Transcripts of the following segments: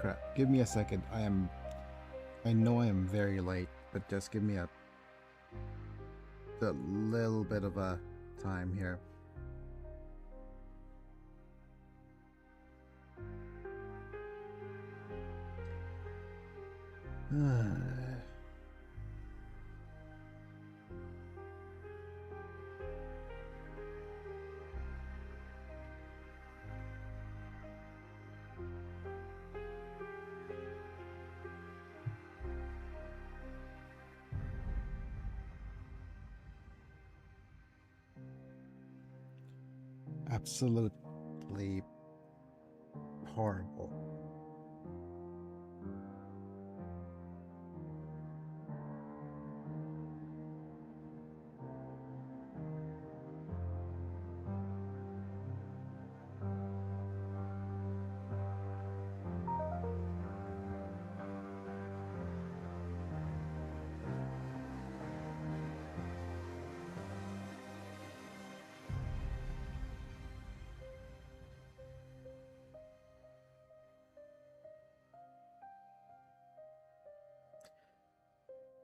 crap. Give me a second. I know I am very late, but just give me a little bit of a time here. Absolutely horrible.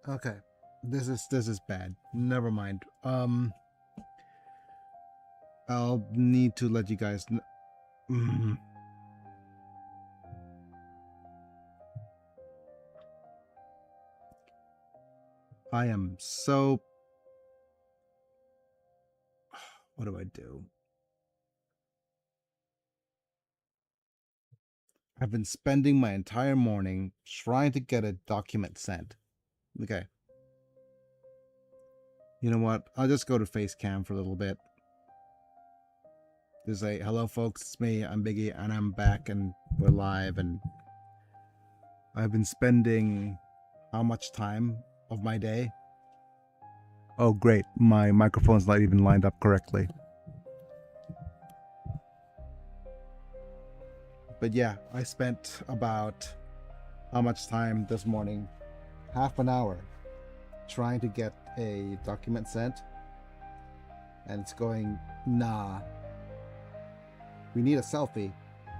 Okay. This is bad. Never mind. I'll need to let you guys know. I am so... What do I do? I've been spending my entire morning trying to get a document sent. Okay. You know what? I'll just go to Facecam for a little bit. Just say, hello folks, it's me, I'm Biggie, and I'm back, and we're live, and I've been spending how much time of my day? Oh great, my microphone's not even lined up correctly. But yeah, I spent about how much time this morning? Half an hour trying to get a document sent, and it's going, nah, we need a selfie.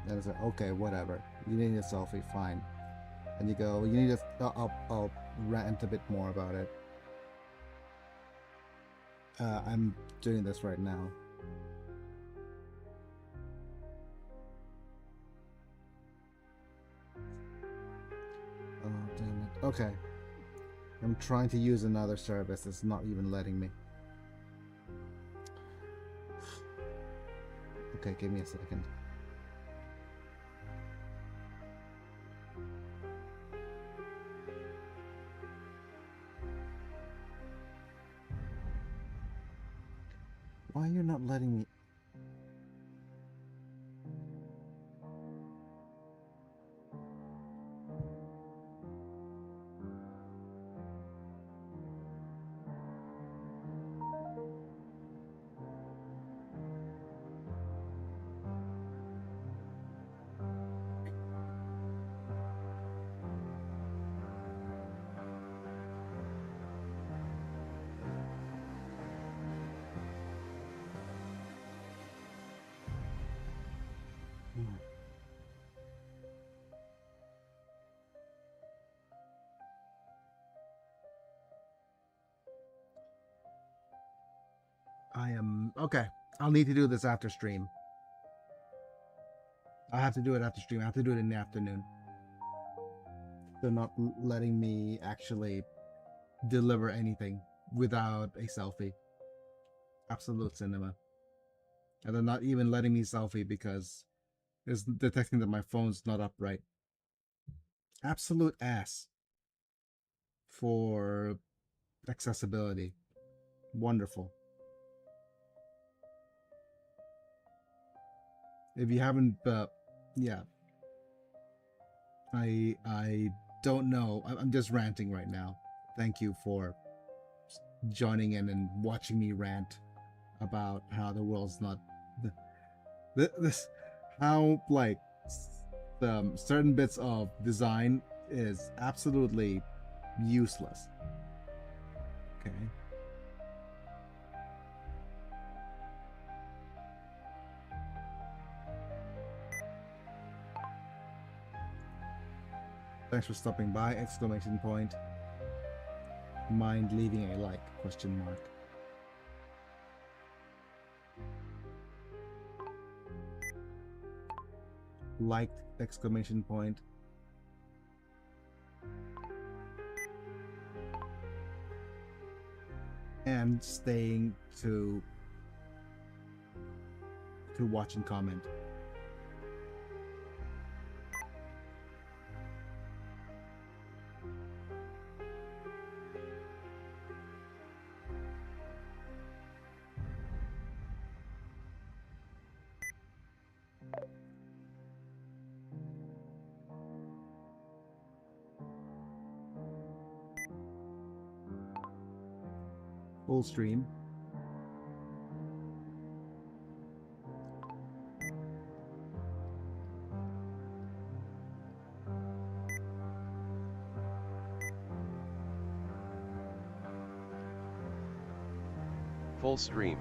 And it's like, okay, whatever, you need a selfie, fine. And you go, you need a, I'll rant a bit more about it. I'm doing this right now. Oh, damn it. Okay. I'm trying to use another service. It's not even letting me. Okay, give me a second. Why are you not letting me? I am okay. I'll need to do this after stream. I have to do it after stream. I have to do it in the afternoon. They're not letting me actually deliver anything without a selfie. Absolute cinema. And they're not even letting me selfie because it's detecting that my phone's not upright. Absolute ass for accessibility. Wonderful. If you haven't, yeah, I don't know. I'm just ranting right now. Thank you for joining in and watching me rant about how the world's not this, how like certain bits of design is absolutely useless. Okay. Thanks for stopping by! Exclamation point. Mind leaving a like? Question mark. Liked! Exclamation point. And staying to watch and comment. Full stream. Full stream.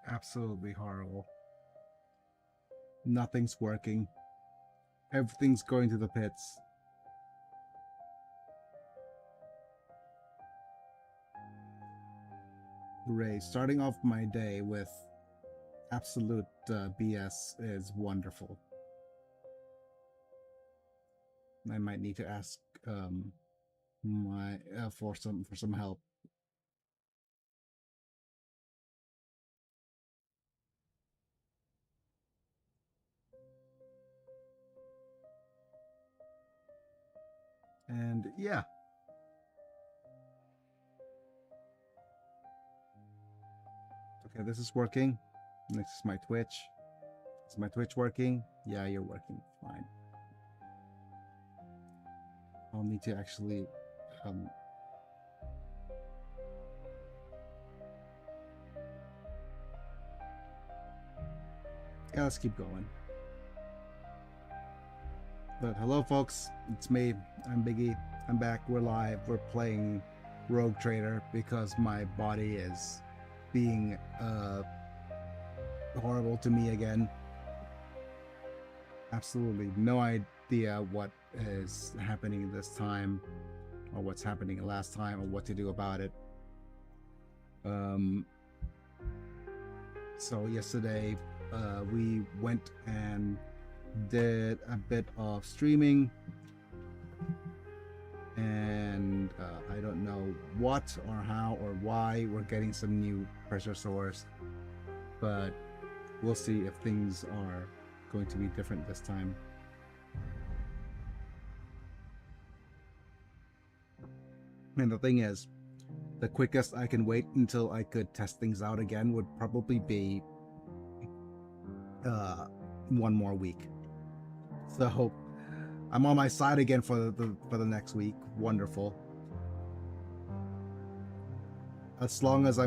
Absolutely horrible. Nothing's working. Everything's going to the pits. Hooray. Starting off my day with absolute BS is wonderful. I might need to ask for some help. And yeah. Okay, this is working. Next is my Twitch. Is my Twitch working? Yeah, you're working. Fine. I'll need to actually yeah, let's keep going. But hello folks, it's me. I'm Biggie. I'm back. We're live. We're playing Rogue Trader because my body is being horrible to me again. Absolutely no idea what is happening this time, or what's happening last time, or what to do about it. So yesterday we went and did a bit of streaming, and I don't know what or how or why we're getting some new pressure sores, but we'll see if things are going to be different this time. And the thing is, the quickest I can wait until I could test things out again would probably be 1 more week. So I'm on my side again for the next week. Wonderful. As long as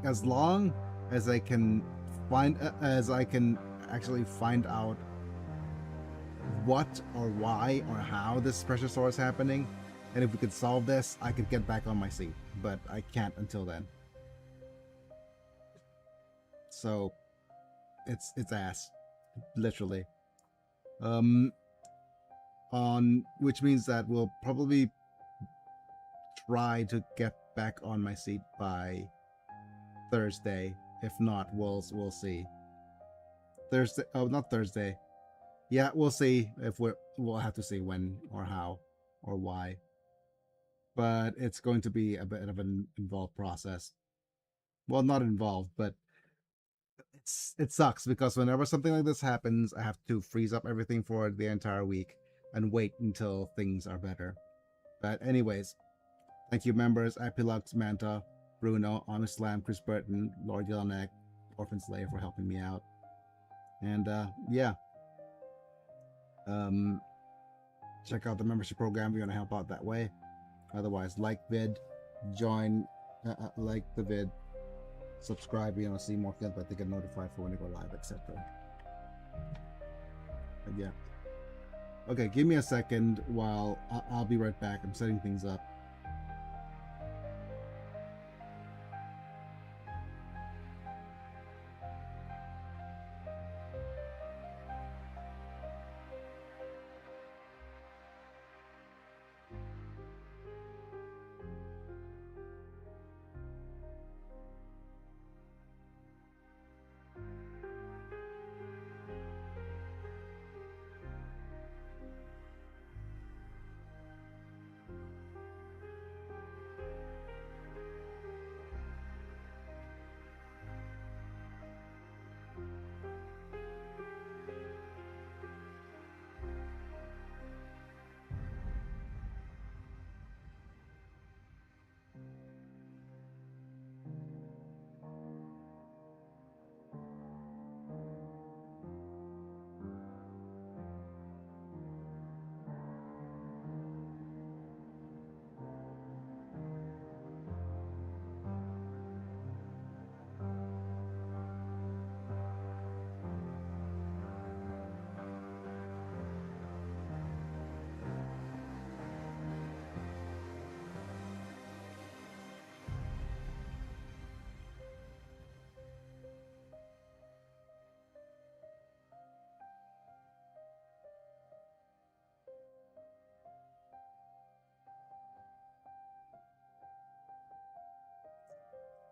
as long as I can actually find out what or why or how this pressure sore is happening, and if we could solve this, I could get back on my seat. But I can't until then. So it's ass, literally. Which means that we'll probably try to get back on my seat by Thursday. If not, we'll see. Thursday? Oh, not Thursday. Yeah, we'll see if we'll have to see when or how or why. But it's going to be a bit of an involved process. Well, not involved, but it sucks because whenever something like this happens, I have to freeze up everything for the entire week and wait until things are better. But anyways, thank you members, Apilux, Manta, Bruno, Honest Lamb, Chris Burton, Lord Yellowneck, Orphan Slayer for helping me out. And yeah. Check out the membership program if you want to help out that way. Otherwise, like vid, join, like the vid, subscribe if you want to see more content to get notified for when we go live, etc. But yeah. Okay, give me a second while I'll be right back. I'm setting things up.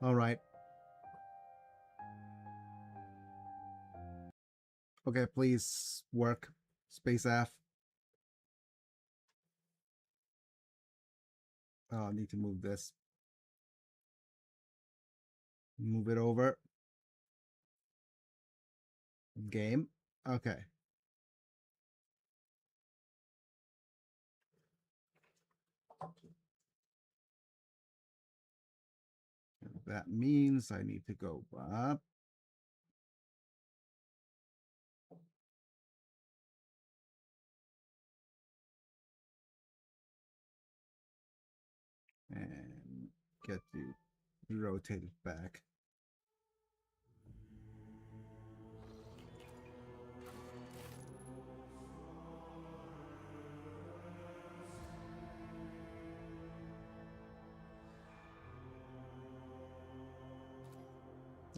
All right. Okay, please work. Space F. Oh, I need to move this. Move it over. Game. Okay. That means I need to go up. And get you rotated back.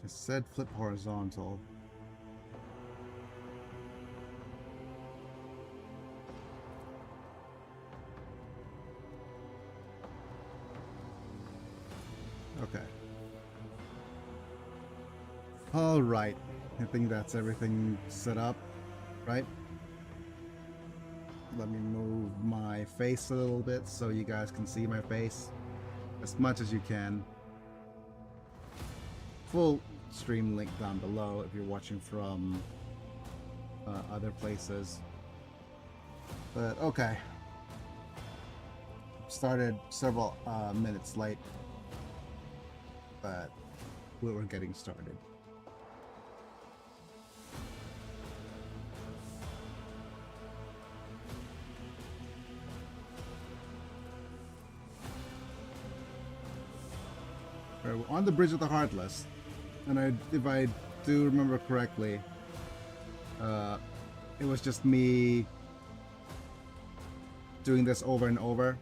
I said flip horizontal. Okay. All right. I think that's everything set up, right? Let me move my face a little bit so you guys can see my face as much as you can. Full stream link down below if you're watching from other places. But okay. Started several minutes late, but we were getting started. We're on the Bridge of the Heartless, and if I do remember correctly, it was just me doing this over and over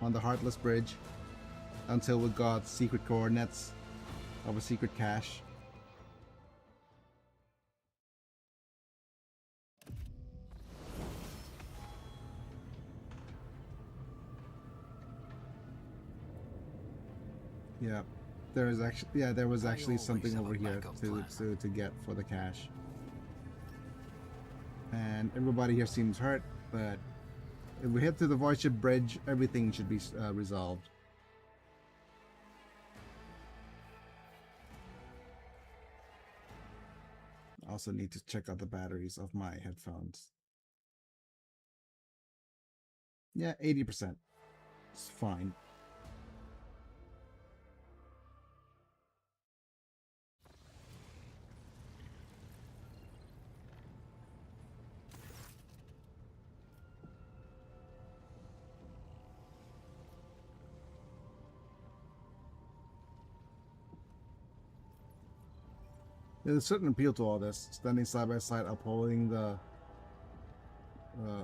on the Heartless Bridge until we got secret coordinates of a secret cache. Yeah, there was actually something over here to get for the cache, and everybody here seems hurt. But if we head to the Void Ship Bridge, everything should be resolved. I also need to check out the batteries of my headphones. Yeah, 80%. It's fine. There's a certain appeal to all this, standing side by side, upholding the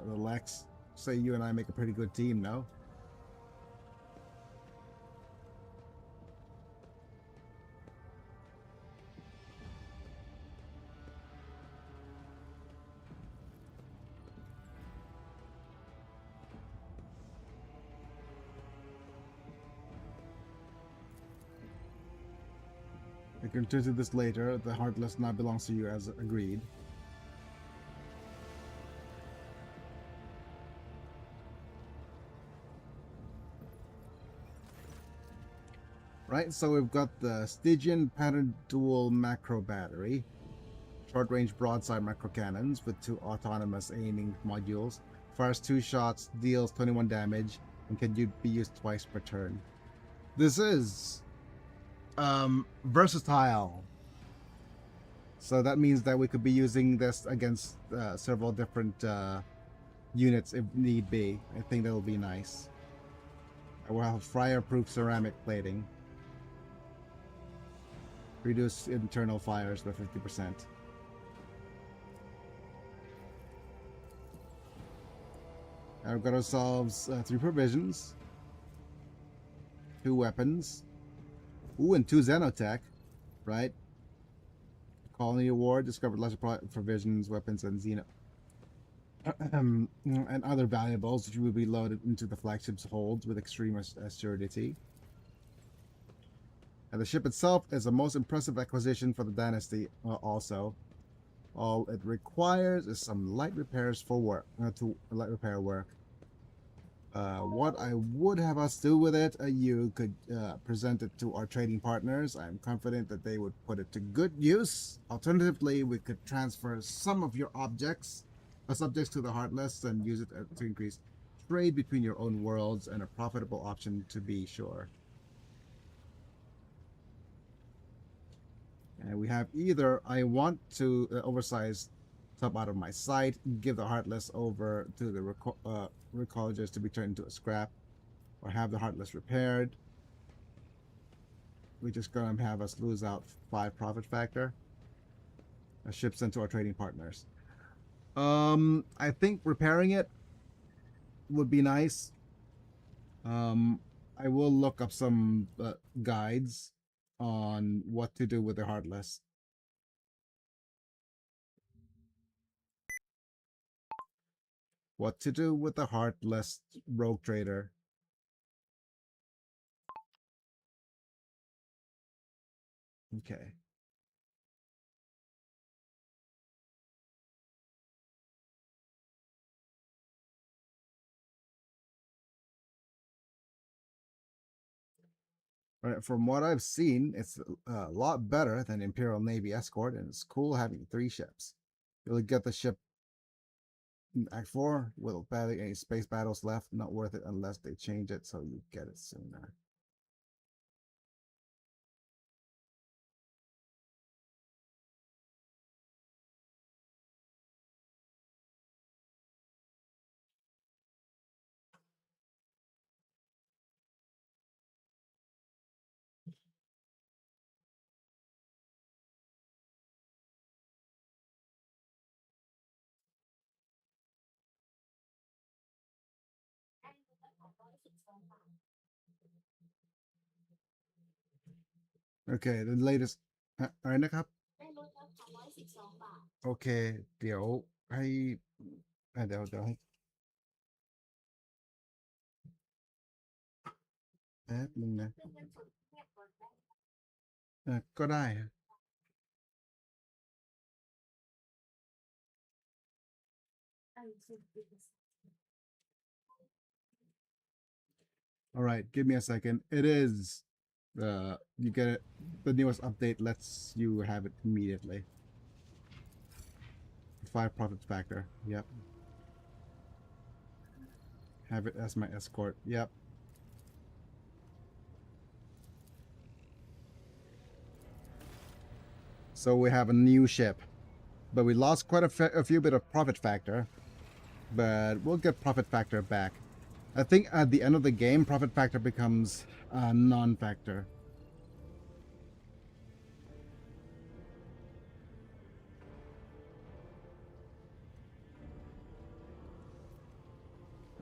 Lex. Say you and I make a pretty good team, no? We can turn to this later. The Heartless now belongs to you as agreed. Right, so we've got the Stygian pattern dual macro battery, short-range broadside macro cannons with 2 autonomous aiming modules, fires 2 shots, deals 21 damage, and can be used twice per turn. This is versatile, so that means that we could be using this against several different units if need be. I think that'll be nice. I will have fire-proof ceramic plating. Reduce internal fires by 50%. I've got ourselves 3 provisions, 2 weapons, ooh, and 2 Xenotech, right? Colony Award, discovered lesser provisions, weapons, and Xeno. and other valuables which will be loaded into the flagship's holds with extreme assuredity. And the ship itself is the most impressive acquisition for the dynasty. Also, all it requires is some light repairs for work. Light repair work. What I would have us do with it, you could present it to our trading partners. I'm confident that they would put it to good use. Alternatively, we could transfer some of your objects, subjects to the Heartless and use it to increase trade between your own worlds, and a profitable option to be sure. And we have either I want to oversize top out of my sight, give the Heartless over to the Recollegers to be turned into a scrap, or have the Heartless repaired. We're just going to have us lose out 5 profit factor. A ship sent to our trading partners. I think repairing it would be nice. I will look up some guides on what to do with the Heartless. What to do with the Heartless rogue trader. Okay. Right, from what I've seen, it's a lot better than Imperial Navy Escort, and it's cool having 3 ships. You'll get the ship in Act 4 with barely any space battles left. Not worth it unless they change it, so you get it sooner. Okay, the latest อะไรนะครับโอเคเดี๋ยวให้เดี๋ยวให้แป๊บนึงนะก็ได้ All right, give me a second. It is you get it. The newest update lets you have it immediately. 5 profit factor. Yep. Have it as my escort. Yep. So we have a new ship, but we lost quite a few bit of profit factor, but we'll get profit factor back. I think at the end of the game, profit factor becomes a non-factor.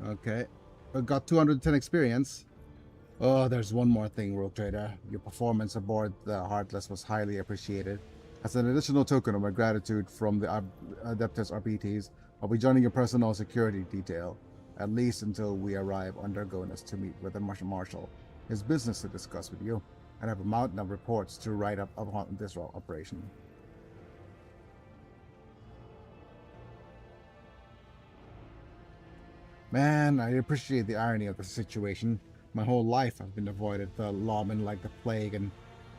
Okay, I got 210 experience. Oh, there's one more thing, Rogue Trader. Your performance aboard the Heartless was highly appreciated. As an additional token of my gratitude from the Adeptus RPTs, I'll be joining your personal security detail, at least until we arrive under Gonus to meet with the Marshal. His business to discuss with you, and have a mountain of reports to write up upon this operation. Man, I appreciate the irony of the situation. My whole life I've been avoided the lawmen like the plague, and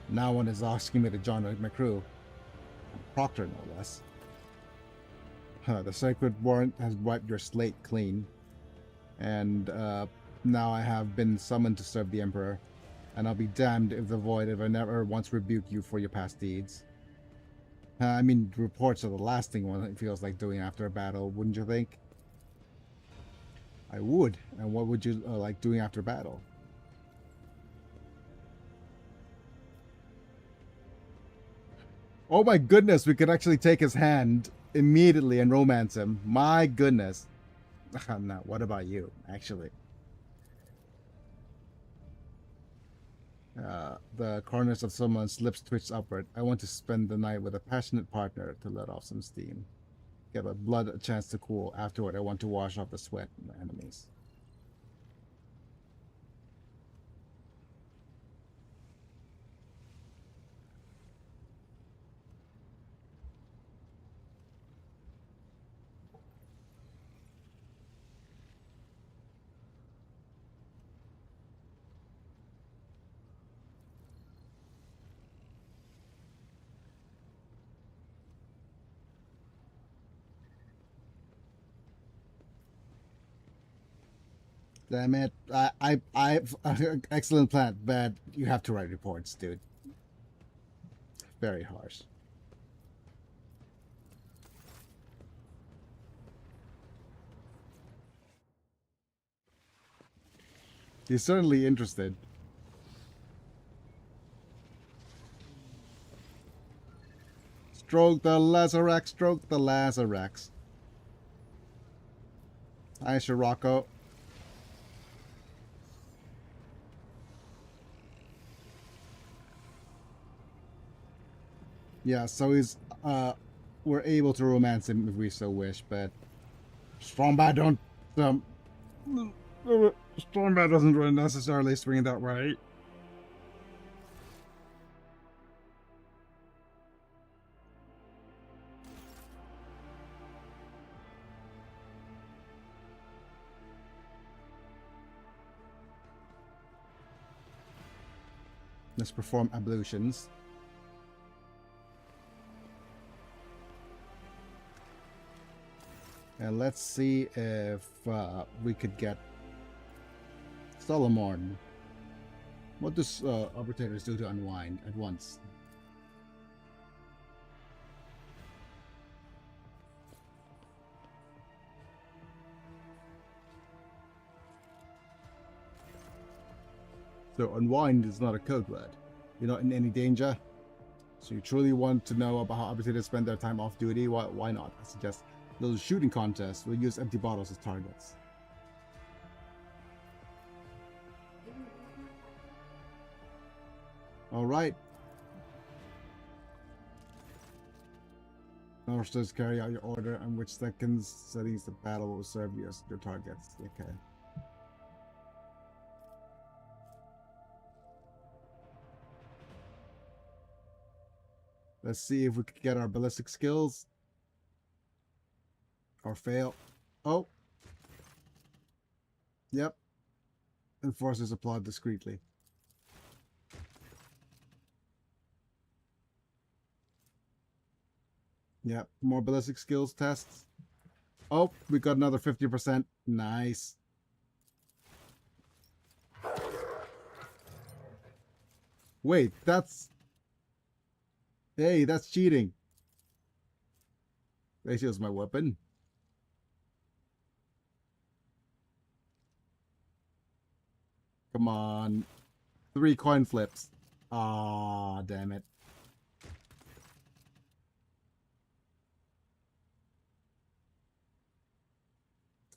now one is asking me to join my crew. Proctor, no less. The sacred warrant has wiped your slate clean, and now I have been summoned to serve the Emperor, and I'll be damned if the Void ever never once rebuke you for your past deeds. I mean, reports are the last thing one feels like doing after a battle, wouldn't you think? I would. And what would you like doing after battle? Oh my goodness, we could actually take his hand immediately and romance him. My goodness. Now, what about you, actually? The corners of someone's lips twitch upward. I want to spend the night with a passionate partner to let off some steam. Give a blood a chance to cool. Afterward, I want to wash off the sweat of my enemies. Damn it! I've excellent plan, but you have to write reports, dude. Very harsh. He's certainly interested. Stroke the Lazarax, stroke the Lazarax. Hi, Scirocco. Yeah, so we're able to romance him if we so wish, but Strombat Strombat doesn't really necessarily swing that way. Let's perform ablutions. And let's see if we could get Solomon. What does arbitrators do to unwind at once? So unwind is not a code word. You're not in any danger. So you truly want to know about how arbitrators spend their time off duty? Why not? I suggest a little shooting contest. We'll use empty bottles as targets. All right. Officers carry out your order, and which seconds settings the battle will serve you as your targets. Okay. Let's see if we can get our ballistic skills. Or fail. Oh. Yep. Enforcers applaud discreetly. Yep. More ballistic skills tests. Oh, we got another 50%. Nice. Wait, that's... Hey, that's cheating. Ratio's my weapon. Come on. 3 coin flips. Ah, damn it.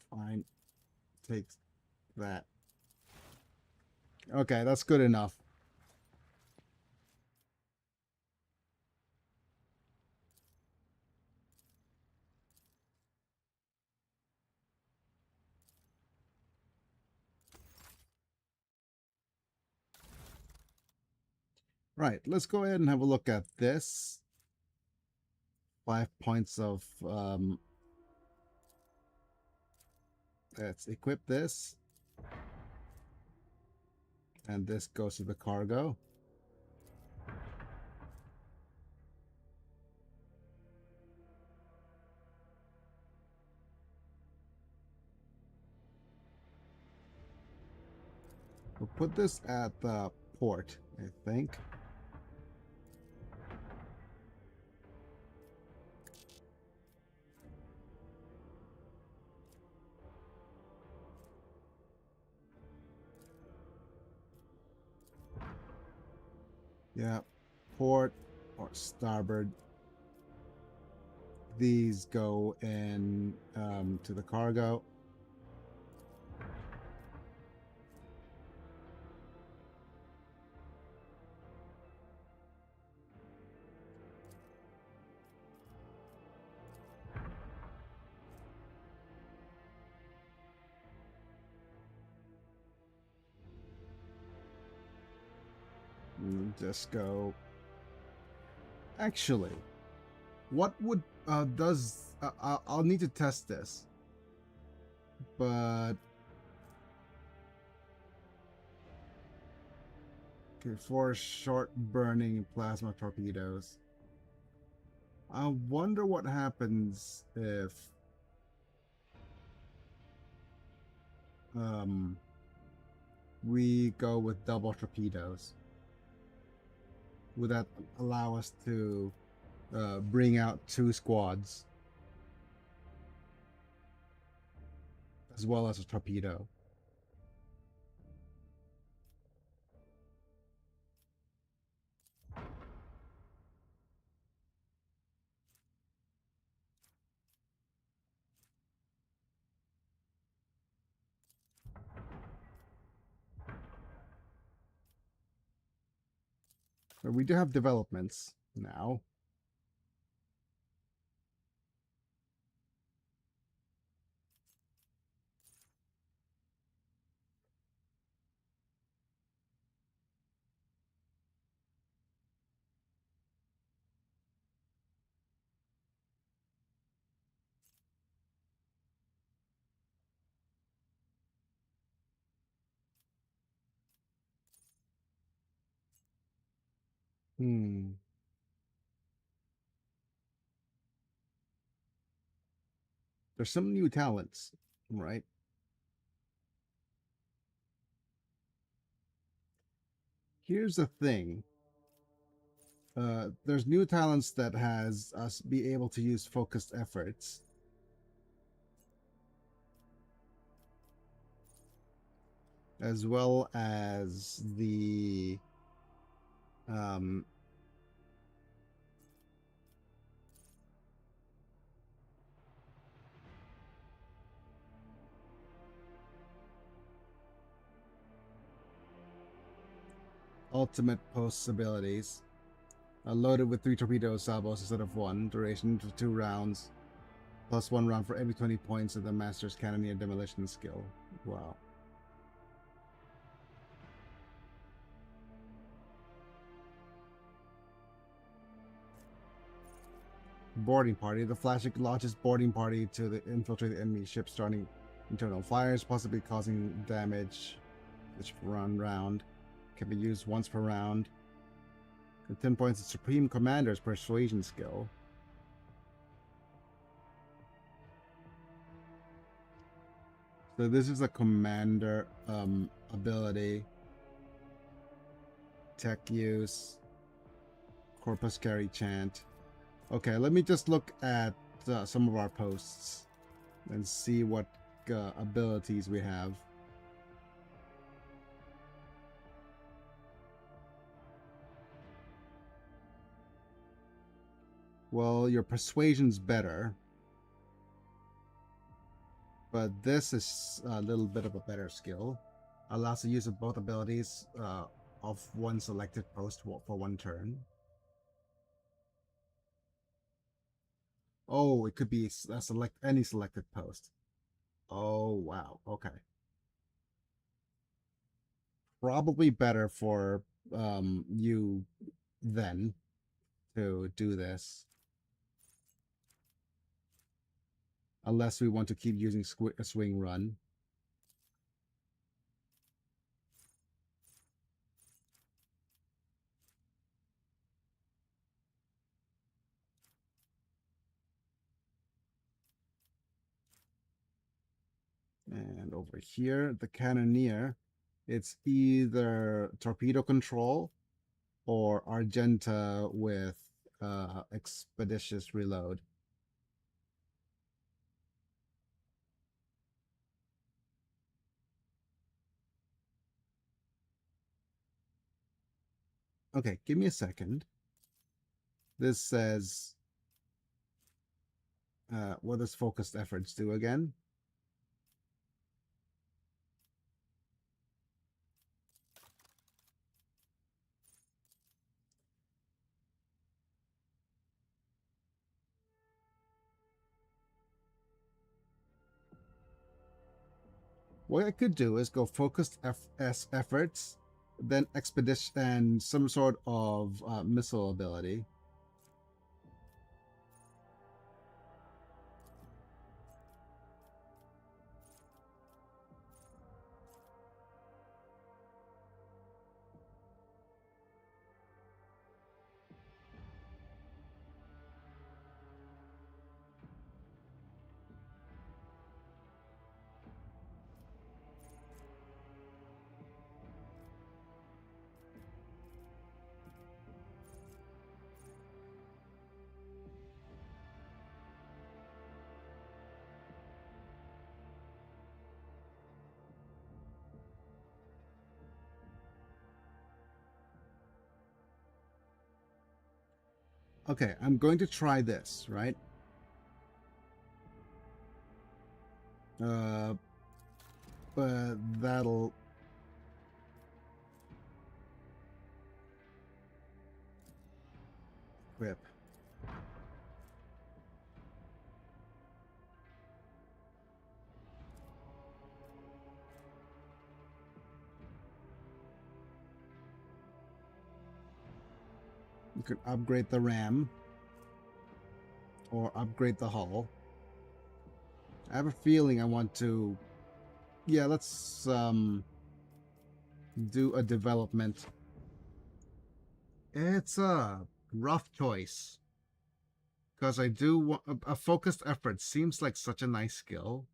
Fine. Takes that. Okay, that's good enough. Right, let's go ahead and have a look at this. 5 points of... let's equip this. And this goes to the cargo. We'll put this at the port, I think. Yeah, port or starboard. These go in to the cargo. Just go. Actually, what would I'll need to test this, but okay, for short burning plasma torpedoes. I wonder what happens if we go with double torpedoes. Would that allow us to bring out 2 squads as well as a torpedo? But we do have developments now. Hmm. There's some new talents, right? Here's the thing. There's new talents that has us be able to use focused efforts. As well as the um, ultimate post abilities. Loaded with 3 torpedo salvos instead of 1. Duration for 2 rounds. Plus 1 round for every 20 points of the Master's Cannoneer Demolition skill. Wow. Boarding party. The flash launches boarding party to infiltrate the enemy ship, starting internal fires, possibly causing damage. Each round can be used once per round. 10 points of Supreme Commander's Persuasion skill. So this is a commander ability. Tech use. Corpus Carry chant. Okay, let me just look at some of our posts and see what abilities we have. Well, your persuasion's better, but this is a little bit of a better skill. Allows the use of both abilities of one selected post for 1 turn. Oh, it could be any selected post. Oh, wow. Okay. Probably better for you then to do this. Unless we want to keep using a swing run. And over here, the Cannoneer, it's either torpedo control or Argenta with expeditious reload. Okay, give me a second. This says, what does focused efforts do again? What I could do is go focused efforts then expedition and some sort of missile ability. Okay, I'm going to try this, right? But that'll... Equip. You could upgrade the RAM. Or upgrade the hull. I have a feeling I want to... Yeah, let's do a development. It's a rough choice. Because I do want... A focused effort seems like such a nice skill.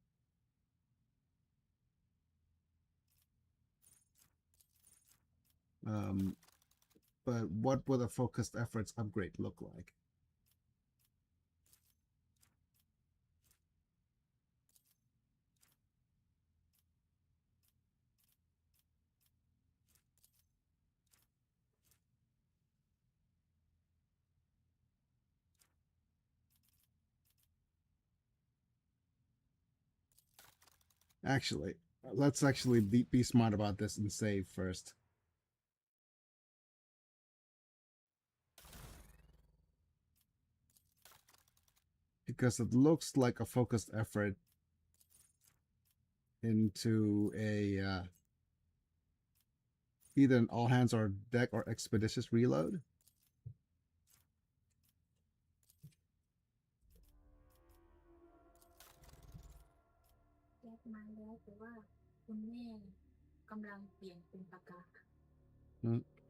But what would a focused efforts upgrade look like? Actually, let's actually be smart about this and save first. Because it looks like a focused effort into a either an all hands or deck or expeditious reload.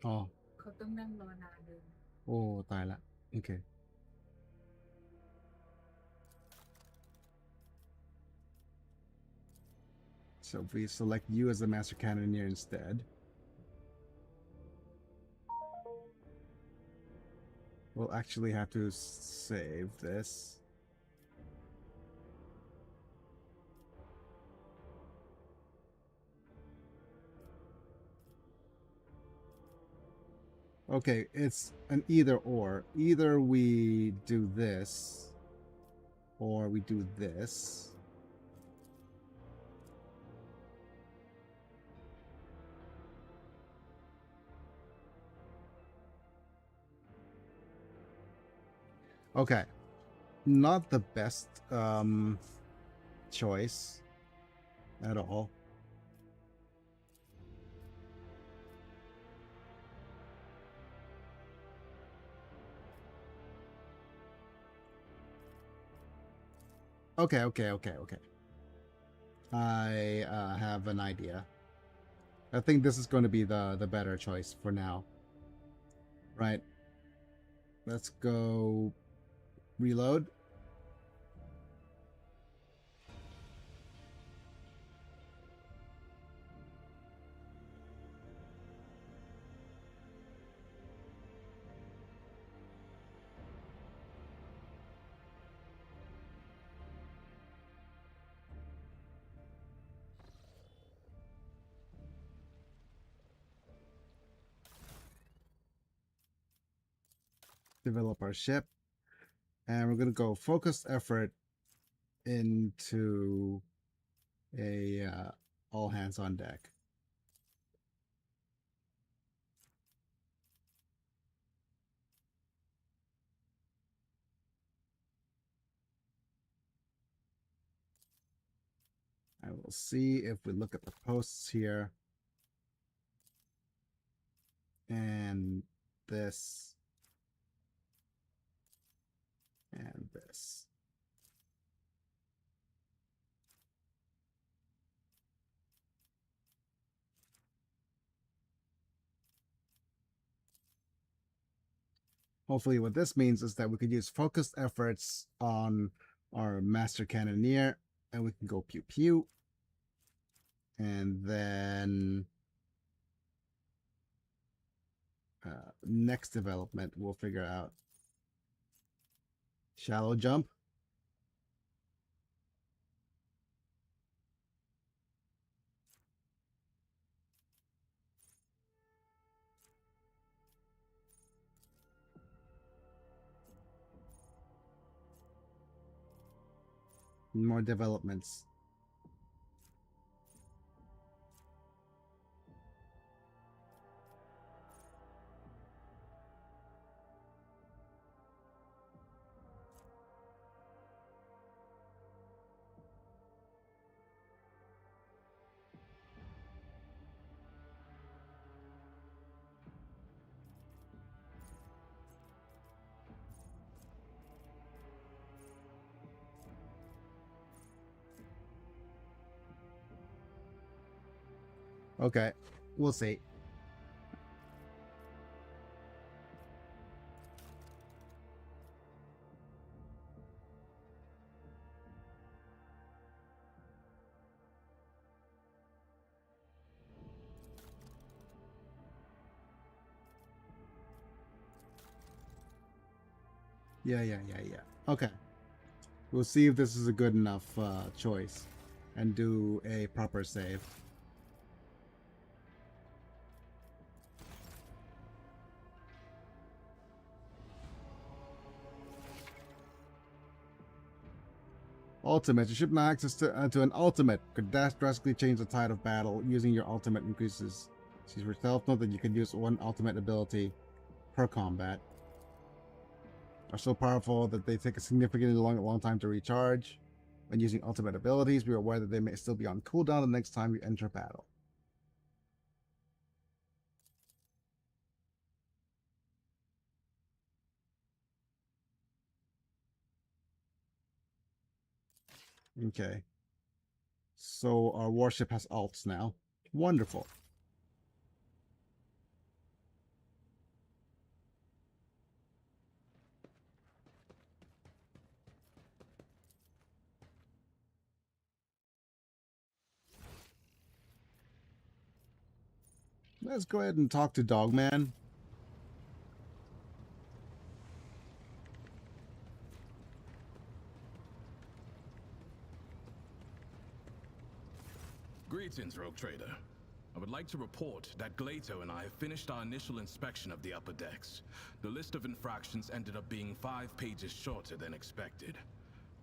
Oh. เขาต้องนั่งรอนานเลย Oh, ตายละ Okay. So if we select you as the Master Cannoneer instead. We'll actually have to save this. Okay, it's an either or. Either we do this, or we do this. Okay, not the best choice at all. Okay. I have an idea. I think this is going to be the better choice for now. Right. Let's go reload. Develop our ship, and we're going to go focused effort into a all hands on deck. I will see if we look at the posts here. and this, and this. Hopefully what this means is that we could use focused efforts on our master cannoneer, and we can go pew pew. And then next development we'll figure out. Shallow jump. More developments. Okay, we'll see. Yeah. Okay. We'll see if this is a good enough choice and do a proper save. Ultimate. You should have access to an ultimate. Could drastically change the tide of battle. Using your ultimate increases. See yourself. Note that you can use one ultimate ability per combat. Are so powerful that they take a significantly long time to recharge. When using ultimate abilities, be aware that they may still be on cooldown the next time you enter battle. Okay. So our warship has alts now. Wonderful. Let's go ahead and talk to Dogman. Greetings, Rogue Trader. I would like to report that Glato and I have finished our initial inspection of the upper decks. The list of infractions ended up being 5 pages shorter than expected.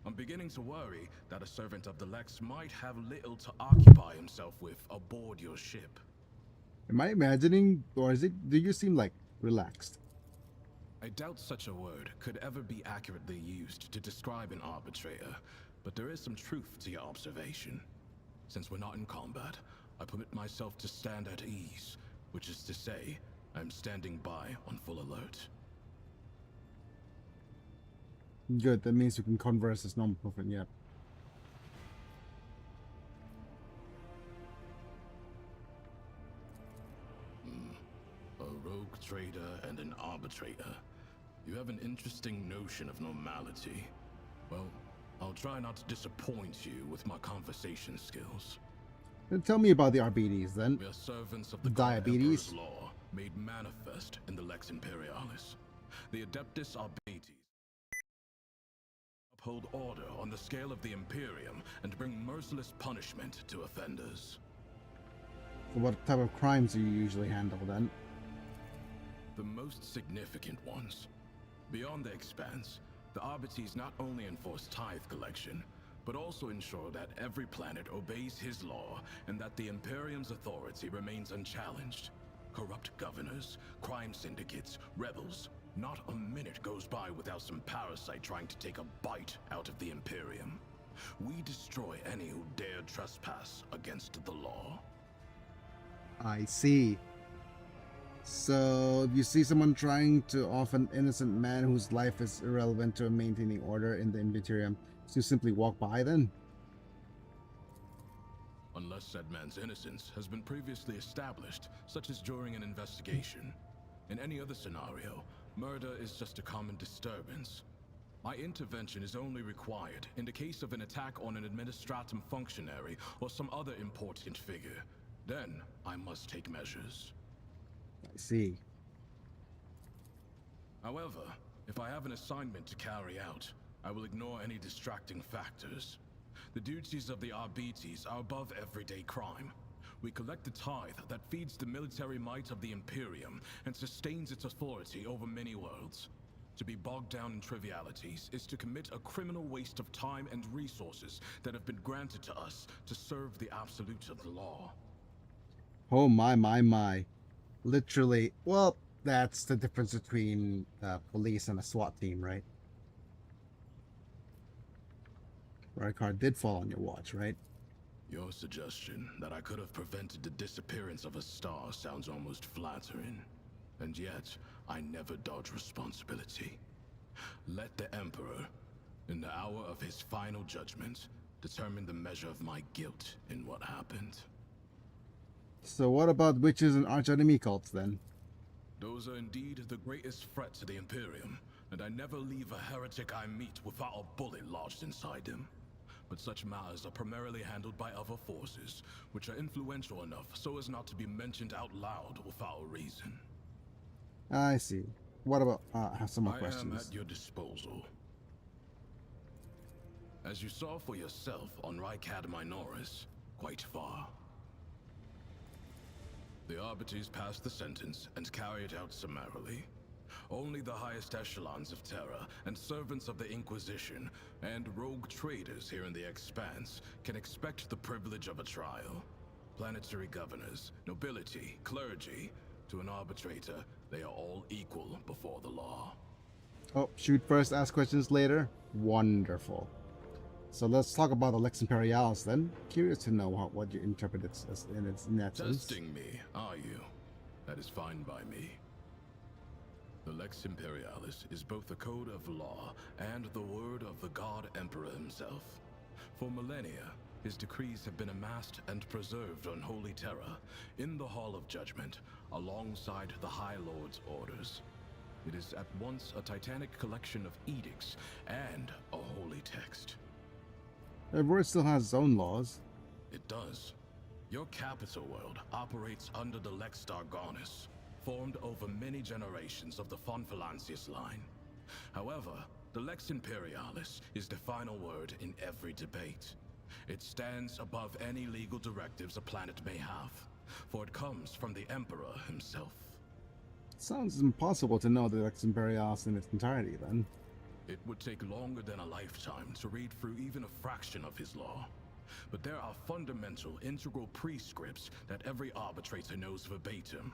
I'm beginning to worry that a servant of the Lex might have little to occupy himself with aboard your ship. Am I imagining, or do you seem like relaxed? I doubt such a word could ever be accurately used to describe an arbitrator, but there is some truth to your observation. Since we're not in combat, I permit myself to stand at ease, which is to say, I'm standing by on full alert. Good, that means you can converse as normal person, yeah. A rogue trader and an arbitrator. You have an interesting notion of normality. Well, I'll try not to disappoint you with my conversation skills. Then tell me about the RBDs then. We are servants of the Diabetes. God Emperor's law, made manifest in the Lex Imperialis. The Adeptus Arbites uphold order on the scale of the Imperium and bring merciless punishment to offenders. So what type of crimes do you usually handle then? The most significant ones. Beyond the expanse, the Arbites not only enforce tithe collection, but also ensure that every planet obeys his law and that the Imperium's authority remains unchallenged. Corrupt governors, crime syndicates, rebels. Not a minute goes by without some parasite trying to take a bite out of the Imperium. We destroy any who dare trespass against the law. I see. So, if you see someone trying to off an innocent man whose life is irrelevant to maintaining order in the Imperium, so you simply walk by then? Unless said man's innocence has been previously established, such as during an investigation. In any other scenario, murder is just a common disturbance. My intervention is only required in the case of an attack on an administratum functionary or some other important figure. Then, I must take measures. I see. However, if I have an assignment to carry out, I will ignore any distracting factors. The duties of the Arbites are above everyday crime. We collect the tithe that feeds the military might of the Imperium and sustains its authority over many worlds. To be bogged down in trivialities is to commit a criminal waste of time and resources that have been granted to us to serve the absolute of the law. Oh my. Literally, well, that's the difference between police and a SWAT team, right? Rykard did fall on your watch, right? Your suggestion that I could have prevented the disappearance of a star sounds almost flattering. And yet, I never dodge responsibility. Let the Emperor, in the hour of his final judgment, determine the measure of my guilt in what happened. So what about witches and archenemy cults then? Those are indeed the greatest threat to the Imperium, and I never leave a heretic I meet without a bullet lodged inside him. But such matters are primarily handled by other forces, which are influential enough so as not to be mentioned out loud without a reason. I see. What about, I have some more questions. I am at your disposal. As you saw for yourself on Rykad Minoris, quite far. The Arbites passed the sentence and carried it out summarily. Only the highest echelons of Terra and servants of the Inquisition and rogue traders here in the Expanse can expect the privilege of a trial. Planetary governors, nobility, clergy, to an arbitrator, they are all equal before the law. Oh, shoot first, ask questions later? Wonderful. So let's talk about the Lex Imperialis then. Curious to know what you interpret it as in its essence. Testing me, are you? That is fine by me. The Lex Imperialis is both a code of law and the word of the God Emperor himself. For millennia, his decrees have been amassed and preserved on Holy Terra, in the Hall of Judgment, alongside the High Lord's orders. It is at once a titanic collection of edicts and a holy text. The word still has its own laws. It does. Your capital world operates under the Lex Dargonus, formed over many generations of the Von Valancius line. However, the Lex Imperialis is the final word in every debate. It stands above any legal directives a planet may have, for it comes from the Emperor himself. It sounds impossible to know the Lex Imperialis in its entirety then. It would take longer than a lifetime to read through even a fraction of his law. But there are fundamental, integral prescripts that every arbitrator knows verbatim.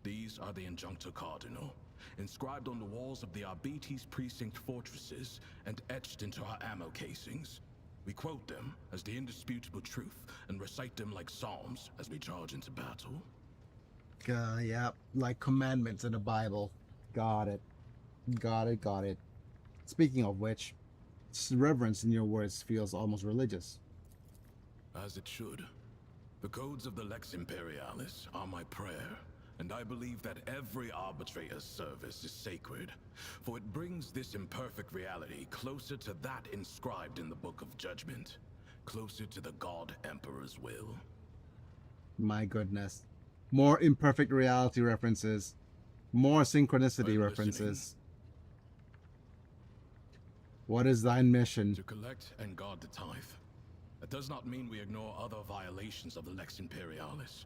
These are the Injuncta Cardinal, inscribed on the walls of the Arbites precinct fortresses and etched into our ammo casings. We quote them as the indisputable truth and recite them like psalms as we charge into battle. Yeah, like commandments in the Bible. Got it. Got it. Speaking of which, reverence in your words feels almost religious. As it should. The codes of the Lex Imperialis are my prayer, and I believe that every arbitrator's service is sacred, for it brings this imperfect reality closer to that inscribed in the Book of Judgment, closer to the God Emperor's will. My goodness. More imperfect reality references. More synchronicity I'm references. listening. What is thine mission? To collect and guard the tithe. That does not mean we ignore other violations of the Lex Imperialis.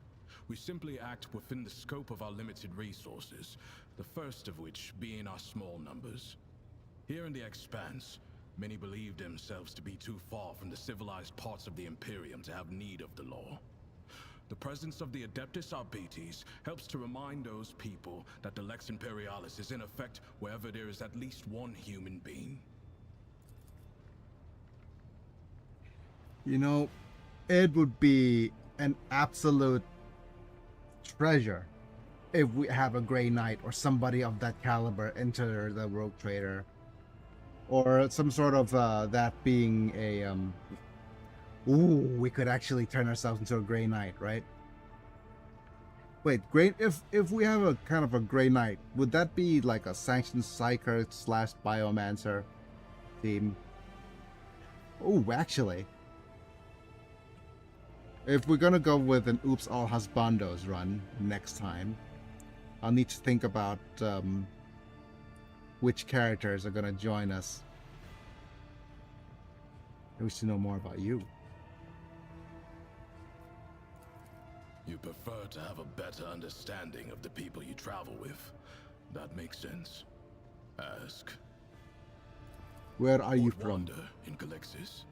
We simply act within the scope of our limited resources, the first of which being our small numbers. Here in the Expanse, many believe themselves to be too far from the civilized parts of the Imperium to have need of the law. The presence of the Adeptus Arbites helps to remind those people that the Lex Imperialis is in effect wherever there is at least one human being. You know, it would be an absolute treasure if we have a Grey Knight or somebody of that caliber enter the Rogue Trader, or some sort of that being a ooh, we could actually turn ourselves into a Grey Knight, right? Wait, great. If we have a kind of a Grey Knight, would that be like a sanctioned psyker / biomancer theme? Oh, actually, if we're gonna go with an Oops All Husbandos run next time, I'll need to think about which characters are gonna join us. I wish to know more about you. You prefer to have a better understanding of the people you travel with. That makes sense. Ask. Where are you Port from? Wanda in Calixis.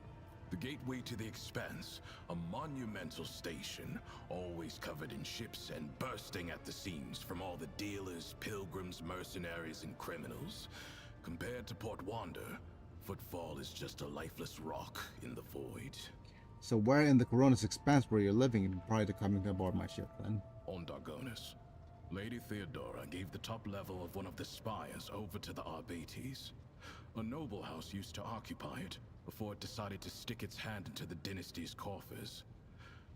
The gateway to the Expanse, a monumental station, always covered in ships and bursting at the seams from all the dealers, pilgrims, mercenaries, and criminals. Compared to Port Wanda, Footfall is just a lifeless rock in the void. So where in the Coronis Expanse were you living prior to coming aboard my ship then? On Dargonis, Lady Theodora gave the top level of one of the spires over to the Arbates. A noble house used to occupy it, before it decided to stick its hand into the dynasty's coffers.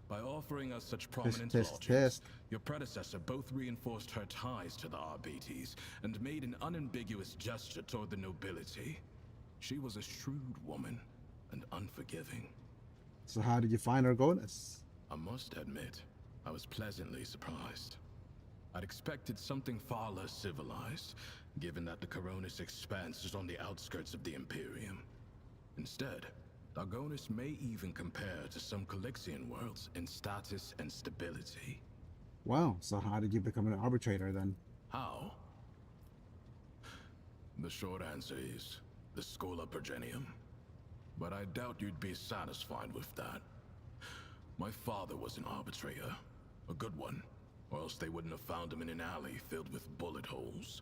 By offering us such prominent lodgings, your predecessor both reinforced her ties to the Arbates and made an unambiguous gesture toward the nobility. She was a shrewd woman and unforgiving. So how did you find Argonis? I must admit, I was pleasantly surprised. I'd expected something far less civilized, given that the Coronis Expanse is on the outskirts of the Imperium. Instead, Dargonis may even compare to some Calixian worlds in status and stability. Wow, so how did you become an arbitrator then? How? The short answer is the Schola Progenium. But I doubt you'd be satisfied with that. My father was an arbitrator, a good one, or else they wouldn't have found him in an alley filled with bullet holes.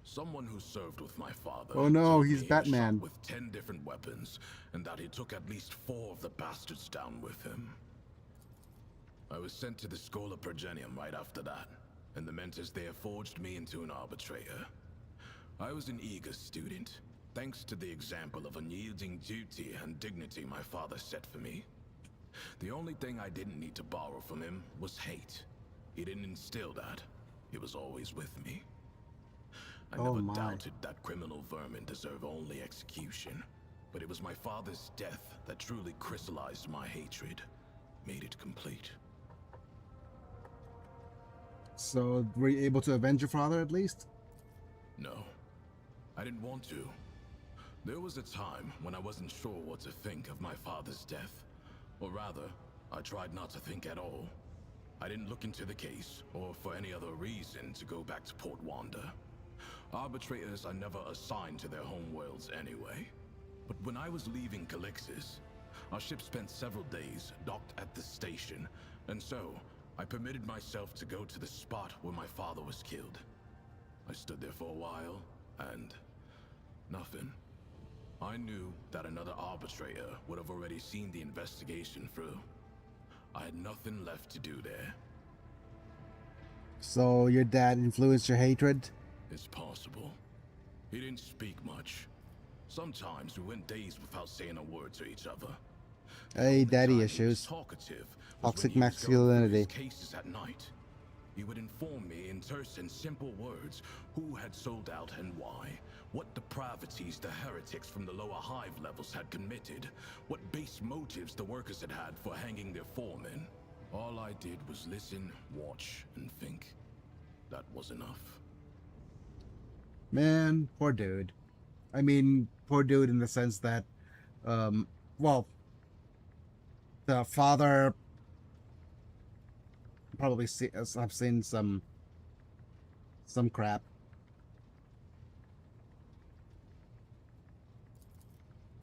Someone who served with my father. Oh no, told he's me he Batman. shot with 10 different weapons, and that he took at least 4 of the bastards down with him. I was sent to the Schola Progenium right after that, and the mentors there forged me into an arbitrator. I was an eager student, thanks to the example of unyielding duty and dignity my father set for me. The only thing I didn't need to borrow from him was hate. He didn't instill that. It was always with me. I never doubted that criminal vermin deserve only execution, but it was my father's death that truly crystallized my hatred, made it complete. So were you able to avenge your father at least? No, I didn't want to. There was a time when I wasn't sure what to think of my father's death. Or rather, I tried not to think at all. I didn't look into the case, or for any other reason, to go back to Port Wanda. Arbitrators are never assigned to their home worlds anyway. But when I was leaving Calixis, our ship spent several days docked at the station, and so I permitted myself to go to the spot where my father was killed. I stood there for a while, and nothing. I knew that another arbitrator would have already seen the investigation through. I had nothing left to do there. So your dad influenced your hatred? It's possible. He didn't speak much. Sometimes we went days without saying a word to each other. Hey, daddy He was issues. talkative was Toxic when he was going through masculinity. his cases at night. He would inform me in terse and simple words who had sold out and why, what depravities the heretics from the lower hive levels had committed, what base motives the workers had had for hanging their foremen. All I did was listen, watch, and think. That was enough. Man, poor dude. I mean, poor dude in the sense that, well, the father probably I've seen some crap.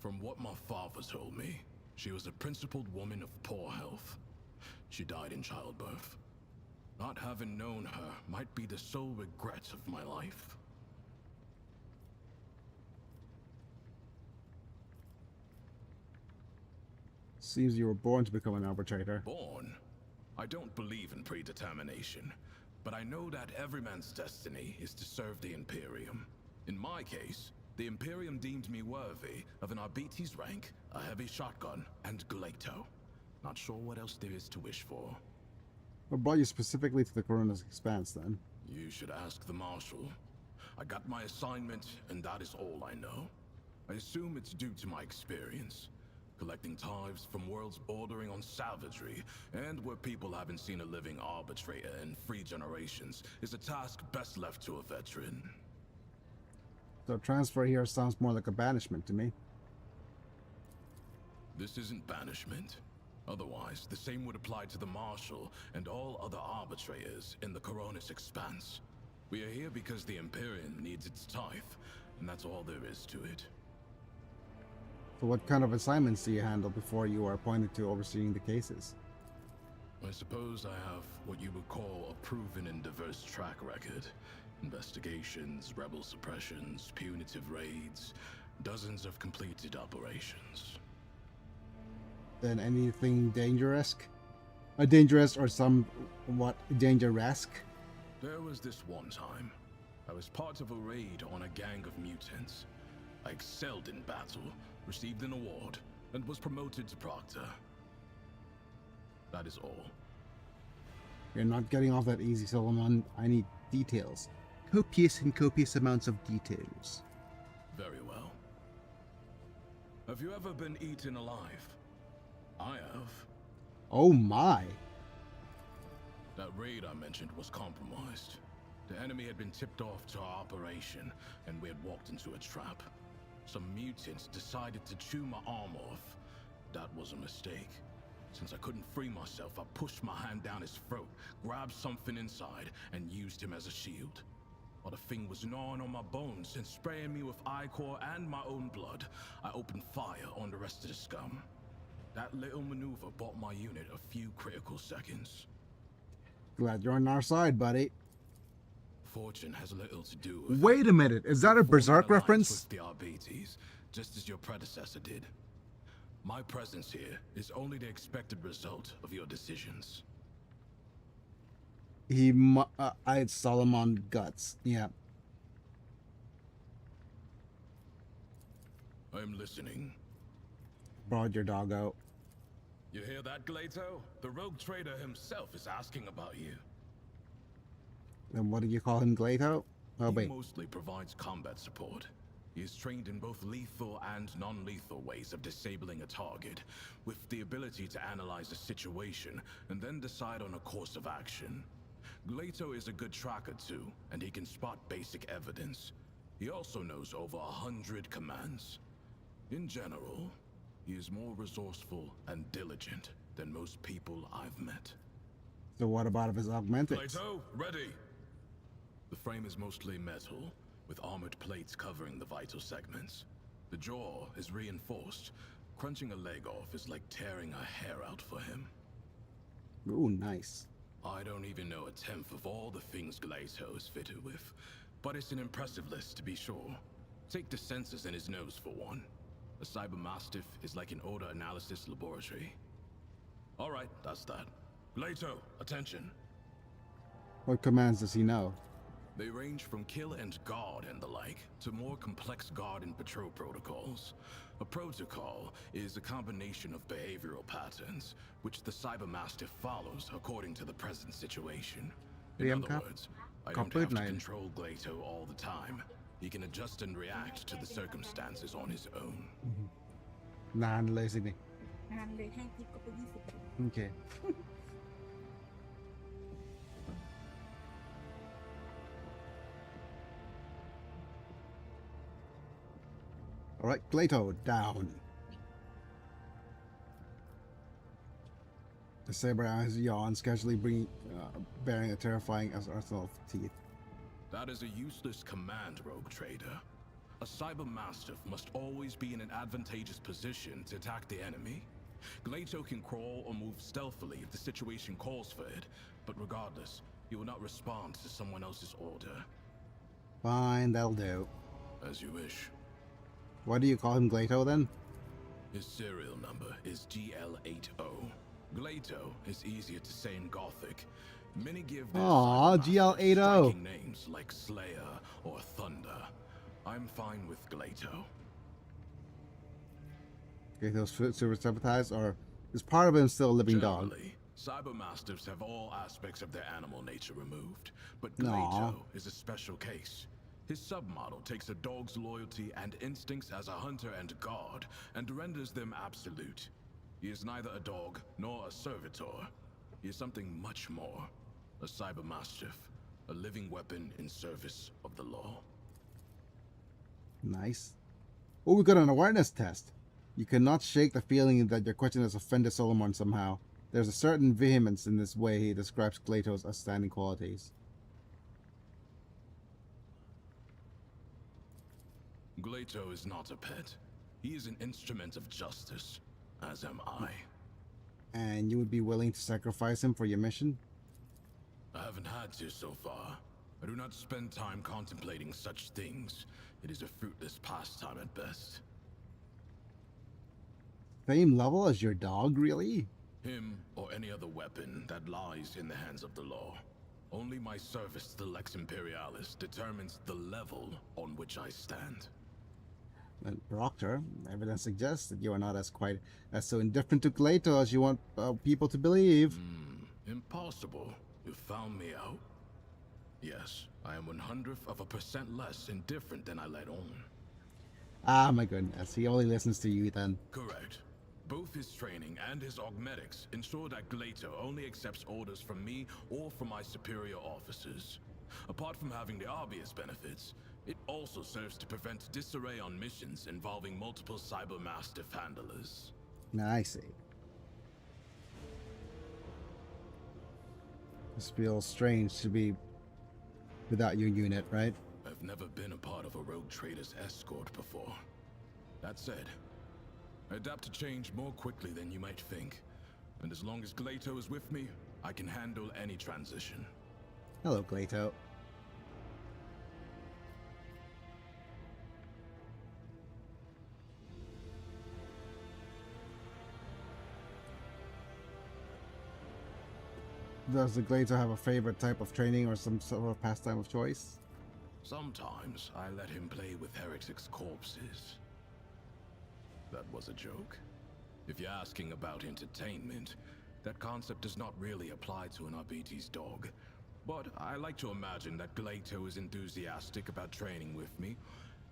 From what my father told me, she was a principled woman of poor health. She died in childbirth. Not having known her might be the sole regret of my life. Seems you were born to become an arbitrator. Born? I don't believe in predetermination. but I know that every man's destiny is to serve the Imperium. In my case, the Imperium deemed me worthy of an Arbite's rank, a heavy shotgun, and Glato. Not sure what else there is to wish for. What brought you specifically to the Corona's Expanse, then? You should ask the Marshal. I got my assignment, and that is all I know. I assume it's due to my experience. Collecting tithes from worlds bordering on savagery, and where people haven't seen a living arbitrator in 3 generations, is a task best left to a veteran. So transfer here sounds more like a banishment to me. This isn't banishment. Otherwise, the same would apply to the Marshal and all other arbitrators in the Coronis Expanse. We are here because the Imperium needs its tithe, and that's all there is to it. So what kind of assignments do you handle before you are appointed to overseeing the cases? I suppose I have what you would call a proven and diverse track record. Investigations, rebel suppressions, punitive raids, dozens of completed operations. Then anything dangerous? Dangerous or somewhat danger-esque? There was this one time. I was part of a raid on a gang of mutants. I excelled in battle, received an award, and was promoted to Proctor. That is all. You're not getting off that easy, Solomon. I need details. Copious and copious amounts of details. Very well. Have you ever been eaten alive? I have. Oh my! That raid I mentioned was compromised. The enemy had been tipped off to our operation, and we had walked into a trap. Some mutants decided to chew my arm off. That was a mistake. Since I couldn't free myself, I pushed my hand down his throat, grabbed something inside, and used him as a shield. While the thing was gnawing on my bones and spraying me with ichor and my own blood, I opened fire on the rest of the scum. That little maneuver bought my unit a few critical seconds. Glad you're on our side, buddy. Fortune has little to do with... Wait a minute, is that a Berserk reference? With the Arbites, just as your predecessor did. My presence here is only the expected result of your decisions. I had Solomon guts. Yeah. I'm listening. Brought your dog out. You hear that, Glato? The rogue trader himself is asking about you. Then what do you call him, Glato? Oh, He wait. mostly provides combat support. He is trained in both lethal and non-lethal ways of disabling a target, with the ability to analyze a situation and then decide on a course of action. Glato is a good tracker too, and he can spot basic evidence. He also knows over 100 commands. In general, he is more resourceful and diligent than most people I've met. So what about his augmentics? Glato, ready! The frame is mostly metal, with armored plates covering the vital segments. The jaw is reinforced. Crunching a leg off is like tearing a hair out for him. Ooh, nice. I don't even know a tenth of all the things Glato is fitted with, but it's an impressive list to be sure. Take the sensors in his nose for one. A cybermastiff is like an odor analysis laboratory. Alright, that's that. Glato, attention. What commands does he know? They range from kill and guard and the like, to more complex guard and patrol protocols. A protocol is a combination of behavioral patterns, which the cybermastiff follows according to the present situation. In other words, I don't have to control Glato all the time. He can adjust and react to the circumstances on his own. Naanเลยสินี่ งานเลยให้ทิปก็ไป20 Okay. Alright, Glato, down. The saber eyes yawns, casually bearing a terrifying arsenal of teeth. That is a useless command, Rogue Trader. A cybermastiff must always be in an advantageous position to attack the enemy. Glato can crawl or move stealthily if the situation calls for it, but regardless, he will not respond to someone else's order. Fine, that'll do. As you wish. Why do you call him Glato then? His serial number is GL80. Glato is easier to say in Gothic. Many give their Aw, cybermasters GL80. striking names like Slayer or Thunder. I'm fine with Glato. Glato's super sympathized, or is part of him still a living dog? Generally, cybermasters have all aspects of their animal nature removed, but Aw. Glato is a special case. His submodel takes a dog's loyalty and instincts as a hunter and guard, and renders them absolute. He is neither a dog nor a servitor. He is something much more. A cybermastiff, a living weapon in service of the law. Nice. Oh, we got an awareness test. You cannot shake the feeling that your question has offended Solomon somehow. There's a certain vehemence in this way he describes Glato's outstanding qualities. Glato is not a pet. He is an instrument of justice, as am I. And you would be willing to sacrifice him for your mission? I haven't had to so far. I do not spend time contemplating such things. It is a fruitless pastime at best. Same level as your dog, really? Him or any other weapon that lies in the hands of the law. Only my service to the Lex Imperialis determines the level on which I stand. And Proctor, evidence suggests that you are not as so indifferent to Glato as you want people to believe. Impossible. You found me out. Yes, I am 1/100% less indifferent than I let on. Ah, my goodness. He only listens to you then. Correct. Both his training and his augmetics ensure that Glato only accepts orders from me or from my superior officers. Apart from having the obvious benefits, it also serves to prevent disarray on missions involving multiple cybermastiff handlers. I see. This feels strange to be without your unit, right? I've never been a part of a rogue trader's escort before. That said, I adapt to change more quickly than you might think. And as long as Glato is with me, I can handle any transition. Hello, Glato. Does the Glato have a favorite type of training or some sort of pastime of choice? Sometimes I let him play with heretics' corpses. That was a joke. If you're asking about entertainment, that concept does not really apply to an RBT's dog. But I like to imagine that Glato is enthusiastic about training with me,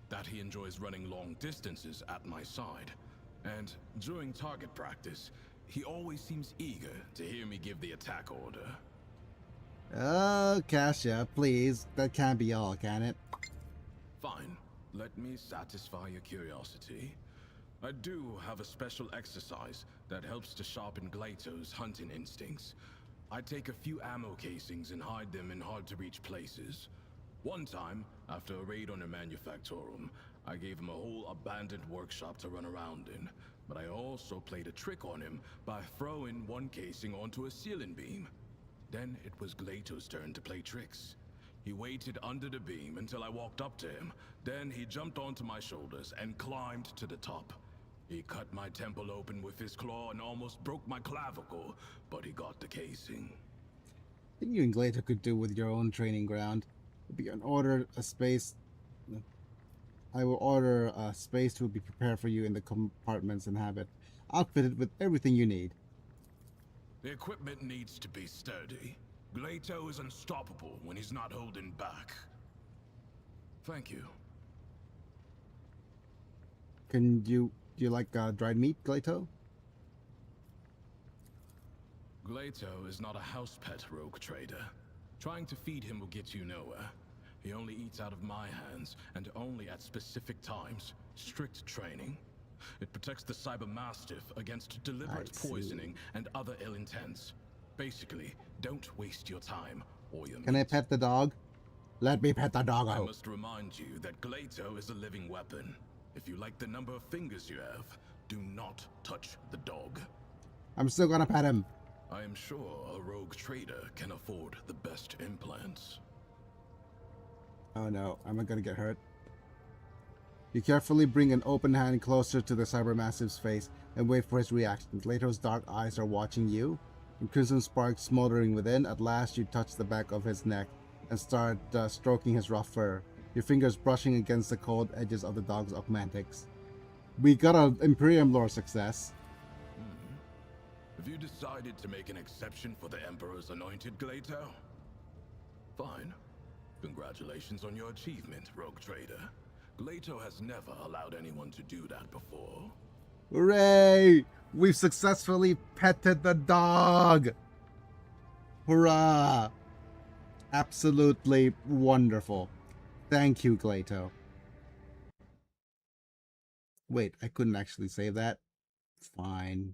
that he enjoys running long distances at my side, and during target practice, he always seems eager to hear me give the attack order. Oh, Kasia, please. That can't be all, can it? Fine. Let me satisfy your curiosity. I do have a special exercise that helps to sharpen Glato's hunting instincts. I take a few ammo casings and hide them in hard-to-reach places. One time, after a raid on a manufactorum, I gave him a whole abandoned workshop to run around in. But I also played a trick on him by throwing one casing onto a ceiling beam. Then it was Glato's turn to play tricks. He waited under the beam until I walked up to him. Then he jumped onto my shoulders and climbed to the top. He cut my temple open with his claw and almost broke my clavicle, but he got the casing. I think you and Glato could do with your own training ground. It'd be an order, a space. I will order a space to be prepared for you in the compartments and have it outfitted with everything you need. The equipment needs to be sturdy. Glato is unstoppable when he's not holding back. Thank you. Do you like dried meat, Glato? Glato is not a house pet, rogue trader. Trying to feed him will get you nowhere. He only eats out of my hands, and only at specific times. Strict training. It protects the cybermastiff against deliberate poisoning and other ill intents. Basically, don't waste your time or your meat. Can I pet the dog? Let me pet the I doggo. must remind you that Glato is a living weapon. If you like the number of fingers you have, do not touch the dog. I'm still gonna pet him. I am sure a rogue trader can afford the best implants. Oh no, I'm not gonna get hurt. You carefully bring an open hand closer to the cybermastiff's face and wait for his reaction. Glato's dark eyes are watching you. Crimson sparks smoldering within. At last, you touch the back of his neck and start stroking his rough fur, your fingers brushing against the cold edges of the dog's augmentics. We got an Imperium lore success. Have you decided to make an exception for the Emperor's anointed, Glato? Fine. Congratulations on your achievement, rogue trader. Glato has never allowed anyone to do that before. Hooray! We've successfully petted the dog! Hurrah! Absolutely wonderful. Thank you, Glato. Wait, I couldn't actually save that? Fine.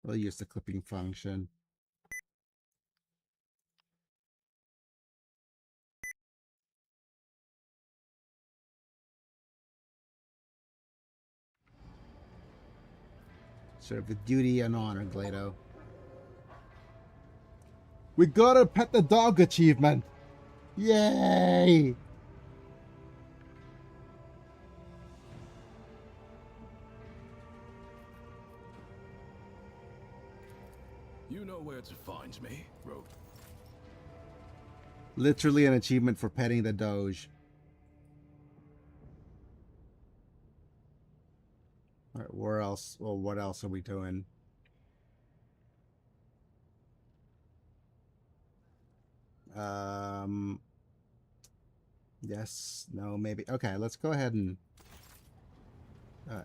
We'll use the clipping function. Serve with duty and honor, Glato. We got a pet the dog achievement! Yay! You know where to find me, rogue. Literally an achievement for petting the Doge. Alright, where else? Well, what else are we doing? Yes, no, maybe. Okay, let's go ahead and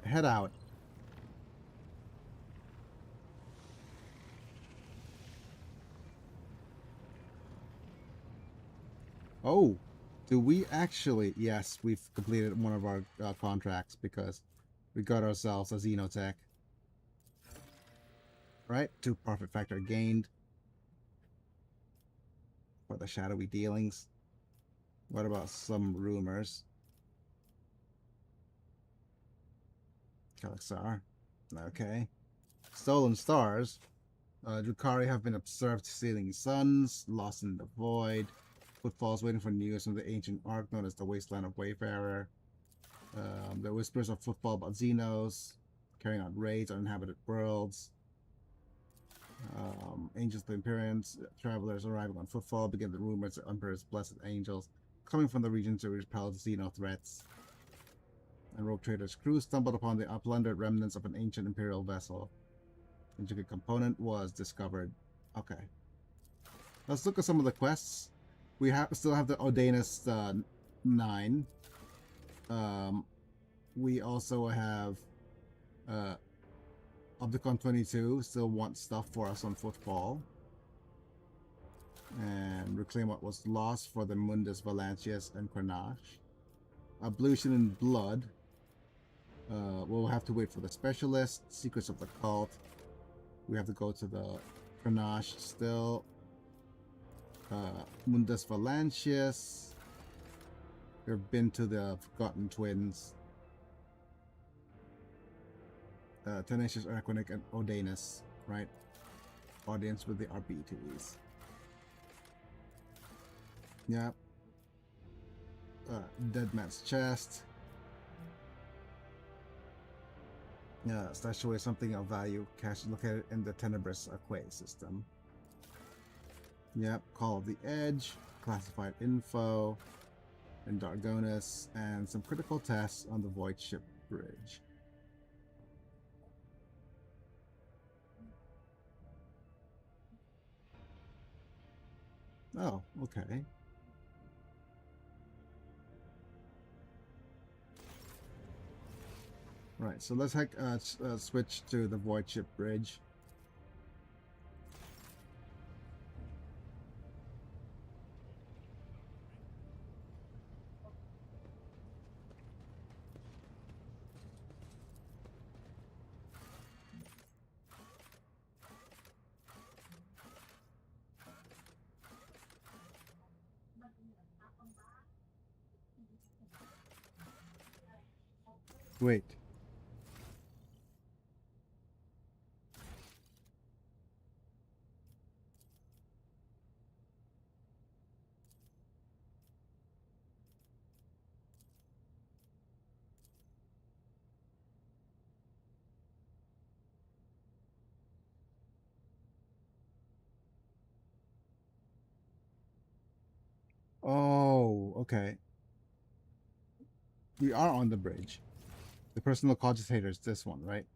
head out. Oh, do we actually? Yes, we've completed one of our contracts because we got ourselves a Xenotech. Right? 2 profit factor gained for the shadowy dealings. What about some rumors? Kalixar. Okay. Stolen stars. Drukhari have been observed stealing suns, lost in the void. Footfalls waiting for news from the ancient ark known as the Wasteland of Wayfarer. The whispers of footfall about Xenos, carrying out raids on inhabited worlds. Angels of the Imperium, travelers arriving on footfall, begin the rumors of Emperor's blessed angels coming from the region to repel Xeno threats. And rogue trader's crew stumbled upon the plundered remnants of an ancient Imperial vessel. Intricate component was discovered. Okay. Let's look at some of the quests. We still have the Odanus 9. We also have Opticon 22 still wants stuff for us on footfall. And reclaim what was lost for the Mundus Valancius and Grenache. Ablution in blood. We'll have to wait for the specialist. Secrets of the cult. We have to go to the Grenache still. Mundus Valancius. We've been to the Forgotten Twins. Tenacious Arquinic and Odanus, right? Audience with the RB2s. Yep. Dead Man's Chest. Yeah, stash away something of value. Cache located in the Tenebrous Quay system. Yep. Call of the Edge. Classified info. In Dargonus. And some critical tests on the Void Ship Bridge. Oh, okay. Right, so let's switch to the Void Ship Bridge. Wait. Oh, okay. We are on the bridge. The personal cogitator is this one, right?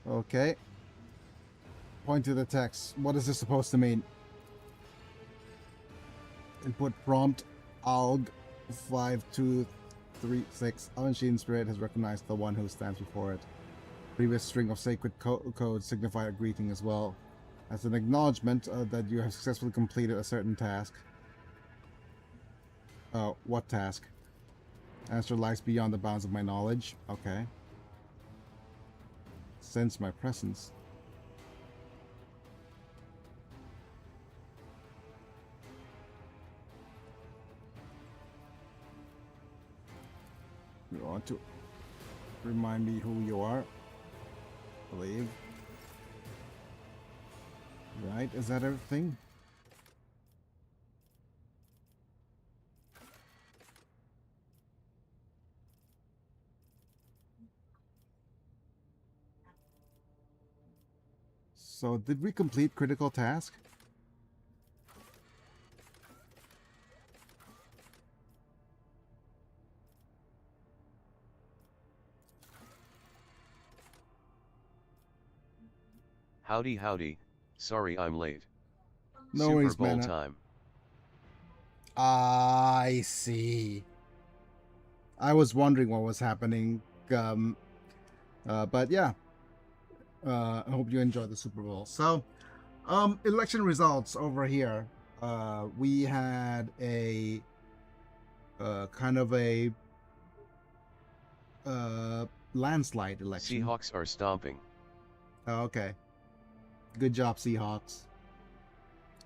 Okay. Point to the text. What is this supposed to mean? Input prompt ALG 5236. Unseen Spirit has recognized the one who stands before it. Previous string of sacred code signify a greeting as well. As an acknowledgement that you have successfully completed a certain task. What task? Answer lies beyond the bounds of my knowledge. Okay. Sense my presence. You want to remind me who you are? Believe. Right, is that everything? So, did we complete critical task? Howdy howdy, sorry I'm late. No Super worries, Bowl man. time. I see. I was wondering what was happening. But yeah. I hope you enjoyed the Super Bowl. So, election results over here. We had a kind of a landslide election. Seahawks are stomping. Oh, okay. Good job, Seahawks.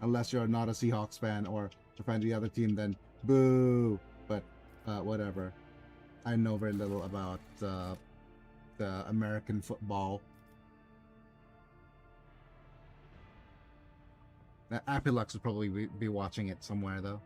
Unless you're not a Seahawks fan or a fan of the other team, then boo. But whatever. I know very little about the American football. Apilux would probably be watching it somewhere, though.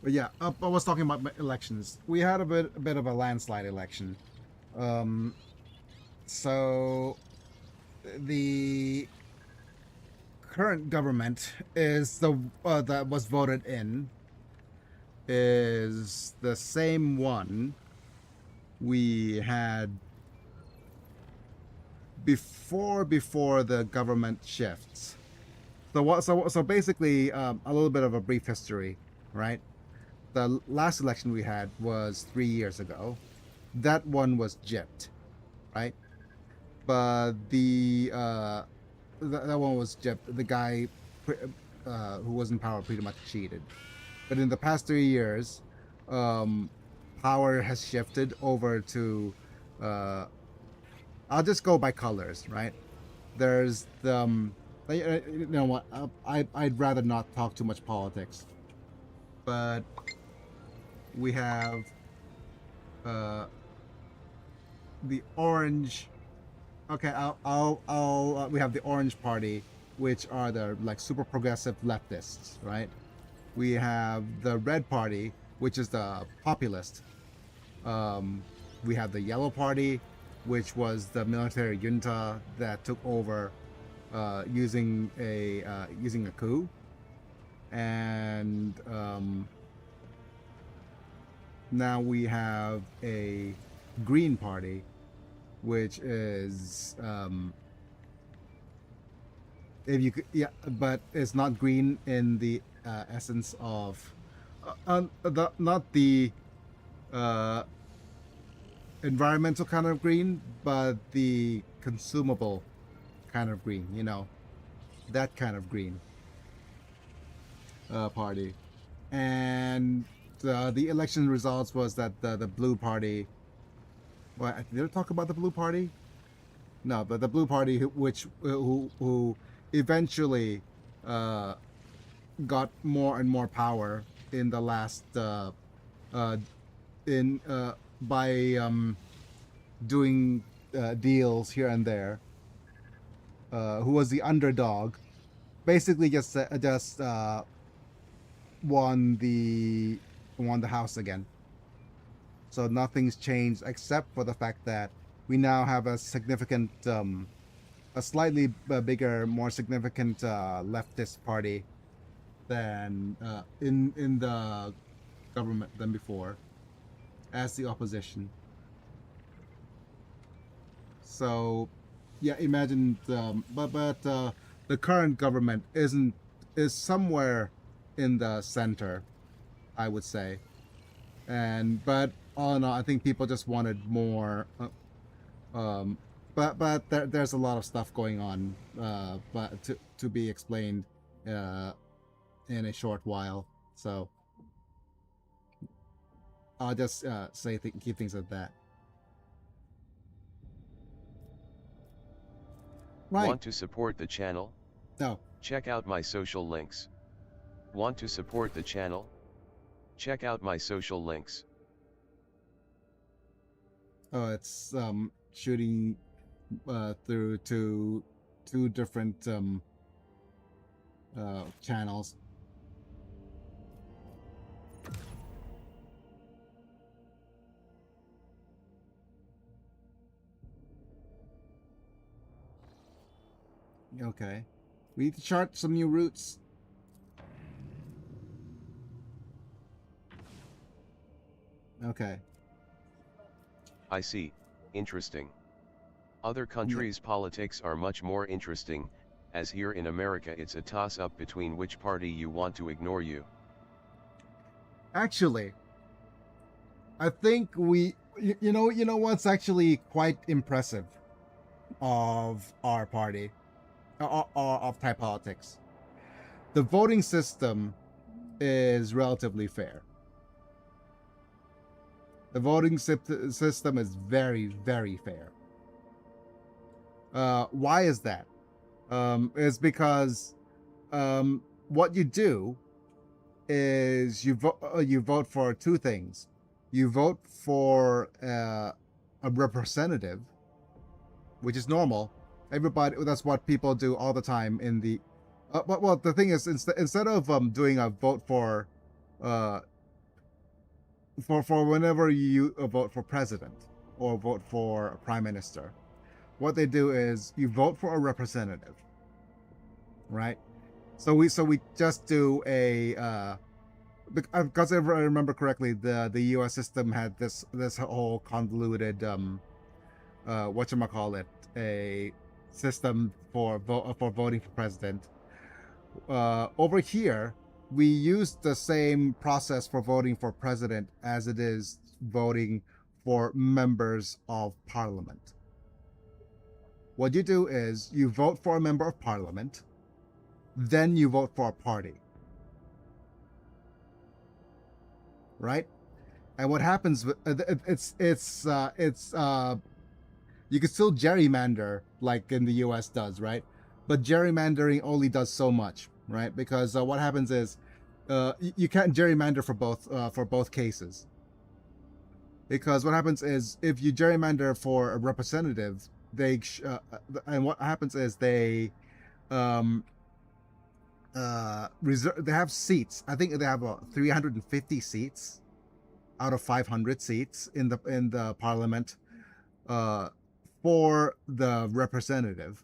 But yeah, I was talking about elections. We had a bit of a landslide election. So the current government is the that was voted in is the same one we had before the government shifts. So basically, a little bit of a brief history, right? The last election we had was 3 years ago. That one was gypped, right? But that one was gypped. The guy who was in power pretty much cheated. But in the past 3 years, power has shifted over to. I'll just go by colors, right? There's the. You know what? I'd rather not talk too much politics. But we have the orange. Okay, we have the Orange Party, which are the like super progressive leftists, right? We have the Red Party, which is the populist. We have the Yellow Party, which was the military junta that took over using a coup, and now we have a Green Party, which is if you could, yeah, but it's not green in the essence of not the environmental kind of green, but the consumable kind of green, you know, that kind of green party. And the election results was that the blue party. Well, did I talk about the blue party? No, but the blue party, who eventually got more and more power in the last in by doing deals here and there. Who was the underdog? Basically, just won the house again. So nothing's changed except for the fact that we now have a significant, a slightly bigger, more significant leftist party than in the government than before, as the opposition. So, yeah, imagine, but the current government is somewhere in the center, I would say, but all in all, I think people just wanted more. But there's a lot of stuff going on, but to be explained in a short while. So I'll just keep things at that. Right. Want to support the channel? No. Check out my social links. Want to support the channel? Check out my social links. Oh, it's shooting through two different channels. Okay, we need to chart some new routes. Okay. I see. Interesting. Other countries' politics are much more interesting, as here in America it's a toss-up between which party you want to ignore you. Actually, I think you know what's actually quite impressive of our party, of Thai politics. The voting system is relatively fair. The voting system is very, very fair. Why is that? Is because what you do is you vote for two things. You vote for a representative, which is normal. Everybody, that's what people do all the time in the. Well, the thing is, instead of doing a vote for whenever you vote for president or vote for a prime minister, what they do is you vote for a representative, right? So we just do a because if I remember correctly, the U.S. system had this whole convoluted whatchamacallit, a system for voting for president. Over here, we use the same process for voting for president as it is voting for members of parliament. What you do is you vote for a member of parliament, then you vote for a party. Right? And what happens, you can still gerrymander like in the US does, right? But gerrymandering only does so much, right? Because what happens is you can't gerrymander for both cases. Because what happens is if you gerrymander for a representative, and what happens is they they have seats. I think they have 350 seats out of 500 seats in the parliament for the representative,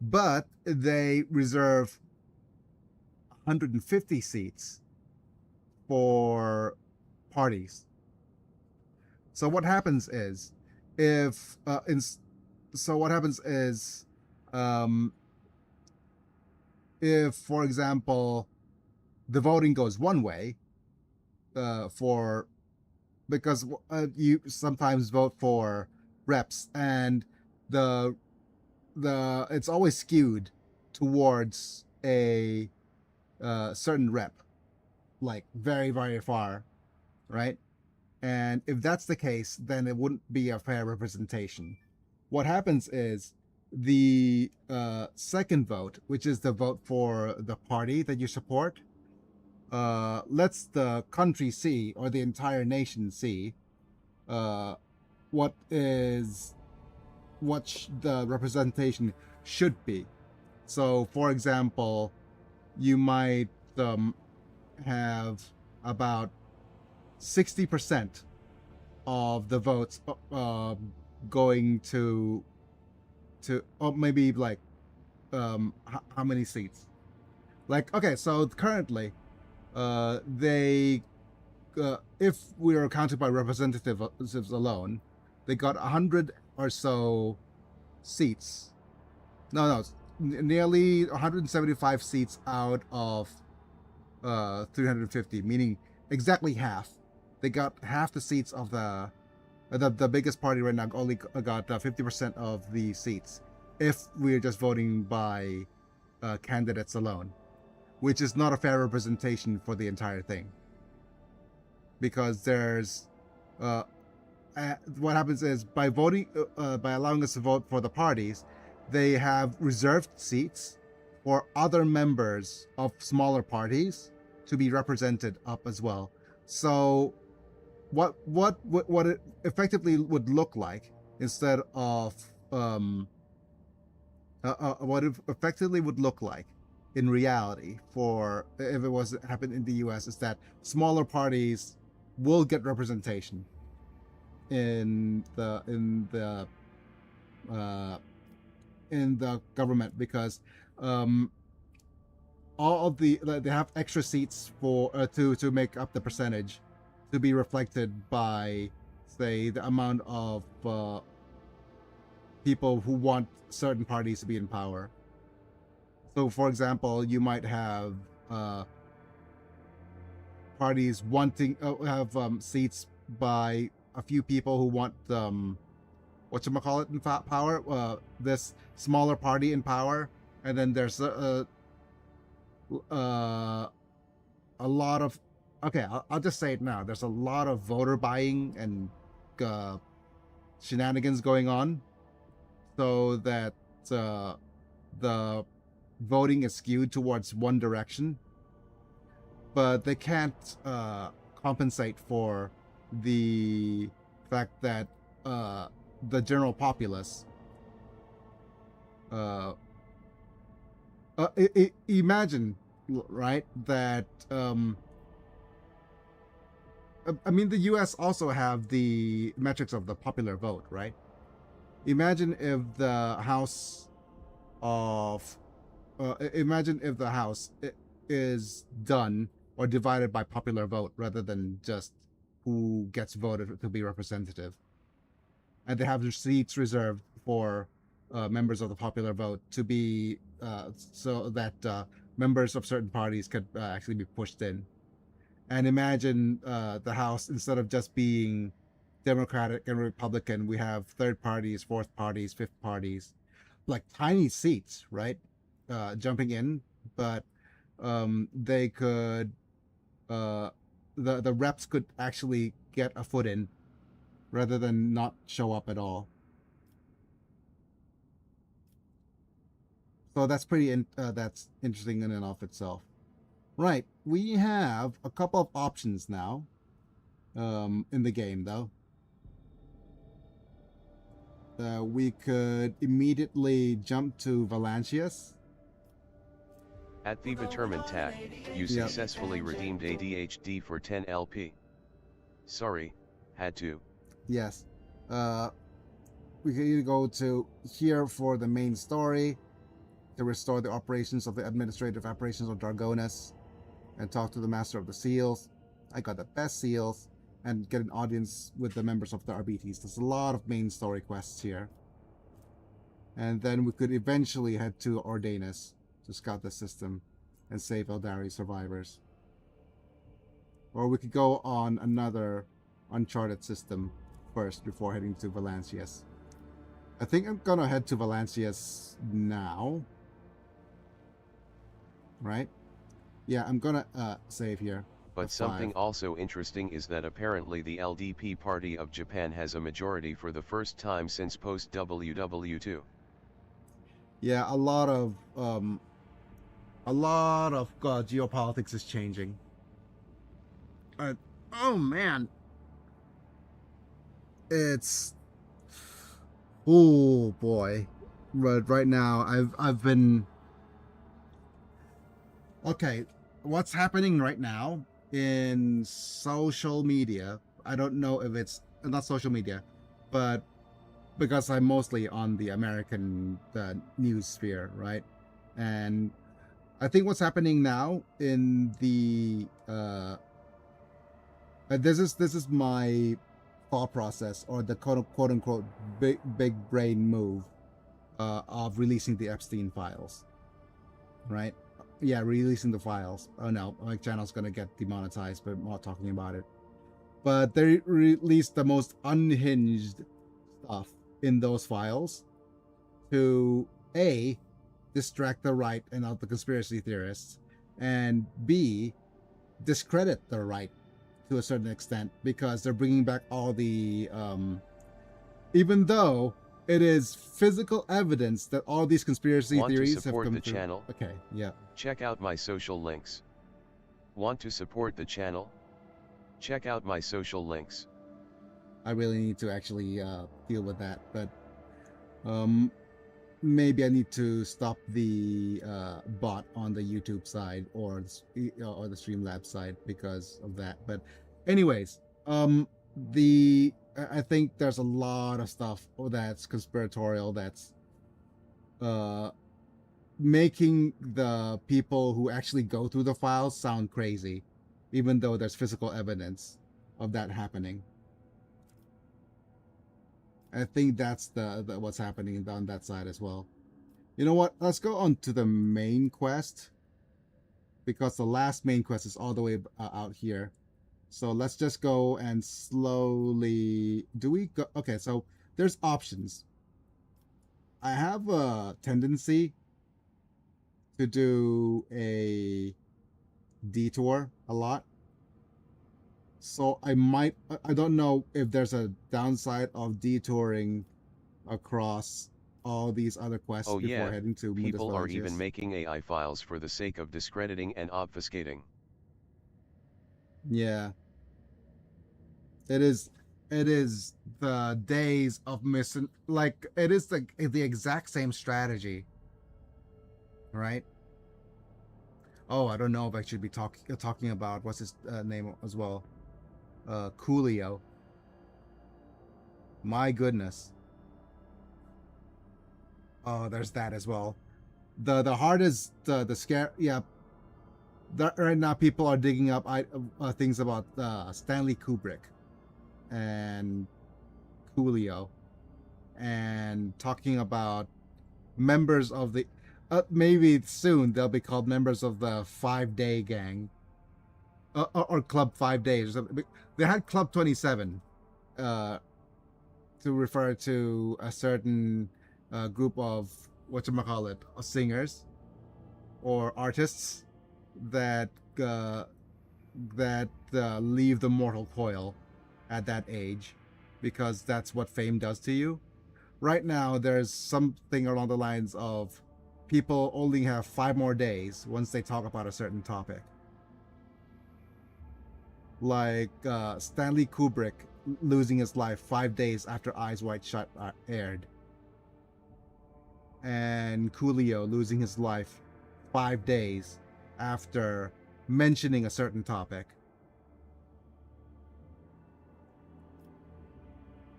but they reserve 150 seats for parties. So what happens is if for example the voting goes one way because you sometimes vote for reps and the it's always skewed towards a certain rep, like very, very far, right? And if that's the case, then it wouldn't be a fair representation. What happens is the second vote, which is the vote for the party that you support, lets the country see, or the entire nation see, what the representation should be. So, for example, you might have about 60% of the votes going to or maybe like how many seats? Like, okay, so currently they if we are counted by representatives alone, they got 100 or so seats. No, nearly 175 seats out of 350, meaning exactly half. They got half the seats of the biggest party right now only got 50% of the seats if we're just voting by candidates alone, which is not a fair representation for the entire thing. Because there's what happens is by voting by allowing us to vote for the parties, they have reserved seats for other members of smaller parties to be represented up as well. So what it effectively would look like, instead of what it effectively would look like in reality, for if it was happened in the US, is that smaller parties will get representation in the government, because all of they have extra seats for to make up the percentage to be reflected by, say, the amount of people who want certain parties to be in power. So, for example, you might have parties wanting have seats by a few people who want whatchamacallit in power, this smaller party in power, and then there's a lot of, okay, I'll just say it now, there's a lot of voter buying and shenanigans going on, so that the voting is skewed towards one direction, but they can't compensate for the fact that the general populace imagine, right, that I mean, the US also have the metrics of the popular vote, right? Imagine if the House is done or divided by popular vote rather than just who gets voted to be representative, and they have their seats reserved for members of the popular vote to be so that members of certain parties could actually be pushed in. And imagine the House, instead of just being Democratic and Republican, we have third parties, fourth parties, fifth parties, like tiny seats, right? Jumping in, but they could the reps could actually get a foot in rather than not show up at all. So that's that's interesting in and of itself. Right, we have a couple of options now in the game, though. We could immediately jump to Valancius. At the Determined tab, you successfully redeemed ADHD for 10 LP. Sorry, had to. Yes. We could either go to here for the main story, to restore the operations of the administrative operations of Dragonus, and talk to the Master of the Seals. I got the best seals, and get an audience with the members of the RBTs. There's a lot of main story quests here. And then we could eventually head to Ordanus to scout the system and save Eldari survivors. Or we could go on another uncharted system first before heading to Valancius. I think I'm gonna head to Valancius now. Right? Yeah, I'm gonna save here. But That's something 5. also interesting is that apparently the LDP party of Japan has a majority for the first time since post-WW2. Yeah, a lot of geopolitics is changing. Oh man, it's oh boy. But right now, I've been okay. What's happening right now in social media? I don't know if it's not social media, but because I'm mostly on the American news sphere, right? And I think what's happening now in the this is my thought process, or the quote unquote big brain move of releasing the Epstein files, right? Yeah, releasing the files. Oh no, my channel's gonna get demonetized, but I'm not talking about it. But they released the most unhinged stuff in those files to A, distract the right and not the conspiracy theorists, and B, discredit the right to a certain extent, because they're bringing back all the even though it is physical evidence that all these conspiracy Want to theories have support come the through. channel? Okay, yeah. Check out my social links. Want to support the channel? Check out my social links. I really need to actually deal with that, but maybe I need to stop the bot on the YouTube side or the Streamlabs side because of that. But anyways, I think there's a lot of stuff that's conspiratorial, that's making the people who actually go through the files sound crazy, even though there's physical evidence of that happening. I think that's the what's happening on that side as well. You know what? Let's go on to the main quest, because the last main quest is all the way out here. So let's just go and slowly. Do we go? Okay, so there's options. I have a tendency to do a detour a lot. So I don't know if there's a downside of detouring across all these other quests Oh before yeah, heading to Mundus people are even Villages. making AI files for the sake of discrediting and obfuscating. Yeah, it is. It is the days of missing. Like, it is the exact same strategy, right? Oh, I don't know if I should be talking about what's his name as well. Coolio. My goodness. Oh, there's that as well. The hardest the scare. Yeah. Right now, people are digging up things about Stanley Kubrick and Coolio, and talking about members of the maybe soon they'll be called members of the 5-day gang, or Club 5 Days. They had Club 27 to refer to a certain group of whatchamacallit, singers or artists that leave the mortal coil at that age, because that's what fame does to you. Right now, there's something along the lines of people only have 5 more days once they talk about a certain topic. Like Stanley Kubrick losing his life 5 days after Eyes Wide Shut aired, and Coolio losing his life 5 days after mentioning a certain topic.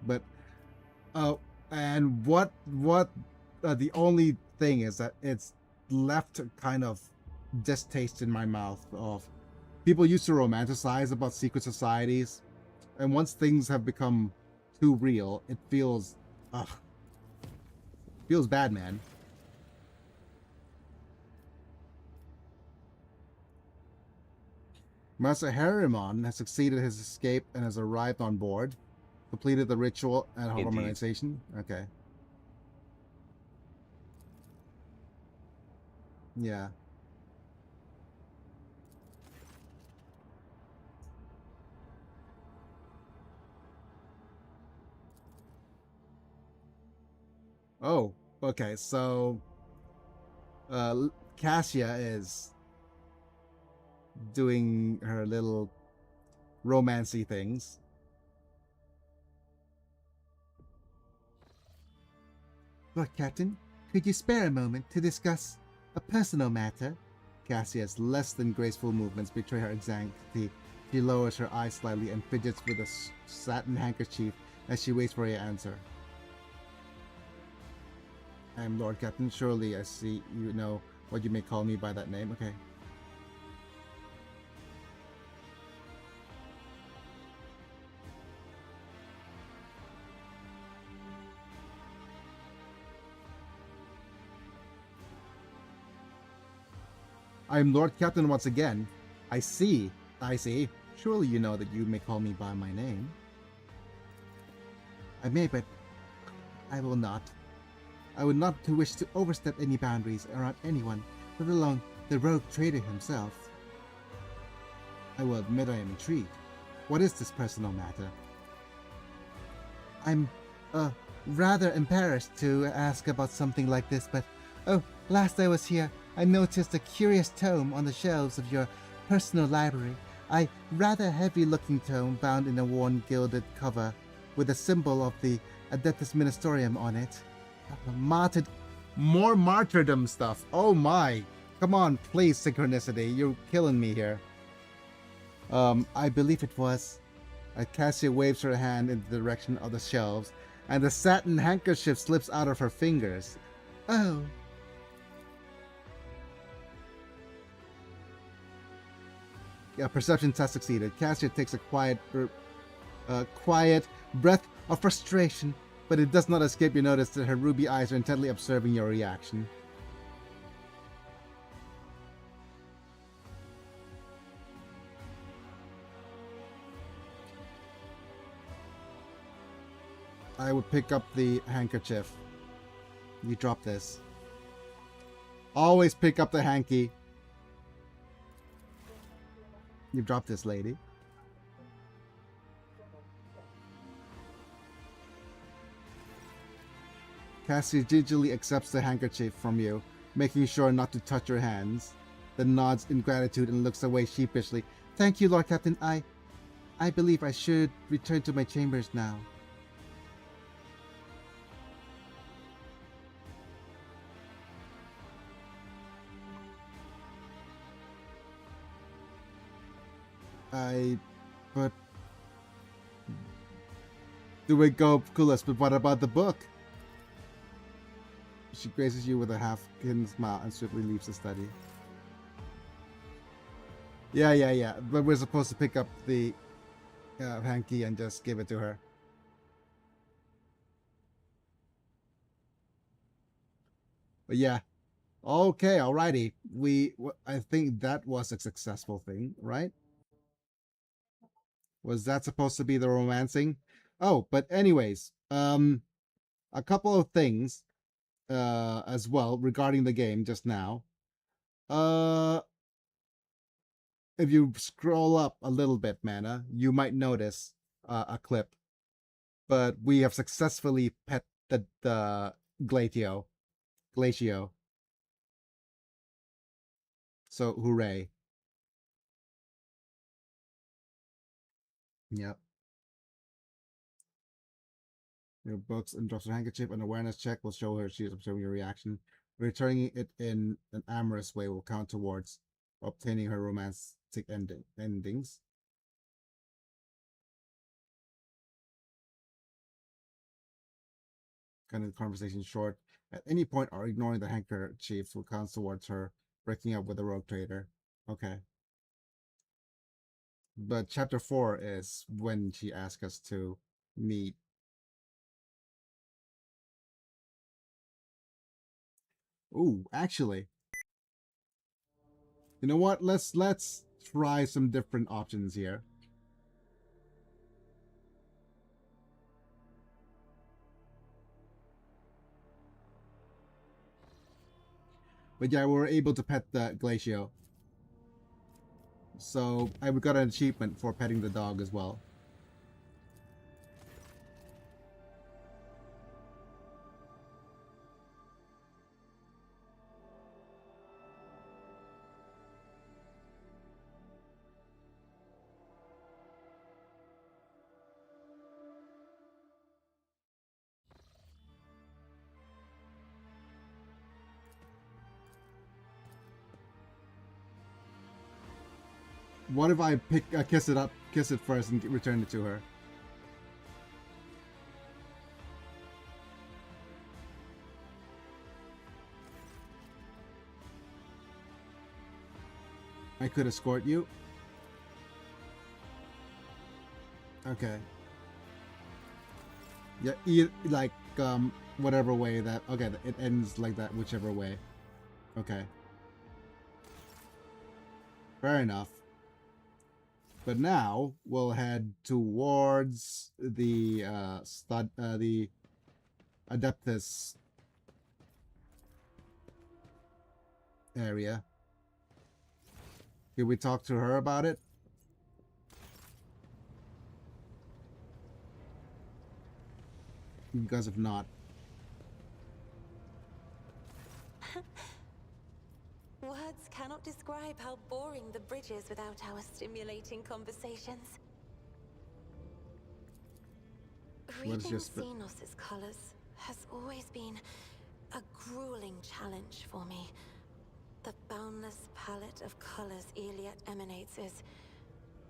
But and what the only thing is that it's left kind of distaste in my mouth of people used to romanticize about secret societies, and once things have become too real, it feels bad, man. Master Harriman has succeeded his escape and has arrived on board. Completed the ritual and harmonization. Okay. Yeah. Oh, okay. So, Cassia is doing her little romancy things. Lord Captain, could you spare a moment to discuss a personal matter? Cassia's less than graceful movements betray her anxiety. She lowers her eyes slightly and fidgets with a satin handkerchief as she waits for your answer. I am Lord Captain. Surely I see you know what you may call me by that name. Okay. I am Lord Captain once again. I see. I see. Surely you know that you may call me by my name. I may, but I will not. I would not to wish to overstep any boundaries around anyone, let alone the rogue trader himself. I will admit I am intrigued. What is this personal matter? I'm, rather embarrassed to ask about something like this, but, oh, last I was here, I noticed a curious tome on the shelves of your personal library. A rather heavy-looking tome bound in a worn gilded cover with a symbol of the Adeptus Ministerium on it. More martyrdom stuff. Oh my. Come on, please, synchronicity. You're killing me here. I believe it was. Cassia waves her hand in the direction of the shelves, and the satin handkerchief slips out of her fingers. Oh. Yeah, perception test succeeded. Cassia takes a quiet breath of frustration, but it does not escape your notice that her ruby eyes are intently observing your reaction. I would pick up the handkerchief. You drop this. Always pick up the hanky. You drop this, lady. Cassie gingerly accepts the handkerchief from you, making sure not to touch your hands, then nods in gratitude and looks away sheepishly. Thank you, Lord Captain. I believe I should return to my chambers now. But do we go, Kulas, but what about the book? She graces you with a half-hidden smile and swiftly leaves the study. Yeah. But we're supposed to pick up the hanky and just give it to her. But yeah. Okay, alrighty. I think that was a successful thing, right? Was that supposed to be the romancing? Oh, but anyways, a couple of things as well regarding the game just now. If you scroll up a little bit, Mana, you might notice a clip. But we have successfully pet the Glacio. So hooray. Yep. Your books and drops her handkerchief. An awareness check will show her she is observing your reaction. Returning it in an amorous way will count towards obtaining her romantic endings. Cutting the conversation short at any point or ignoring the handkerchief will count towards her breaking up with a rogue trader. Okay. But chapter 4 is when she asks us to meet. Ooh, actually, you know what? Let's try some different options here. But yeah, we were able to pet the Glacio. So I got an achievement for petting the dog as well. What if I kiss it first, and return it to her? I could escort you. Okay. Yeah, like whatever way that. Okay, it ends like that, whichever way. Okay. Fair enough. But now we'll head towards the the Adeptus area. Did we talk to her about it? Because if not, words cannot describe how boring the bridge is without our stimulating conversations. Reading Xenos' colors has always been a grueling challenge for me. The boundless palette of colors Iliad emanates is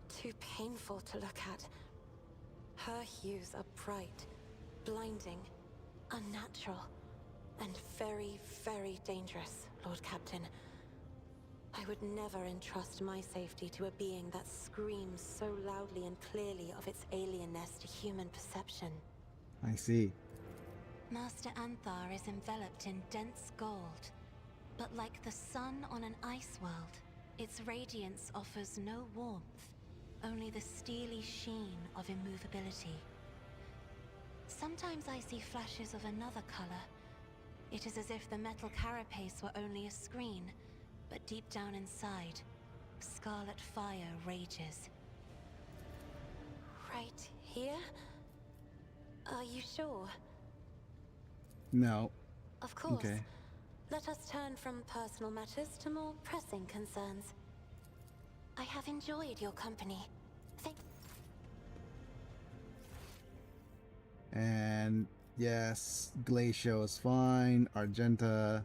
too painful to look at. Her hues are bright, blinding, unnatural, and very, very dangerous, Lord Captain. I would never entrust my safety to a being that screams so loudly and clearly of its alienness to human perception. I see. Master Anthar is enveloped in dense gold, but like the sun on an ice world, its radiance offers no warmth, only the steely sheen of immovability. Sometimes I see flashes of another color. It is as if the metal carapace were only a screen, but deep down inside, scarlet fire rages. Right here? Are you sure? No. Of course. Okay. Let us turn from personal matters to more pressing concerns. I have enjoyed your company. And yes, Glacio is fine. Argenta.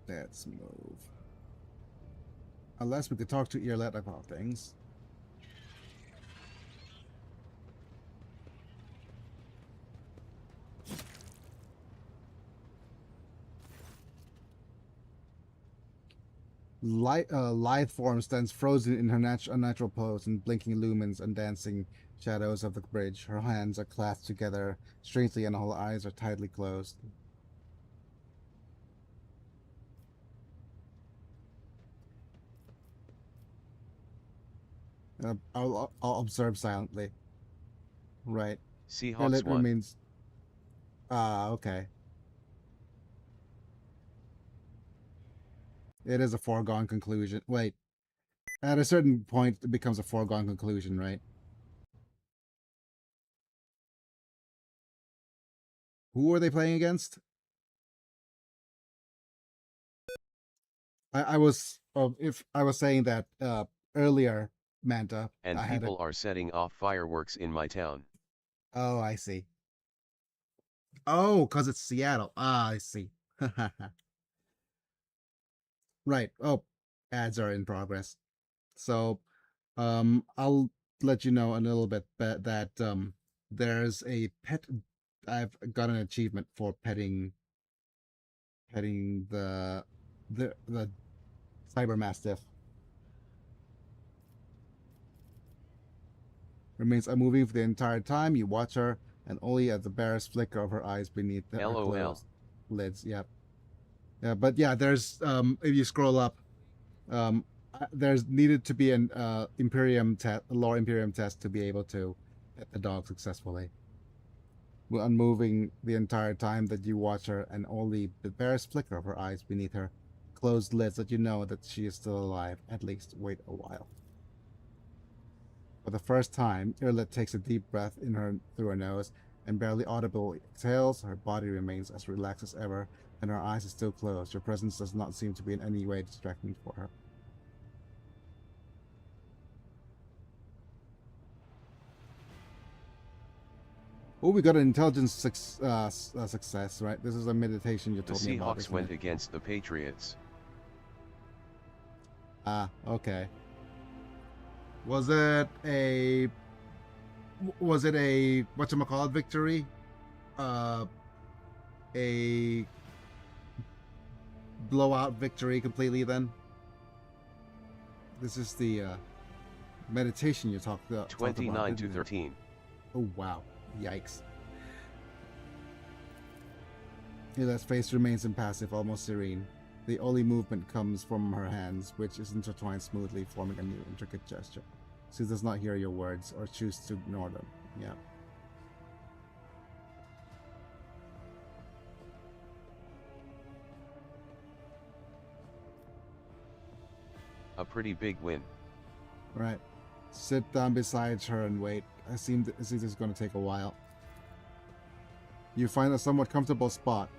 Let's move. Unless we could talk to Earlet about things. Lithe form stands frozen in her unnatural pose and blinking lumens and dancing shadows of the bridge. Her hands are clasped together strangely and her eyes are tightly closed. I'll observe silently. Right. Seahawks 1. Remains. Okay. It is a foregone conclusion. Wait. At a certain point, it becomes a foregone conclusion, right? Who are they playing against? I was if I was saying that earlier, Manta. And people are setting off fireworks in my town. Oh, I see. Oh, because it's Seattle. Ah, I see. Right. Oh, ads are in progress. So, I'll let you know a little bit that there's a pet. I've got an achievement for petting the cyber mastiff. Remains unmoving for the entire time. You watch her, and only at the barest flicker of her eyes beneath her closed lids. Yep. Yeah, but yeah, there's if you scroll up, there's needed to be an Imperium test, a lore Imperium test to be able to pet the dog successfully. We're unmoving the entire time that you watch her, and only the barest flicker of her eyes beneath her closed lids that you know that she is still alive. At least wait a while. For the first time, Irlet takes a deep breath through her nose and barely audibly exhales. Her body remains as relaxed as ever, and her eyes are still closed. Your presence does not seem to be in any way distracting for her. Oh, we got an intelligence success, right? This is a meditation you told me about. The Seahawks went against the Patriots. Ah, okay. Was it a whatchamacallit victory? A blowout victory completely then? This is the meditation you talked about. 29 to didn't you? 13. Oh wow. Yikes. Hila's face remains impassive, almost serene. The only movement comes from her hands, which is intertwined smoothly, forming a new intricate gesture. She does not hear your words or choose to ignore them. Yeah. A pretty big win. Right. Sit down beside her and wait. I see this is going to take a while. You find a somewhat comfortable spot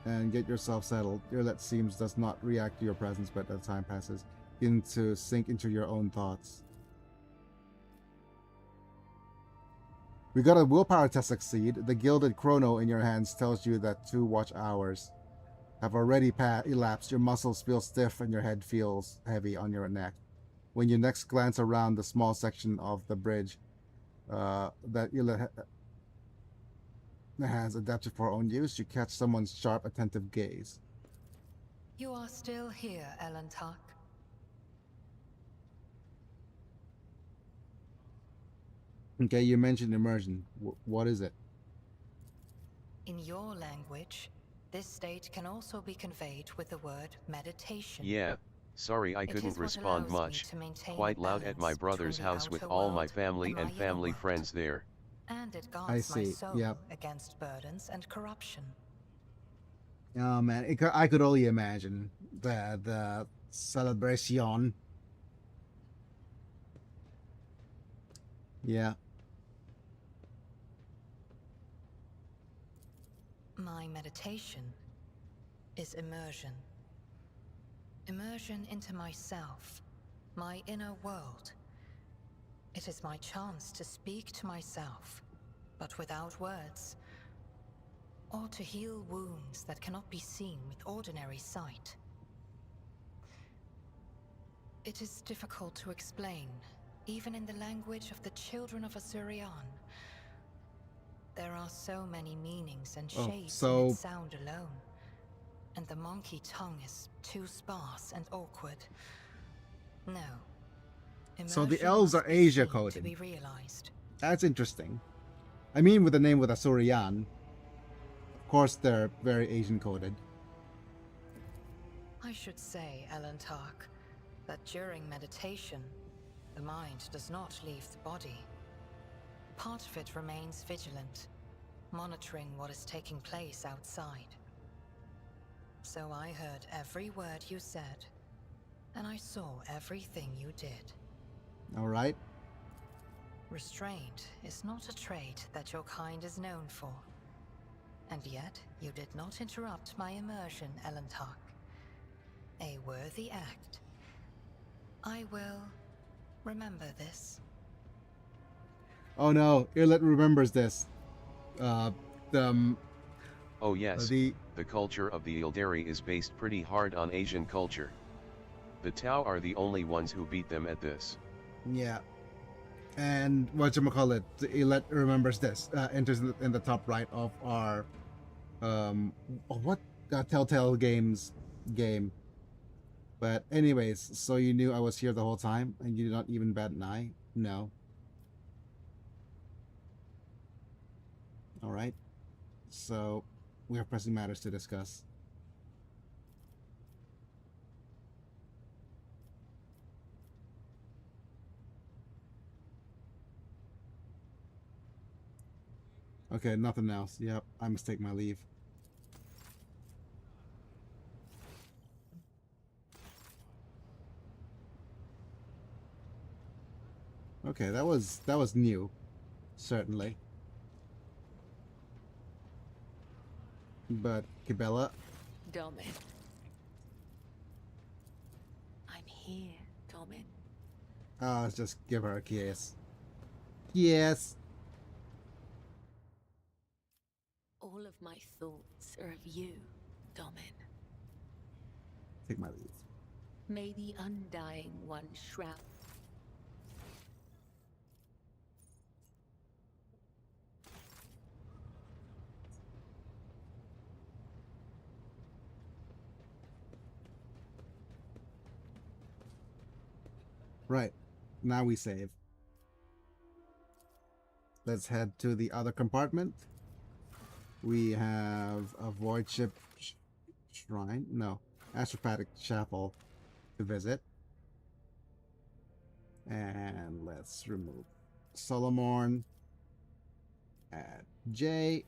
and get yourself settled. Irlet seems does not react to your presence, but as time passes, begin to sink into your own thoughts. We got a willpower test succeed. The gilded chrono in your hands tells you that 2 watch hours have already elapsed. Your muscles feel stiff and your head feels heavy on your neck. When you next glance around the small section of the bridge that Irlet has adapted for her own use, you catch someone's sharp, attentive gaze. You are still here, Owlcat. Okay, you mentioned immersion. What is it? In your language, this state can also be conveyed with the word meditation. Yeah, sorry I couldn't respond much. Quite loud at my brother's house with all my family and family friends there. And it I guards my see, soul yep. against burdens and corruption. Oh man, I could only imagine the celebration. Yeah. My meditation is immersion. Immersion into myself, my inner world. It is my chance to speak to myself, but without words, or to heal wounds that cannot be seen with ordinary sight. It is difficult to explain, even in the language of the children of Asurian. There are so many meanings and shades in its sound alone, and the monkey tongue is too sparse and awkward. No. So the elves are Asia coded. To be realized. That's interesting. I mean, with the name with Asurian, of course they're very Asian coded. I should say, Owlcat, that during meditation, the mind does not leave the body. Part of it remains vigilant, monitoring what is taking place outside. So I heard every word you said, and I saw everything you did. All right. Restraint is not a trait that your kind is known for. And yet, you did not interrupt my immersion, Owlcat. A worthy act. I will remember this. Oh no, Irlet remembers this. Oh yes, the culture of the Ildari is based pretty hard on Asian culture. The Tau are the only ones who beat them at this. Yeah. And whatchamacallit, Irlet remembers this. Enters in the top right of our Telltale Games game. But anyways, so you knew I was here the whole time and you did not even bat an eye? No. Alright. So we have pressing matters to discuss. Okay, nothing else. Yep, I must take my leave. Okay, that was new, certainly. But Cabela, Domin. I'm here, Domin. let's just give her a kiss. Yes. All of my thoughts are of you, Domin. Take my leave. May the Undying One shroud. Right. Now we save. Let's head to the other compartment. We have a void ship shrine. No. Astropathic chapel to visit. And let's remove Solomon. Add J.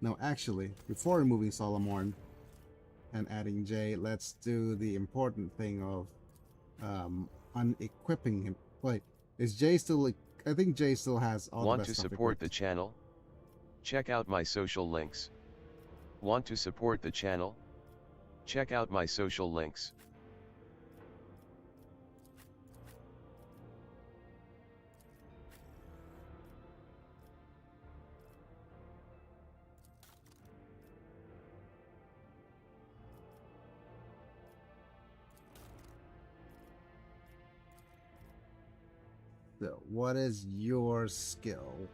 No, actually, before removing Solomon and adding J, let's do the important thing of unequipping him. Wait, is J still like? I think J still has all Want the best to stuff support the equipped. channel? Check out my social links. Want to support the channel? Check out my social links. So, what is your skill?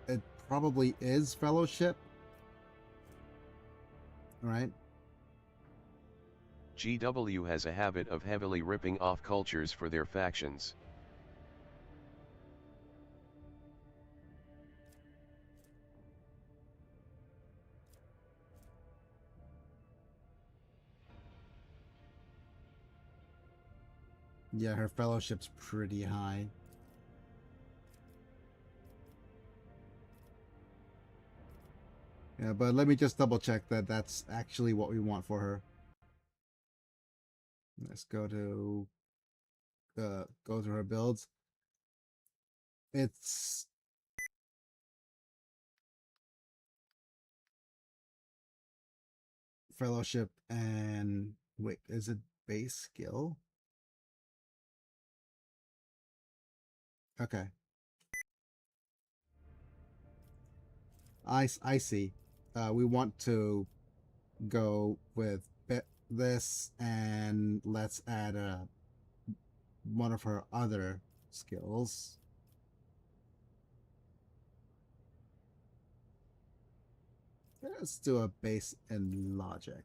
It probably is fellowship, right? GW has a habit of heavily ripping off cultures for their factions. Yeah, her fellowship's pretty high. Yeah, but let me just double check that that's actually what we want for her. Let's go to her builds. It's fellowship and wait, is it base skill? Okay. I see. We want to go with this, and let's add one of her other skills. Let's do a base in logic.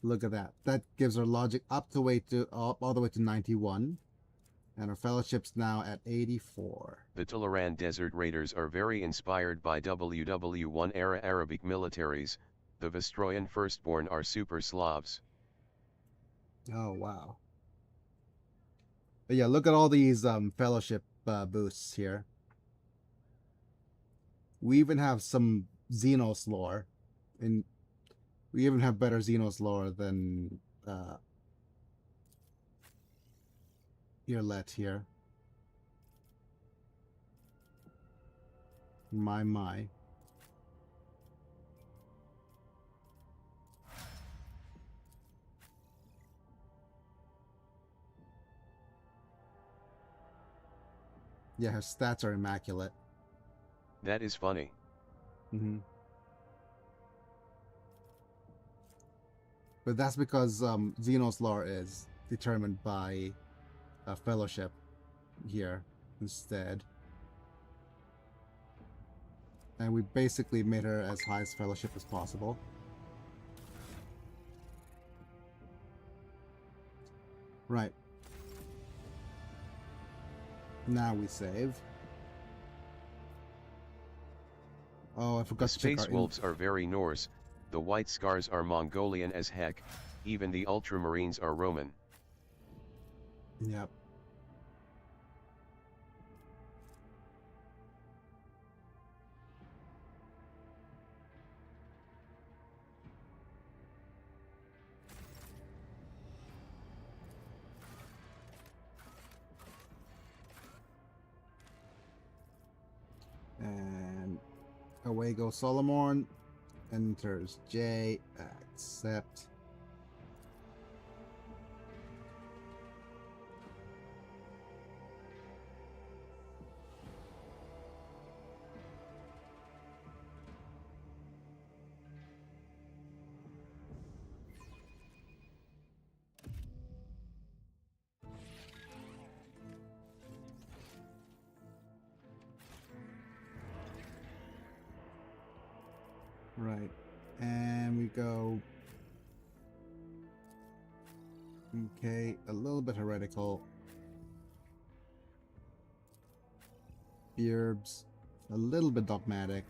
Look at that. That gives her logic up to all the way to 91. And our fellowship's now at 84. The Tularan Desert Raiders are very inspired by WW1 era Arabic militaries. The Vestroyan Firstborn are super Slavs. Oh, wow. But yeah, look at all these fellowship boosts here. We even have some Xenos lore. And we even have better Xenos lore than Earlet here. My. Yeah, her stats are immaculate. That is funny. But that's because Xenos lore is determined by fellowship here instead. And we basically made her as high as fellowship as possible. Right. Now we save. Oh, I forgot The to check Space our Wolves are very Norse, the White Scars are Mongolian as heck, even the Ultramarines are Roman. Yep. And away goes Solomon. Enters J. Accept. Right. And we go... Okay, a little bit heretical. Bearbs, a little bit dogmatic.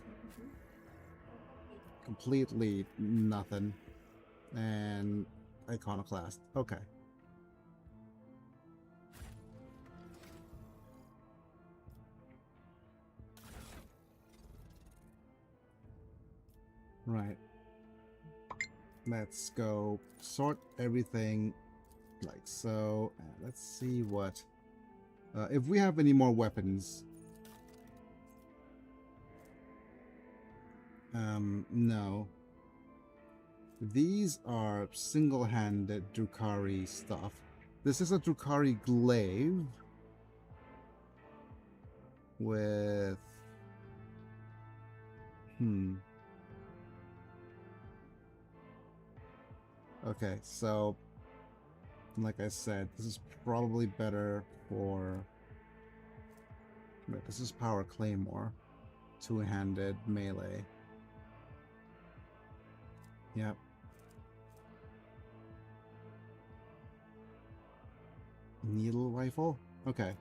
Completely nothing. And iconoclast. Okay. Right. Let's go sort everything like so. Let's see what... if we have any more weapons... no. These are single-handed Drukhari stuff. This is a Drukhari glaive with... Okay, so like I said, this is probably better for... Wait, this is Power Claymore. Two-handed melee. Yep. Needle rifle? Okay.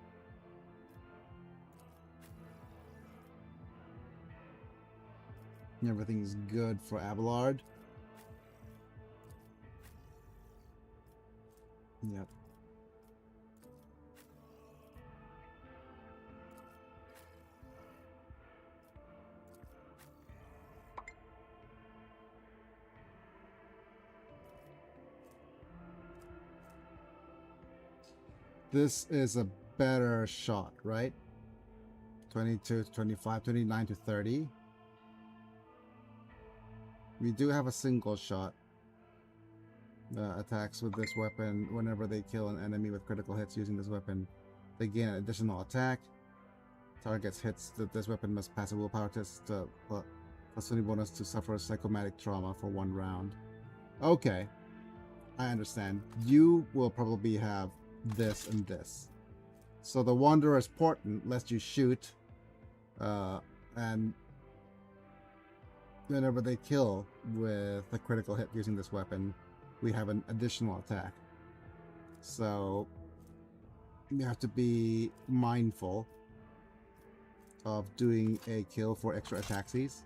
Everything's good for Abelard. Yep. This is a better shot, right? 22 to 25, 29 to 30. We do have a single shot. Attacks with this weapon, whenever they kill an enemy with critical hits using this weapon, they gain an additional attack. Targets hits that this weapon must pass a willpower test plus any bonus to suffer psychomatic trauma for 1 round. Okay, I understand. You will probably have this and this. So the Wanderer's Portent lets you shoot, and whenever they kill with a critical hit using this weapon, we have an additional attack. So you have to be mindful of doing a kill for extra attacksies.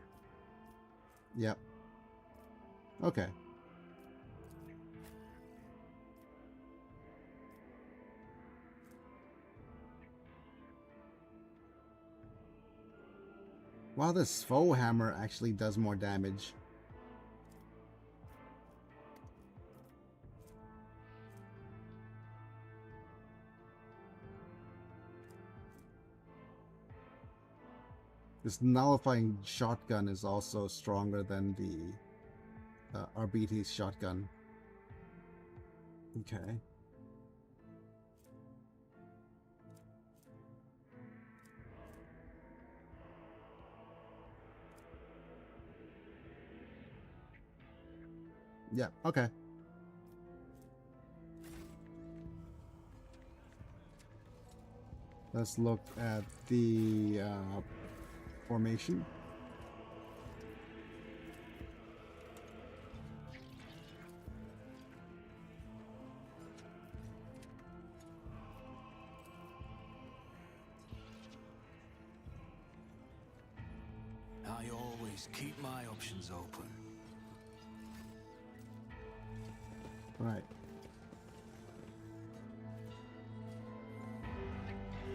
Yep. Okay. Wow, this foe hammer actually does more damage. This nullifying shotgun is also stronger than the RBT's shotgun. Okay. Yeah, okay. Let's look at the formation. I always keep my options open. Right.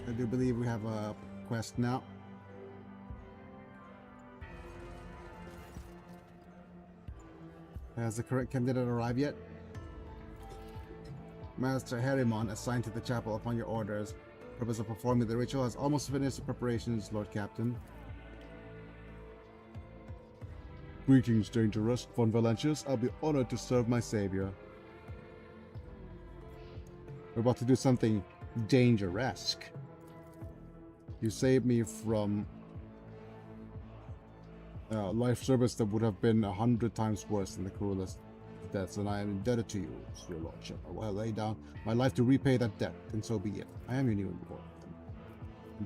I do believe we have a quest now. Has the correct candidate arrived yet? Master Harriman, assigned to the chapel upon your orders. Purpose of performing the ritual has almost finished the preparations, Lord Captain. Greetings, Dangerous. Von Valentius, I'll be honored to serve my savior. We're about to do something danger-esque. You saved me from life service that would have been 100 times worse than the cruelest deaths, and I am indebted to you, your lordship. I will lay down my life to repay that debt, and so be it. I am your new lord.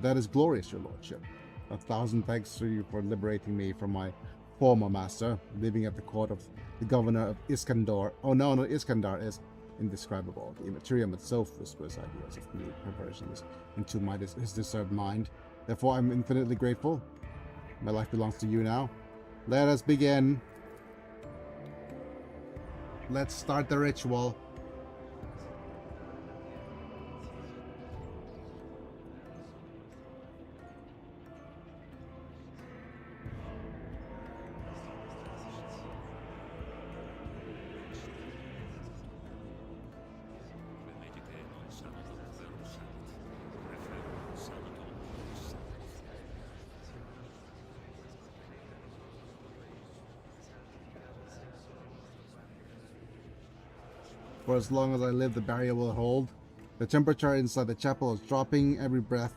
That is glorious, your lordship. 1,000 thanks to you for liberating me from my former master, living at the court of the governor of Iskandar. Oh no, no, Iskandar is indescribable. The Imperium itself whispers ideas of new perversions into his disturbed mind. Therefore, I'm infinitely grateful. My life belongs to you now. Let us begin. Let's start the ritual. For as long as I live, the barrier will hold. The temperature inside the chapel is dropping. Every breath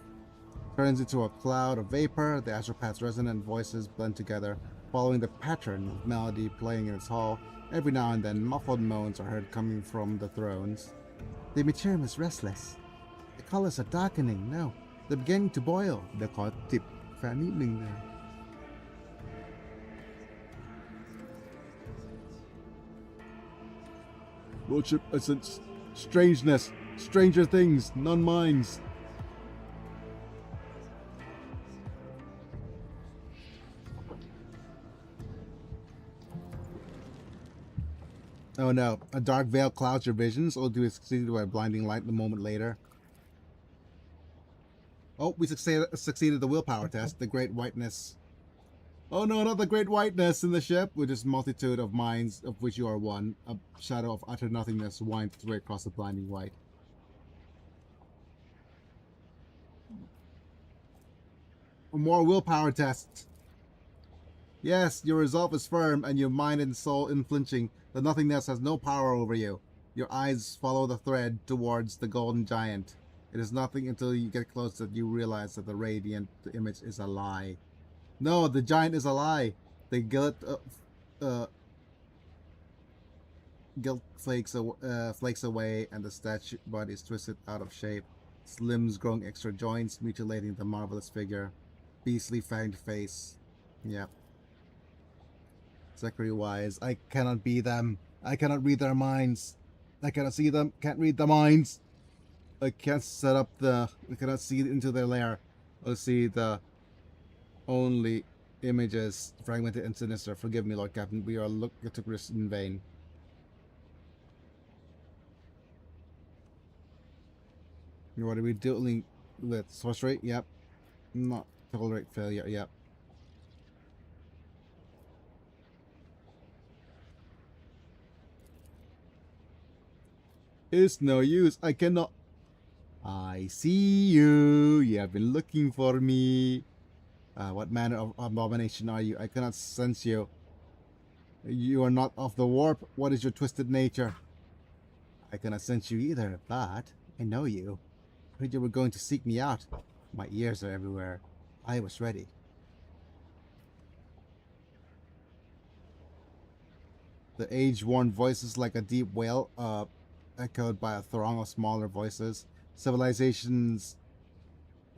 turns into a cloud of vapor. The astropath's resonant voices blend together, following the pattern of melody playing in its hall. Every now and then, muffled moans are heard coming from the thrones. The Imperium is restless. The colors are darkening. No, they're beginning to boil. They're called tip fan evening now. Lordship, I sense strangeness, stranger things, none minds. Oh no, a dark veil clouds your visions, only to be succeeded by blinding light a moment later. Oh, we succeeded the willpower test, the great whiteness. Oh no, not the great whiteness in the ship, with this multitude of minds of which you are one. A shadow of utter nothingness winds its way across the blinding white. More willpower tests. Yes, your resolve is firm and your mind and soul unflinching. The nothingness has no power over you. Your eyes follow the thread towards the golden giant. It is nothing until you get close that you realize that the radiant image is a lie. No, the giant is a lie. The guilt flakes away, and the statue body is twisted out of shape. Its limbs growing extra joints, mutilating the marvelous figure. Beastly fanged face. Yep. Zachary Wise. I cannot be them. I cannot read their minds. I cannot see them. Can't read the minds. I can't set up the. I cannot see into their lair. Let's see the. Only images fragmented and sinister. Forgive me, Lord Captain. We are looking to risk in vain. What are we dealing with? Sorcery? Yep. Not tolerate failure. Yep. It's no use. I cannot. I see you. You have been looking for me. What manner of abomination are you? I cannot sense you. You are not of the warp. What is your twisted nature? I cannot sense you either, but I know you. I heard you were going to seek me out. My ears are everywhere. I was ready. The age-worn voices like a deep wail, echoed by a throng of smaller voices. Civilizations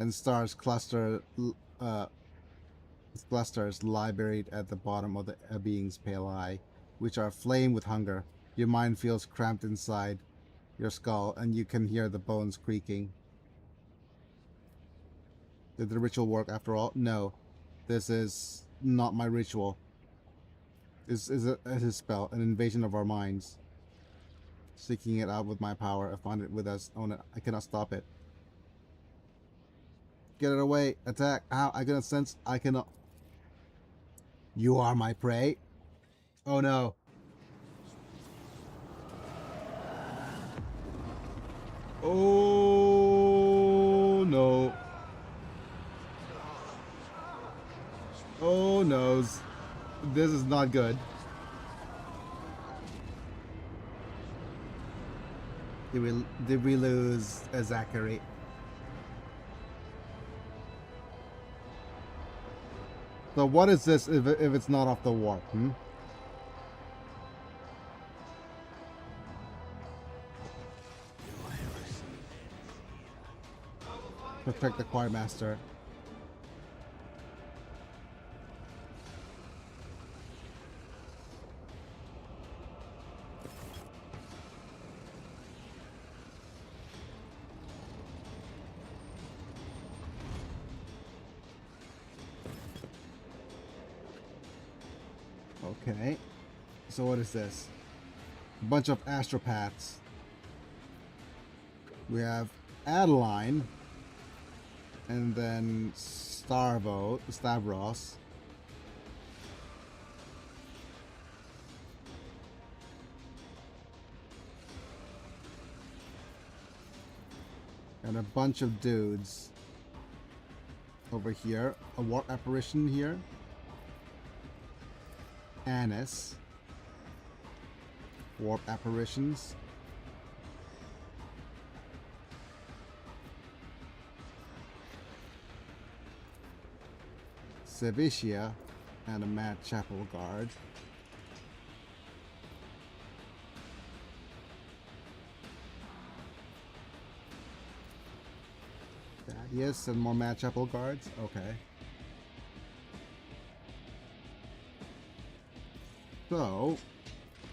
and stars clusters lie buried at the bottom of the being's pale eye, which are aflame with hunger. Your mind feels cramped inside your skull, and you can hear the bones creaking. Did the ritual work after all? No. This is not my ritual. This is a spell, an invasion of our minds. Seeking it out with my power. I found it with us. Own it. I cannot stop it. Get it away. Attack. How? I cannot sense. I cannot. You are my prey. Oh no. Oh no. Oh noes. This is not good. Did we lose a Zachary? So what is this if it's not off the warp? Protect the choir master. Okay. So what is this? A bunch of astropaths. We have Adeline. And then Stavros. And a bunch of dudes over here. A warp apparition here. Anise. Warp apparitions. Sevicia and a Mad Chapel guard. Yes, and more Mad Chapel guards. Okay. So,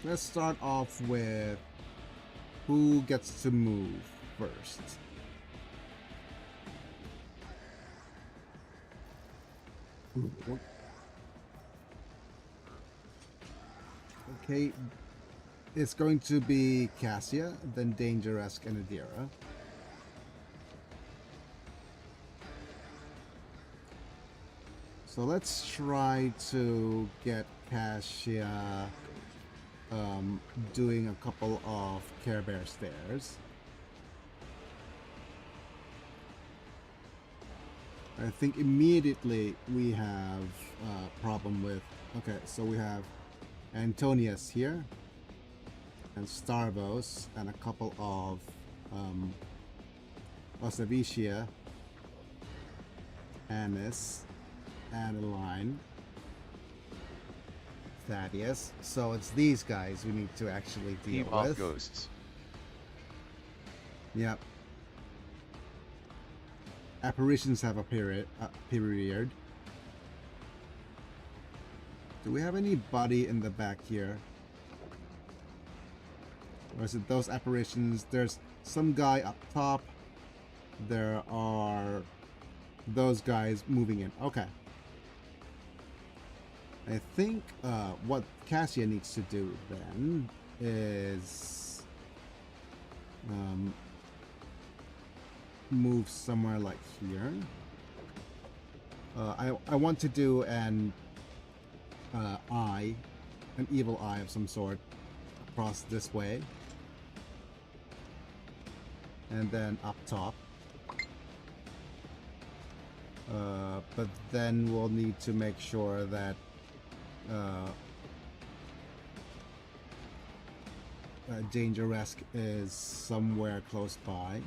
let's start off with who gets to move first. Okay, it's going to be Cassia, then Dangeresque and Adira. So let's try to get Cassia doing a couple of Care Bear stairs. I think immediately we have a problem with... Okay, so we have Antonius here, and Starvos, and a couple of Osavicia, Annis, Adeline, Thaddeus. So it's these guys we need to actually deal Keep with. off ghosts. Yep. Apparitions have a period. Do we have anybody in the back here? Or is it those apparitions? There's some guy up top. There are those guys moving in. Okay. I think what Cassia needs to do then is move somewhere like here. I want to do an evil eye of some sort across this way, and then up top. But then we'll need to make sure that Dangeresque is somewhere close by.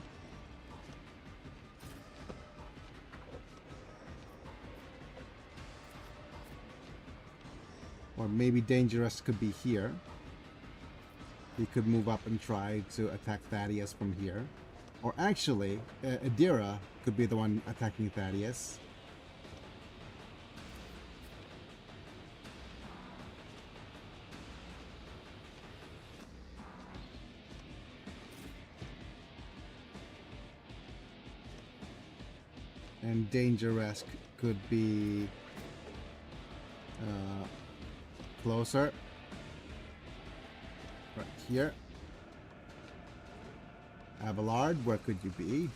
Or maybe Dangerous could be here. He could move up and try to attack Thaddeus from here. Or actually, Adira could be the one attacking Thaddeus. And Dangeresque could be closer. Right here. Abelard, where could you be?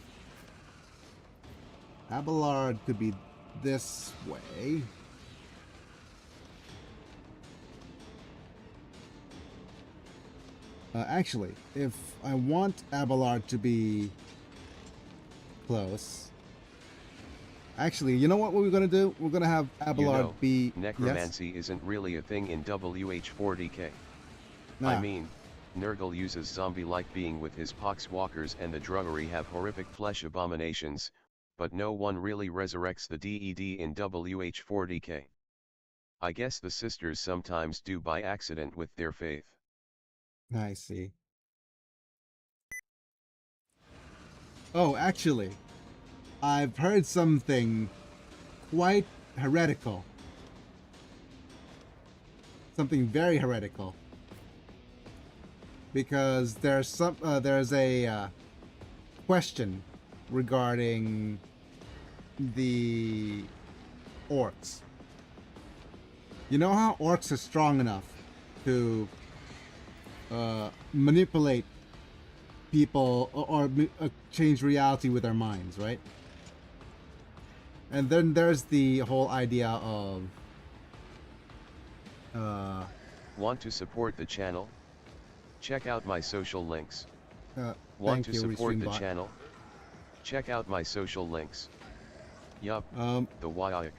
Abelard could be this way. Actually, if I want Abelard to be close... Actually, you know what we're going to do? We're going to have Abelard be... Necromancy isn't really a thing in WH40K. Nah. I mean, Nurgle uses zombie-like being with his poxwalkers, and the Druggery have horrific flesh abominations, but no one really resurrects the DED in WH40K. I guess the sisters sometimes do by accident with their faith. I see. Oh, actually, I've heard something quite heretical. Something very heretical. Because there's a question regarding the orcs. You know how orcs are strong enough to manipulate people or change reality with their minds, right? And then there's the whole idea of Want to support the channel? Check out my social links. Want thank to you, support the Restream bot. channel? Check out my social links. Yup, the Wyack.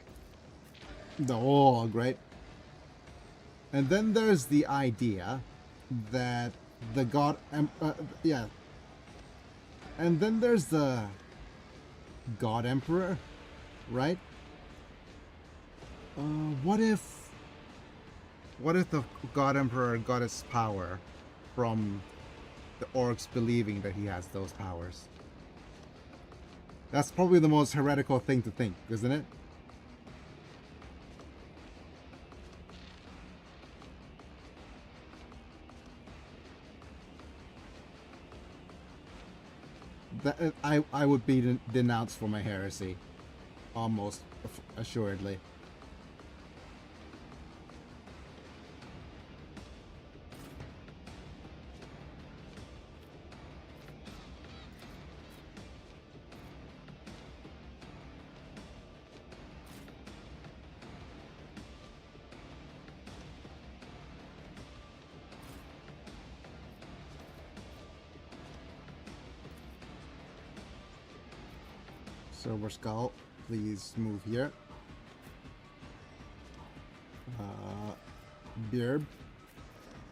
Oh, great. And then there's the idea that the god, yeah. And then there's the god emperor, right? What if the god emperor got his power from the orcs believing that he has those powers? That's probably the most heretical thing to think, isn't it? That I would be denounced for my heresy, almost assuredly. Silver Skull, please move here. Beard,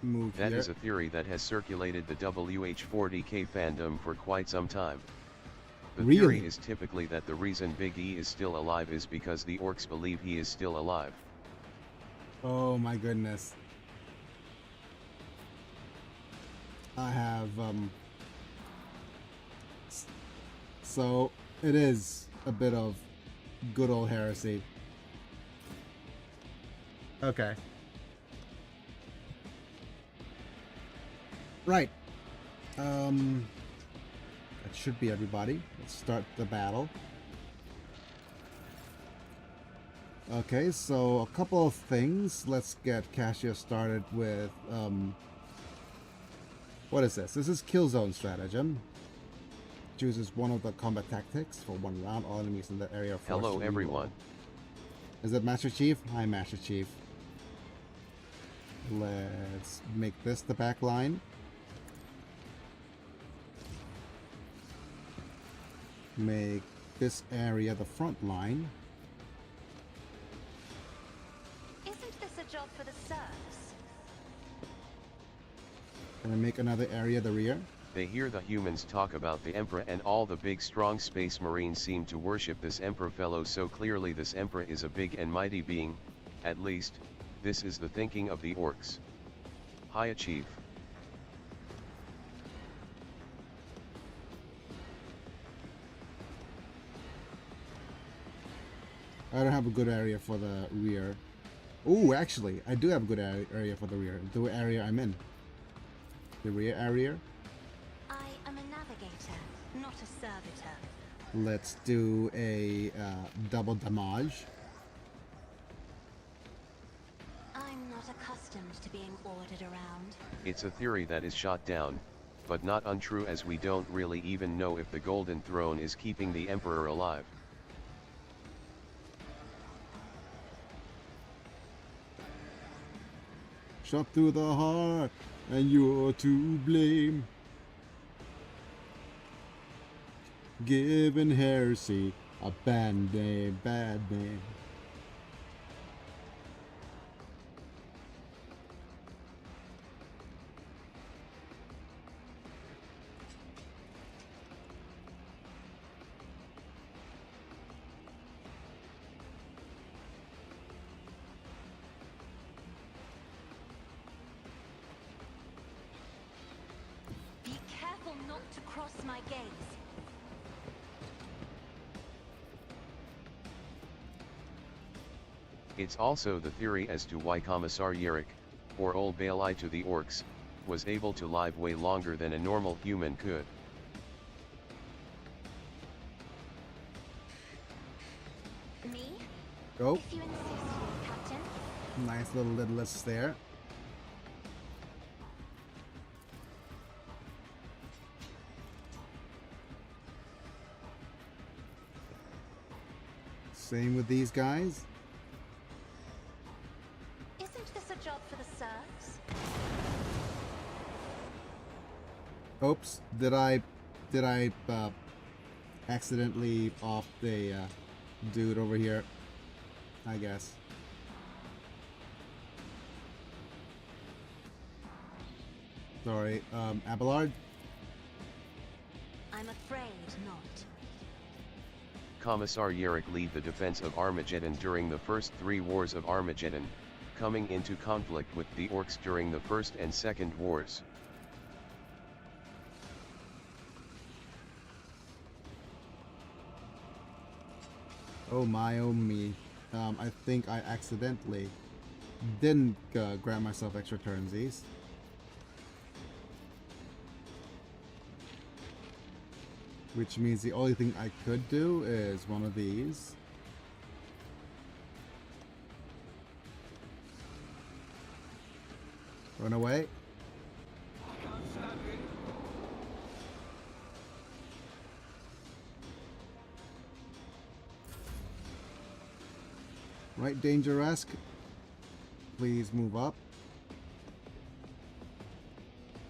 move here. That is a theory that has circulated the WH40K fandom for quite some time. The theory is typically that the reason Big E is still alive is because the orcs believe he is still alive. Oh my goodness. I have, so it is a bit of good old heresy. Okay. Right. That should be everybody. Let's start the battle. Okay, so a couple of things. Let's get Cassius started with, what is this? This is kill zone stratagem. Chooses one of the combat tactics for one round. All enemies in the area are forced Hello to everyone. Is it Master Chief? Hi, Master Chief. Let's make this the back line. Make this area the front line. Isn't this a job for the serfs? Gonna make another area the rear. They hear the humans talk about the Emperor and all the big strong space marines seem to worship this Emperor fellow, so clearly this Emperor is a big and mighty being, at least, this is the thinking of the orcs. Hiya Chief. I don't have a good area for the rear. Oh, actually, I do have a good area for the rear. The area I'm in. The rear area. I am a navigator, not a servitor. Let's do a double damage. I'm not accustomed to being ordered around. It's a theory that is shot down, but not untrue, as we don't really even know if the Golden Throne is keeping the Emperor alive. Shot through the heart, and you're to blame. Giving heresy a bad name, bad name. Be careful not to cross my gaze. It's also the theory as to why Commissar Yerrick, or Old Bailey to the orcs, was able to live way longer than a normal human could. Me? Go. If you insist, Captain. Nice little list there. Same with these guys. Isn't this a job for the serfs? Oops, did I accidentally off the dude over here? I guess. Sorry, Abelard? I'm afraid not. Commissar Yerrick lead the defense of Armageddon during the first 3 wars of Armageddon, coming into conflict with the Orcs during the First and Second Wars. Oh my, oh me. I think I accidentally didn't grant myself extra turnsies. Which means the only thing I could do is one of these. Run away. Right, Danger-esque. Please move up.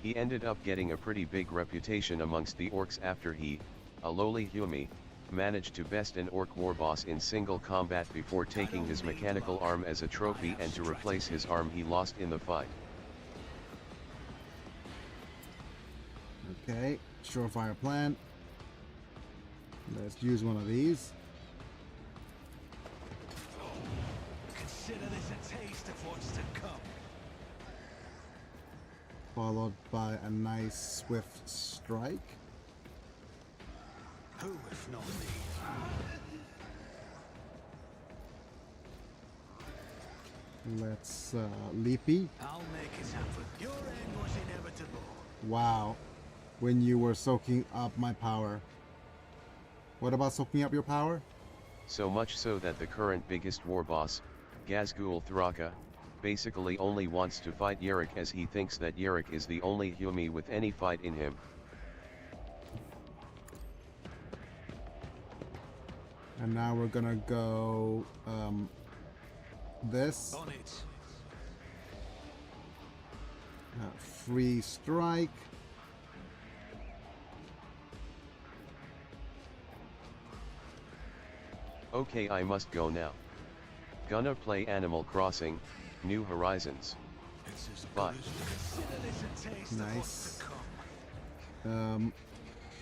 He ended up getting a pretty big reputation amongst the Orcs after he, a lowly Humi, managed to best an Orc warboss in single combat before taking his mechanical arm as a trophy and to replace his arm he lost in the fight. Okay, surefire plan. Let's use one of these. Consider this a taste of what's to come. Followed by a nice swift strike. Who if not me? Let's leapy. I'll make it happen. Your end was inevitable. Wow. When you were soaking up my power. What about soaking up your power? So much so that the current biggest warboss, Gazgul Thraka, basically only wants to fight Yerrick as he thinks that Yerrick is the only Humi with any fight in him. And now we're gonna go this. On it. Free strike. Okay, I must go now. Gonna play Animal Crossing, New Horizons. It's as Bye. good as consider this a taste of Nice. what's to come.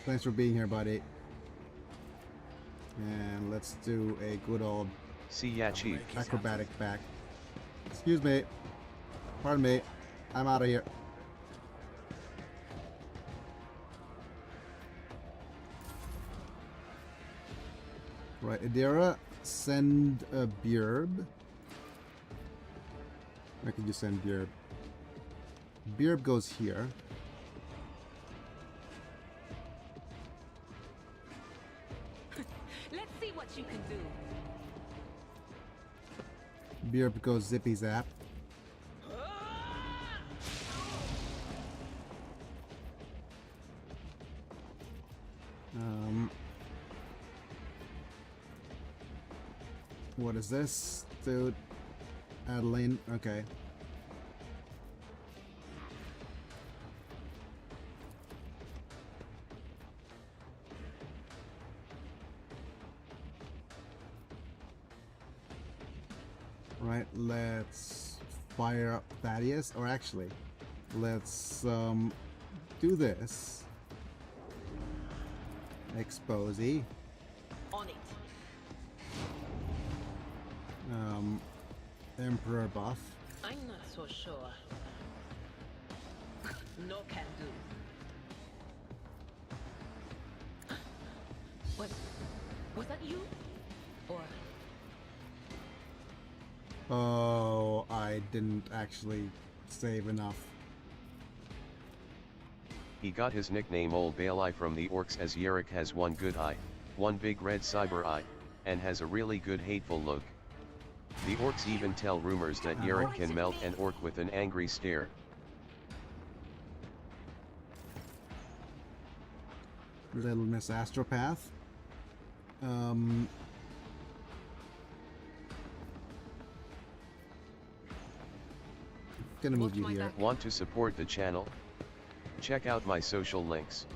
Thanks for being here, buddy. And let's do a good old See ya, Chief. acrobatic back. Excuse me. Pardon me. I'm out of here. Right, Adira, send a Bjerb. Where could you send Bjerb? Bjerb goes here. Let's see what you can do. Bjerb goes zippy zap. What is this, dude? Adeline, okay. Right, let's fire up Thaddeus, or actually, let's do this. Exposey. On it. Emperor buff. I'm not so sure. No can do. Was that you? Or Oh, I didn't actually save enough. He got his nickname Old Bale Eye from the Orcs as Yerrick has one good eye, one big red cyber eye, and has a really good hateful look. The orcs even tell rumors that Yerick can melt an orc with an angry stare. Little Miss Astropath. Gonna move you here. Want to support the channel? Check out my social links.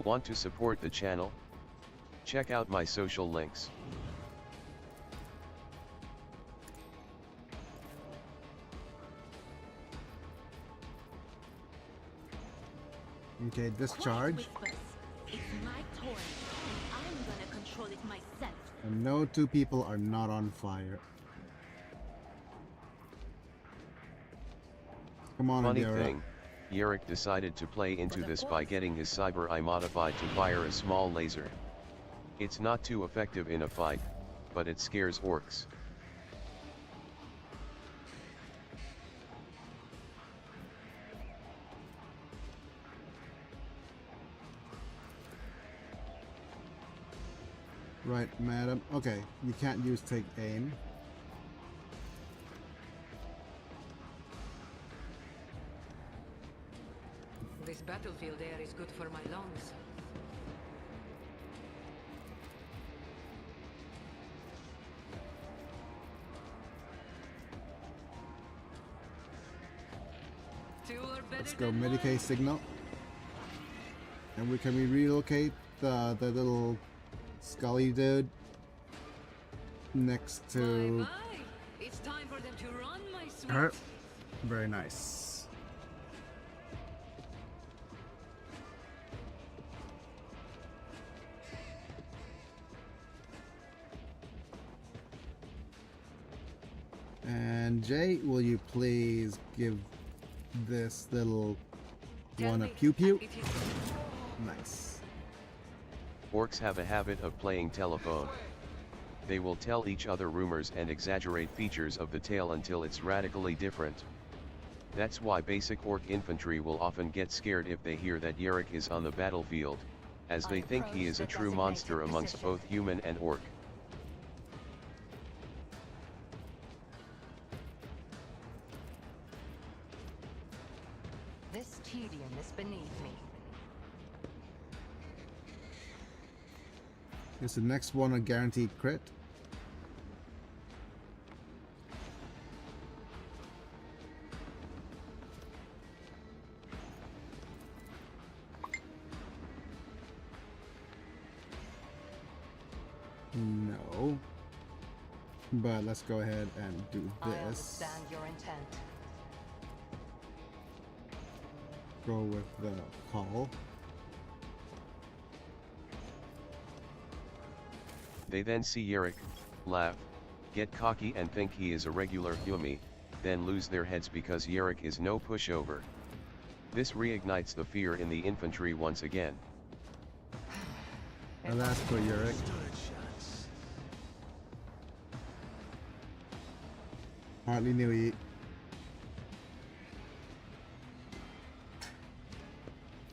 Want to support the channel? Check out my social links. Okay, discharge. It's my toy, and I'm gonna control it myself. And no two people are not on fire. Come on, Funny Adira. thing, Yerick decided to play into this by getting his cyber eye modified to fire a small laser. It's not too effective in a fight, but it scares orcs. Right, madam. Okay, you can't use take aim. This battlefield air is good for my lungs. Let's go Medicaid signal. And we can relocate the little Scully dude next to It's time for them to run, my sweet. her. Very nice. And Jay, will you please give this little one a pew pew? Nice. Orcs have a habit of playing telephone. They will tell each other rumors and exaggerate features of the tale until it's radically different. That's why basic orc infantry will often get scared if they hear that Yerick is on the battlefield, as they think he is a true monster amongst both human and orc. This tedium is beneath me. Is the next one a guaranteed crit? No. But let's go ahead and do I this. understand your intent. Go with the call. They then see Yerick, laugh, get cocky and think he is a regular Yumi, then lose their heads because Yerick is no pushover. This reignites the fear in the infantry once again. Alas for Yerick. Hardly knew he.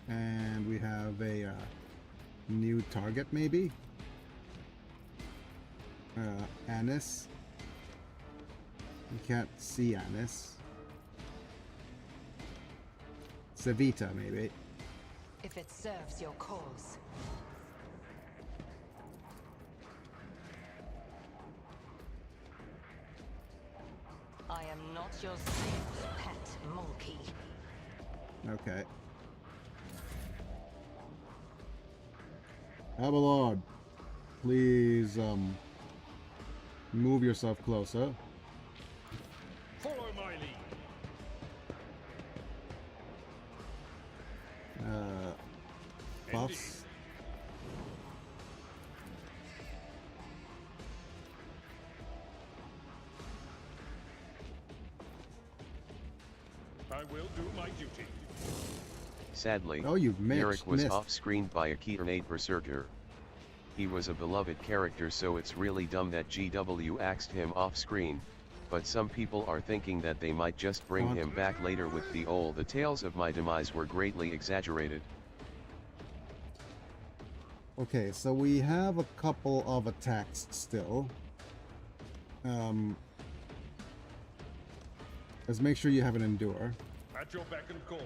And we have a new target, maybe? Anis. You can't see Anis. Savita, maybe. If it serves your cause. I am not your slave pet monkey. Okay. Abelard, please, move yourself closer. Follow my lead. Buffs. I will do my duty. Sadly, Oh, you've Yerick was missed. off-screened by a Keeternate Berserker. He was a beloved character, so it's really dumb that GW axed him off-screen, but some people are thinking that they might just bring him back later with the tales of my demise were greatly exaggerated. Okay, so we have a couple of attacks still. Let's make sure you have an endure. At your beck and call.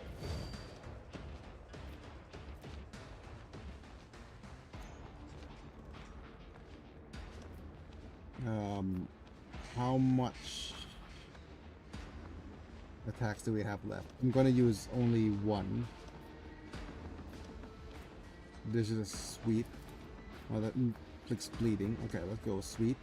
How much attacks do we have left? I'm gonna use only one. This is a sweep. Oh, that inflicts bleeding. Okay, let's go sweep.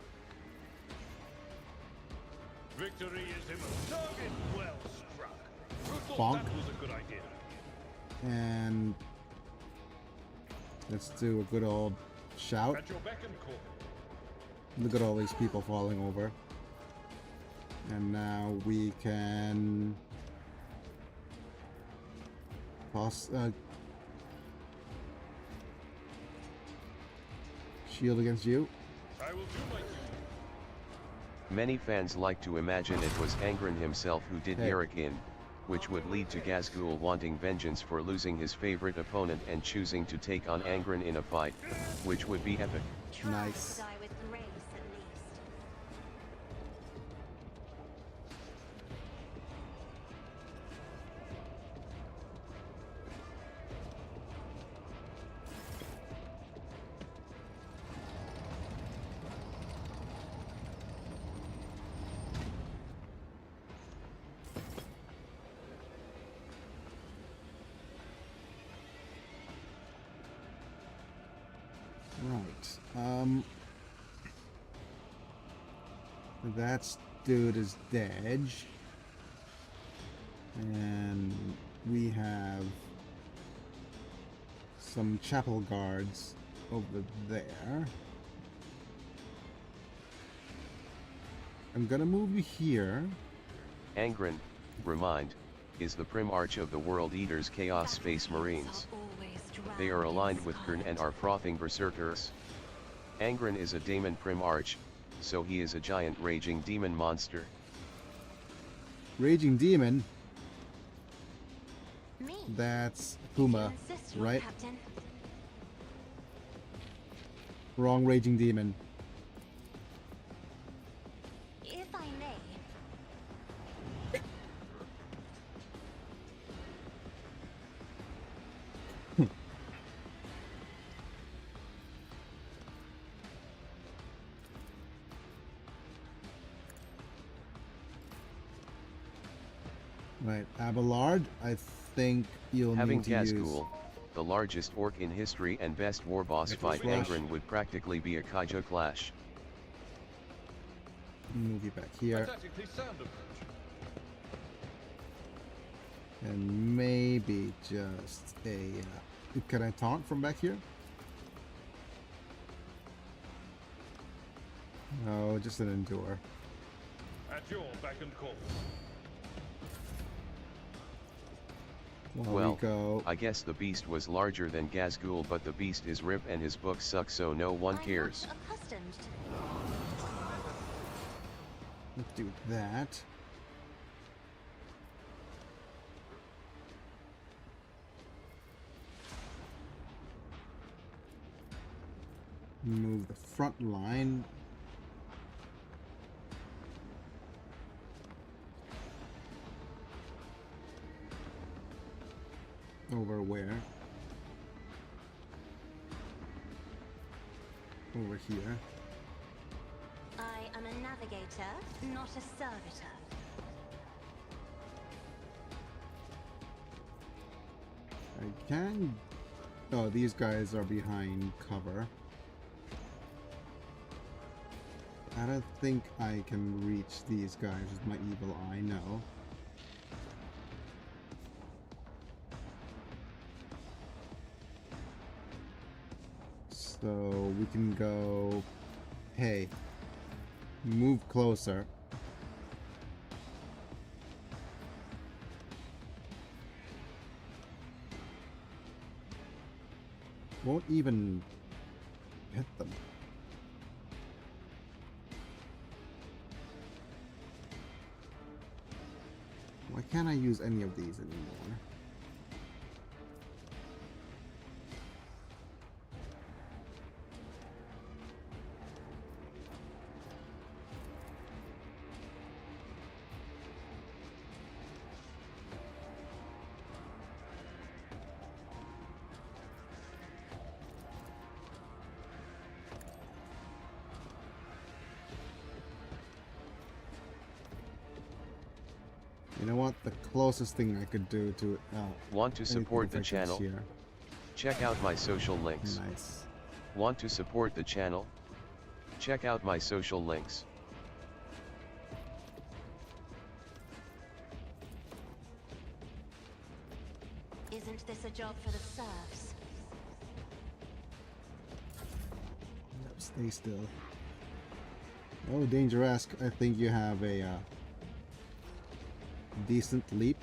Victory is imminent. Target well struck. Who thought Bonk. that was a good idea? And let's do a good old shout. At your beck and call. Look at all these people falling over. And now we can toss shield against you. I will do my duty. Many fans like to imagine it was Angren himself who did Yorick in, which would lead to Gazgul wanting vengeance for losing his favorite opponent and choosing to take on Angren in a fight, which would be epic. Nice. Die with grace, at least. Right. That dude is dead. And we have some chapel guards over there. I'm gonna move you here. Angren, remind, is the Primarch of the World Eaters Chaos Space Marines. They are aligned with Kern and are frothing berserkers. Angren is a Daemon Primarch, so he is a giant raging demon monster. Raging demon? Me. That's Puma, Insist, right? Captain. Wrong raging demon. If I may. Right, Abelard, I think you'll Having need to Gazgul, use... the largest orc in history and best war boss It fight, was rushed. Angren would practically be a Kaijo clash. Move you back A here. tactically sound approach. And maybe just a... can I taunt from back here? No, just an endure. At your beck and call. While Well, we go... I guess the beast was larger than Gazgul, but the beast is Rip and his books suck, so no one cares. I'm not accustomed to Let's do that. Move the front line. Over where? Over here. I am a navigator, not a servitor. I can... Oh, these guys are behind cover. I don't think I can reach these guys with my evil eye, no. So we can go... Hey, move closer. Won't even hit them. Why can't I use any of these anymore? You know what? The closest thing I could do to Want to support the anything effective channel? here. Check out my social links. Nice. Want to support the channel? Check out my social links. Isn't this a job for the serfs? No, stay still. Oh, Dangeresque, I think you have a decent leap.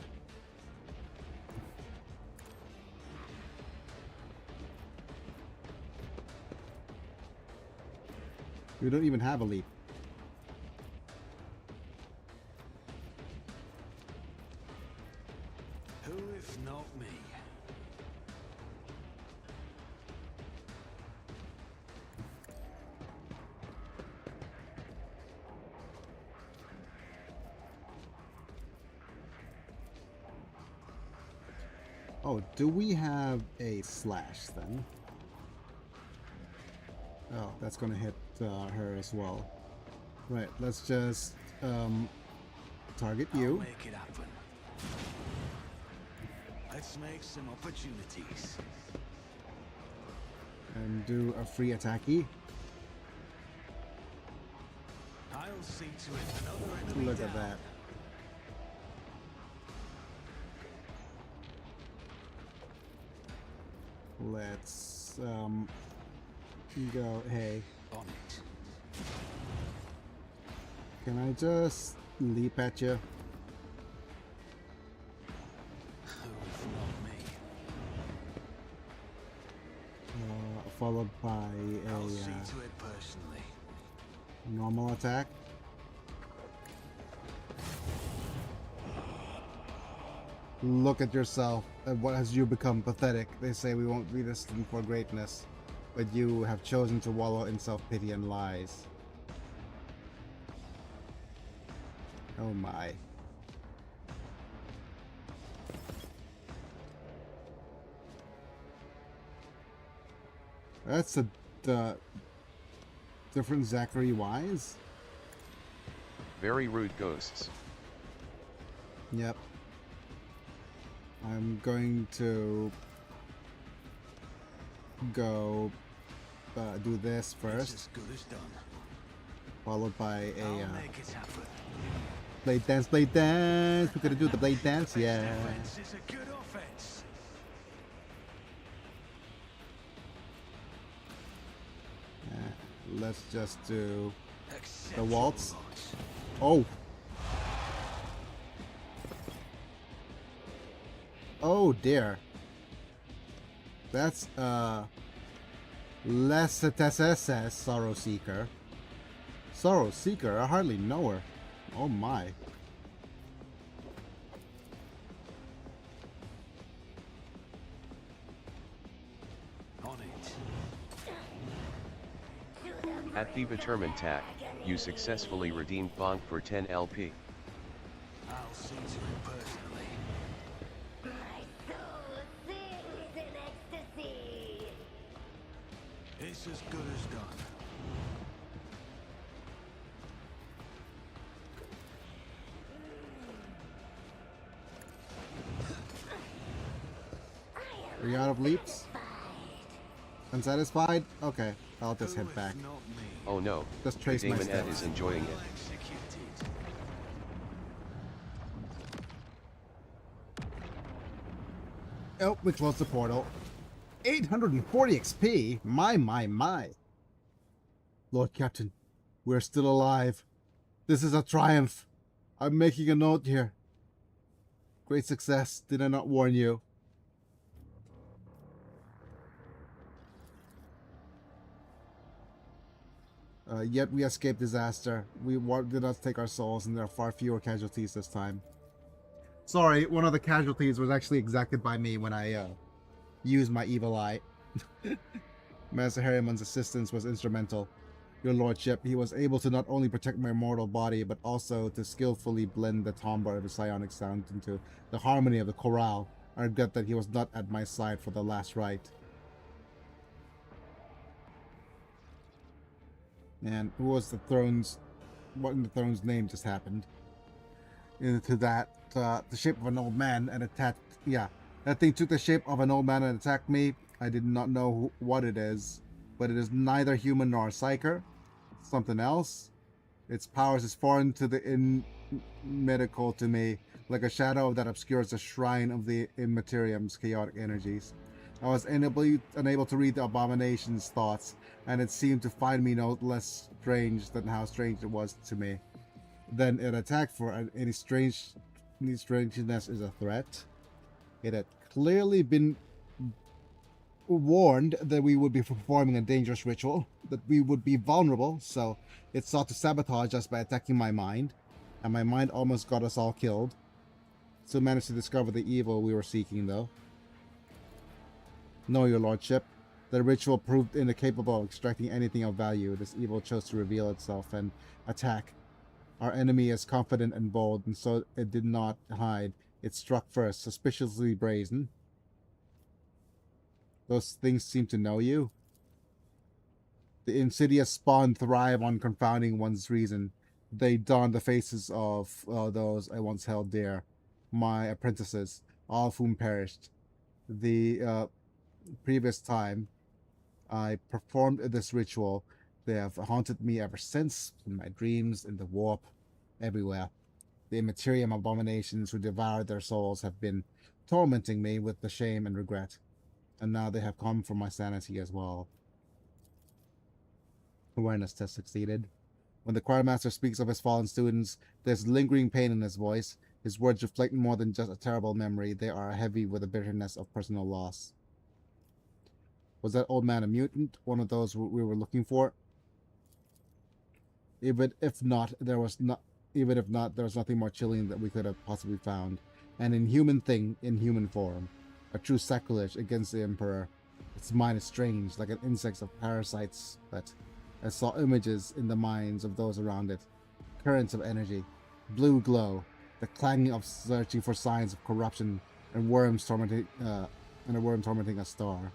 You don't even have a leap. Who if not me? Oh, do we have a slash then? Oh, that's gonna hit her as well. Right, let's just target I'll you. make it happen. Let's make some opportunities. And do a free attacky. I'll see to it another enemy Look down. at that. Let's go. Hey, On it. can I just leap at you? Who if not me? Followed by I'll a see to it personally. normal attack. Look at yourself. What has you become? Pathetic. They say we won't be destined for greatness, but you have chosen to wallow in self-pity and lies. Oh my. That's a different Zachary Wise. Very rude ghosts. Yep. I'm going to go do this It's first, as good as done. followed by I'll a make it happen. blade dance, blade dance. We're gonna do the blade dance, yeah. Defense is a good offense. Let's just do Accept the your waltz. lot. Oh. Oh dear. That's less SSS Sorrow Seeker. Sorrow Seeker? I hardly know her. Oh my. On it. At the Determined Tack, you successfully redeemed Bonk for 10 LP. I'll see to it personally. My soul sings in ecstasy. It's as good as done. Are you out of leaps? Unsatisfied? Okay, I'll just head back. Not me. Oh no, Just the trace my Damonette steps. is enjoying it. Executed. Oh, we closed the portal. 840 XP? My. Lord Captain, we're still alive. This is a triumph. I'm making a note here. Great success. Did I not warn you? Yet we escaped disaster. We did not take our souls, and there are far fewer casualties this time. Sorry, one of the casualties was actually exacted by me when I used my evil eye. Master Harriman's assistance was instrumental. Your lordship, he was able to not only protect my mortal body, but also to skillfully blend the timbre of the psionic sound into the harmony of the chorale. I regret that he was not at my side for the last rite. And who was the throne's... What in the throne's name just happened? into that the shape of an old man and attacked. Yeah, that thing took the shape of an old man and attacked me. I did not know what it is, but it is neither human nor a psyker. Something else. Its powers is foreign to the medical to me, like a shadow that obscures the shrine of the Imperium's chaotic energies. I was unable to read the abomination's thoughts, and it seemed to find me no less strange than how strange it was to me. Then it attacked for any strangeness is a threat. It had clearly been warned that we would be performing a dangerous ritual, that we would be vulnerable, so it sought to sabotage us by attacking my mind, and my mind almost got us all killed. Still managed to discover the evil we were seeking, though. No, your lordship. The ritual proved incapable of extracting anything of value. This evil chose to reveal itself and attack. Our enemy is confident and bold, and so it did not hide. It struck first, suspiciously brazen. Those things seem to know you. The insidious spawn thrive on confounding one's reason. They don the faces of those I once held dear, my apprentices, all of whom perished. The previous time I performed this ritual, they have haunted me ever since, in my dreams, in the warp, everywhere. The Imperium abominations who devoured their souls have been tormenting me with the shame and regret, and now they have come for my sanity as well. Awareness test succeeded. When the choir master speaks of his fallen students, there's lingering pain in his voice. His words reflect more than just a terrible memory. They are heavy with the bitterness of personal loss. Was that old man a mutant? One of those we were looking for? Even if not, there was nothing more chilling that we could have possibly found. An inhuman thing in human form. A true sacrilege against the Emperor. Its mind is strange, like an insect of parasites, but I saw images in the minds of those around it. Currents of energy. Blue glow. The clanging of searching for signs of corruption, and a worm tormenting a star.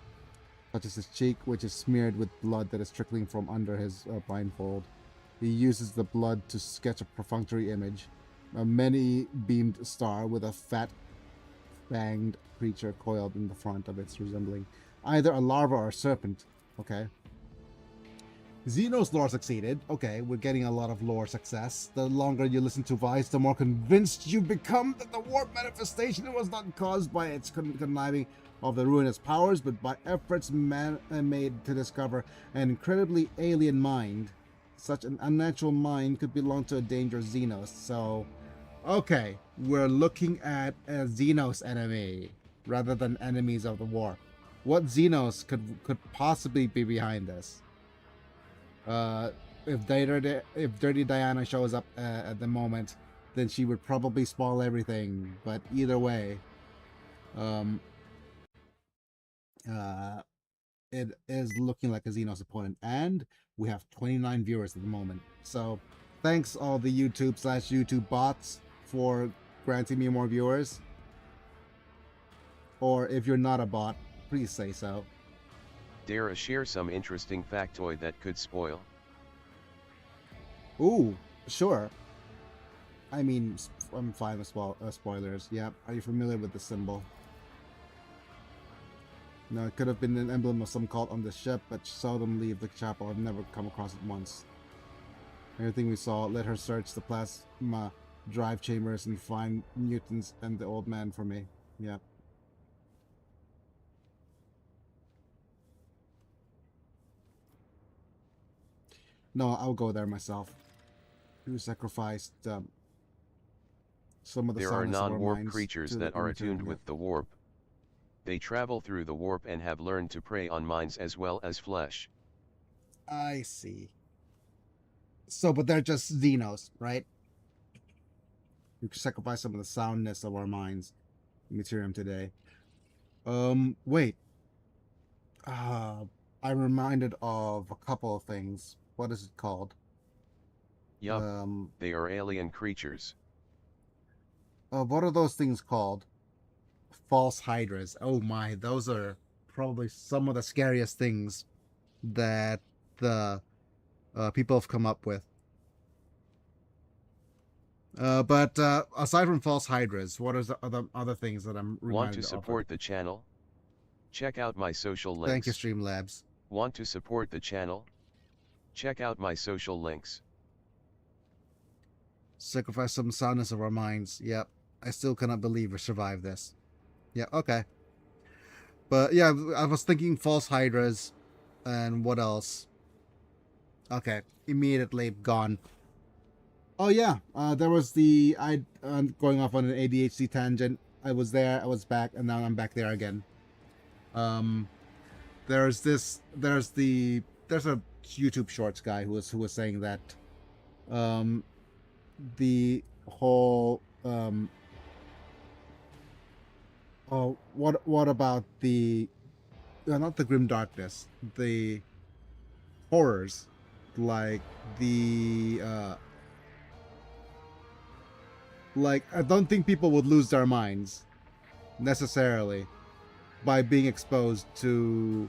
Touches his cheek, which is smeared with blood that is trickling from under his blindfold. He uses the blood to sketch a perfunctory image. A many-beamed star with a fat, fanged creature coiled in the front of it, resembling either a larva or a serpent. Okay. Xenos lore succeeded. Okay, we're getting a lot of lore success. The longer you listen to Vice, the more convinced you become that the warp manifestation was not caused by its conniving of the ruinous powers, but by efforts made to discover an incredibly alien mind. Such an unnatural mind could belong to a dangerous Xenos. So, okay, we're looking at a Xenos enemy rather than enemies of the warp. What Xenos could possibly be behind this? If Dirty Diana shows up at the moment, then she would probably spoil everything. But either way, it is looking like a Xenos opponent, and we have 29 viewers at the moment. So thanks all the YouTube/YouTube bots for granting me more viewers. Or if you're not a bot, please say so. Dare share some interesting factoid that could spoil? Ooh, sure. I mean, I'm fine with spoilers. Yeah. Are you familiar with the symbol? No, it could have been an emblem of some cult on the ship, but seldom leave the chapel. I've never come across it once. Everything we saw, let her search the plasma drive chambers and find mutants and the old man for me. Yeah. No, I'll go there myself. Who sacrificed some of the There are soundness of our non-warp minds creatures to that the are attuned Imperium. with the warp. They travel through the warp and have learned to prey on minds as well as flesh. I see. So, but they're just Xenos, right? We sacrifice some of the soundness of our minds. Imperium today. Wait. I'm reminded of a couple of things. What is it called? Yup, they are alien creatures. What are those things called? False hydras. Oh my, those are probably some of the scariest things that the people have come up with. But aside from false hydras, what are the other things that I'm reminded Want to of? support the channel? Check out my social links. Thank you, Streamlabs. Want to support the channel? Check out my social links. Sacrifice some soundness of our minds. Yep. I still cannot believe we survived this. Yeah, okay. But yeah, I was thinking false hydras and what else? Okay, immediately gone. Oh yeah, there was the going off on an ADHD tangent. I was there, I was back, and now I'm back there again. There's a YouTube Shorts guy who was saying that the whole what about the not the grim darkness, the horrors, like the like I don't think people would lose their minds necessarily by being exposed to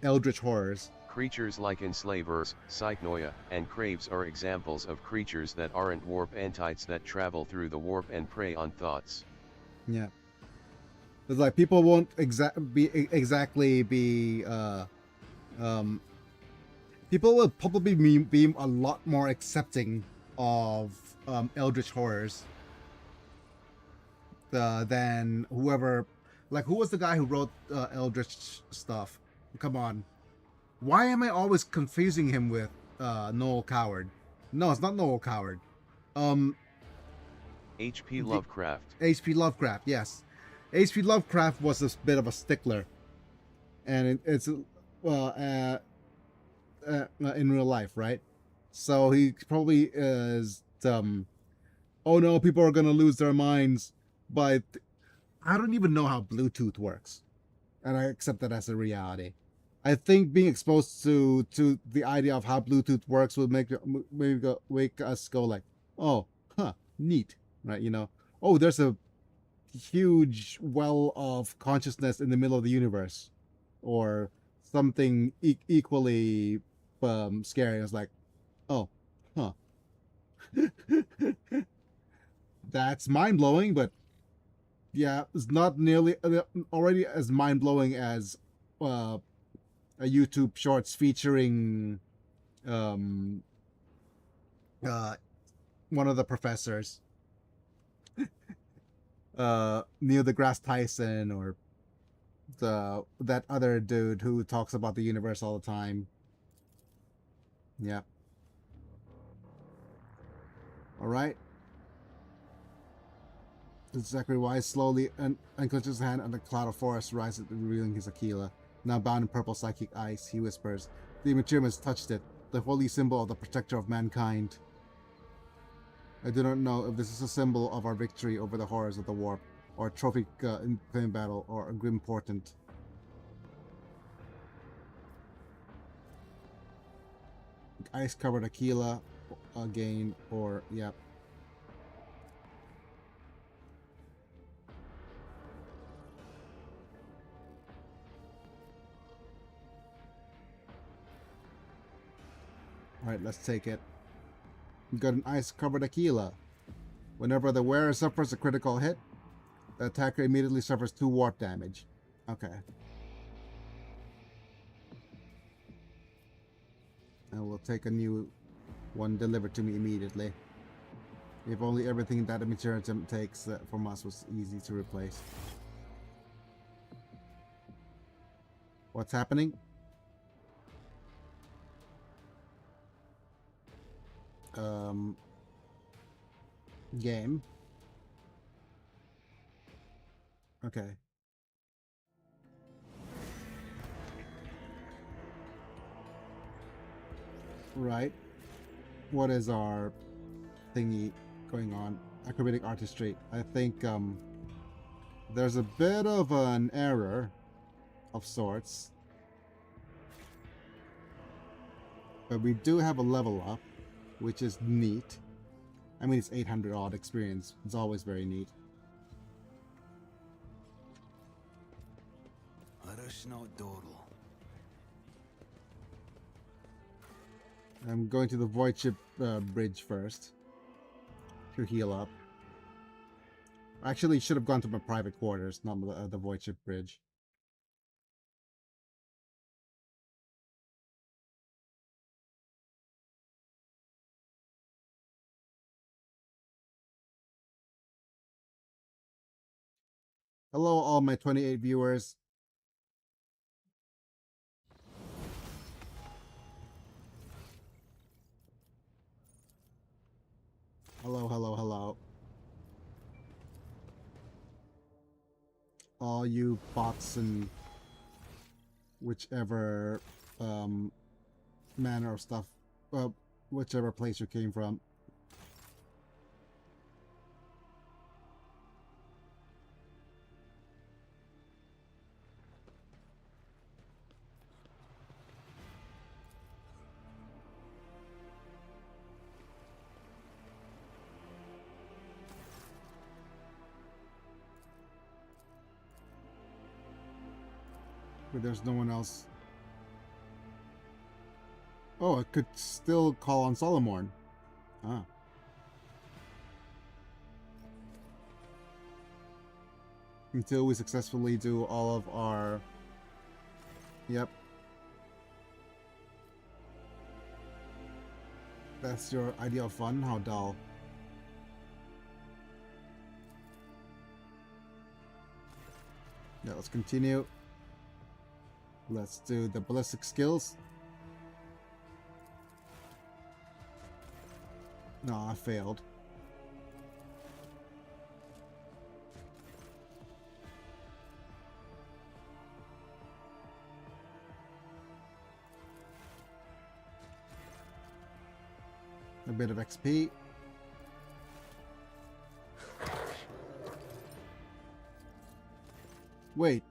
eldritch horrors. Creatures like enslavers, Psychnoia, and Craves are examples of creatures that aren't warp entities that travel through the warp and prey on thoughts. Yeah. It's like people won't exactly be people will probably be a lot more accepting of eldritch horrors than whoever, like, who was the guy who wrote eldritch stuff? Come on. Why am I always confusing him with Noel Coward? No, it's not Noel Coward. H.P. Lovecraft. H.P. Lovecraft, yes. H.P. Lovecraft was a bit of a stickler, and it's in real life, right? So he probably is. Oh no, people are gonna lose their minds. But I don't even know how Bluetooth works, and I accept that as a reality. I think being exposed to the idea of how Bluetooth works would make us go like, oh, huh, neat, right? You know, oh, there's a huge well of consciousness in the middle of the universe, or something equally scary. I was like, oh, huh. That's mind blowing, but yeah, it's not nearly already as mind blowing as a YouTube Shorts featuring one of the professors, Neil deGrasse Tyson, or that other dude who talks about the universe all the time. Yeah. All right. Zachary Wise slowly unclenches his hand, and a cloud of forest rises, revealing his Aquila. Now bound in purple psychic ice, he whispers, "The Imperium has touched it, the holy symbol of the protector of mankind. I do not know if this is a symbol of our victory over the horrors of the warp, or a trophy in flame battle, or a grim portent." Ice-covered Aquila again, or, yep. Alright, let's take it. We've got an ice-covered Aquila. Whenever the wearer suffers a critical hit, the attacker immediately suffers 2 warp damage. Okay. And we'll take a new one delivered to me immediately. If only everything that the Imperium takes from us was easy to replace. What's happening? Game. Okay. Right. What is our thingy going on? Acrobatic artistry. I think there's a bit of an error of sorts. But we do have a level up, which is neat. I mean, it's 800 odd experience. It's always very neat. I'm going to the void ship bridge first to heal up. Actually, should have gone to my private quarters, not the void ship bridge. Hello, all my 28 viewers. Hello, hello, hello. All you bots and whichever manner of stuff, whichever place you came from. But there's no one else. Oh, I could still call on Solomon. Ah. Until we successfully do all of our... Yep. That's your idea of fun? How dull. Yeah, let's continue. Let's do the ballistic skills. No, I failed. A bit of XP. Wait.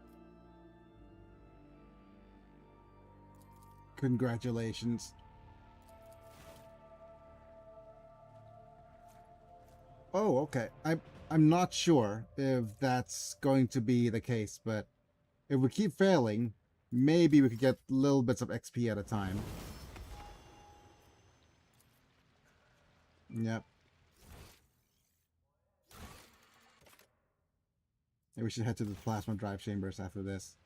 Congratulations. Oh, okay. I'm not sure if that's going to be the case, but if we keep failing, maybe we could get little bits of XP at a time. Yep. Maybe we should head to the plasma drive chambers after this.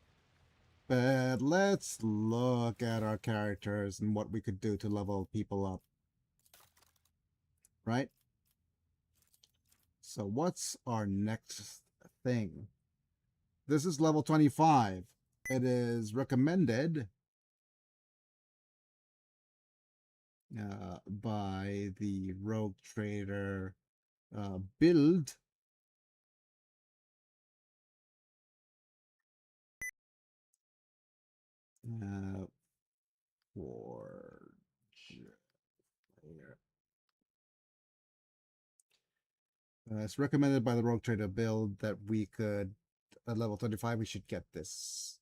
But let's look at our characters and what we could do to level people up. Right? So what's our next thing? This is level 25. It is recommended by the Rogue Trader build. For it's recommended by the Rogue Trader build that we could, at level 25, we should get this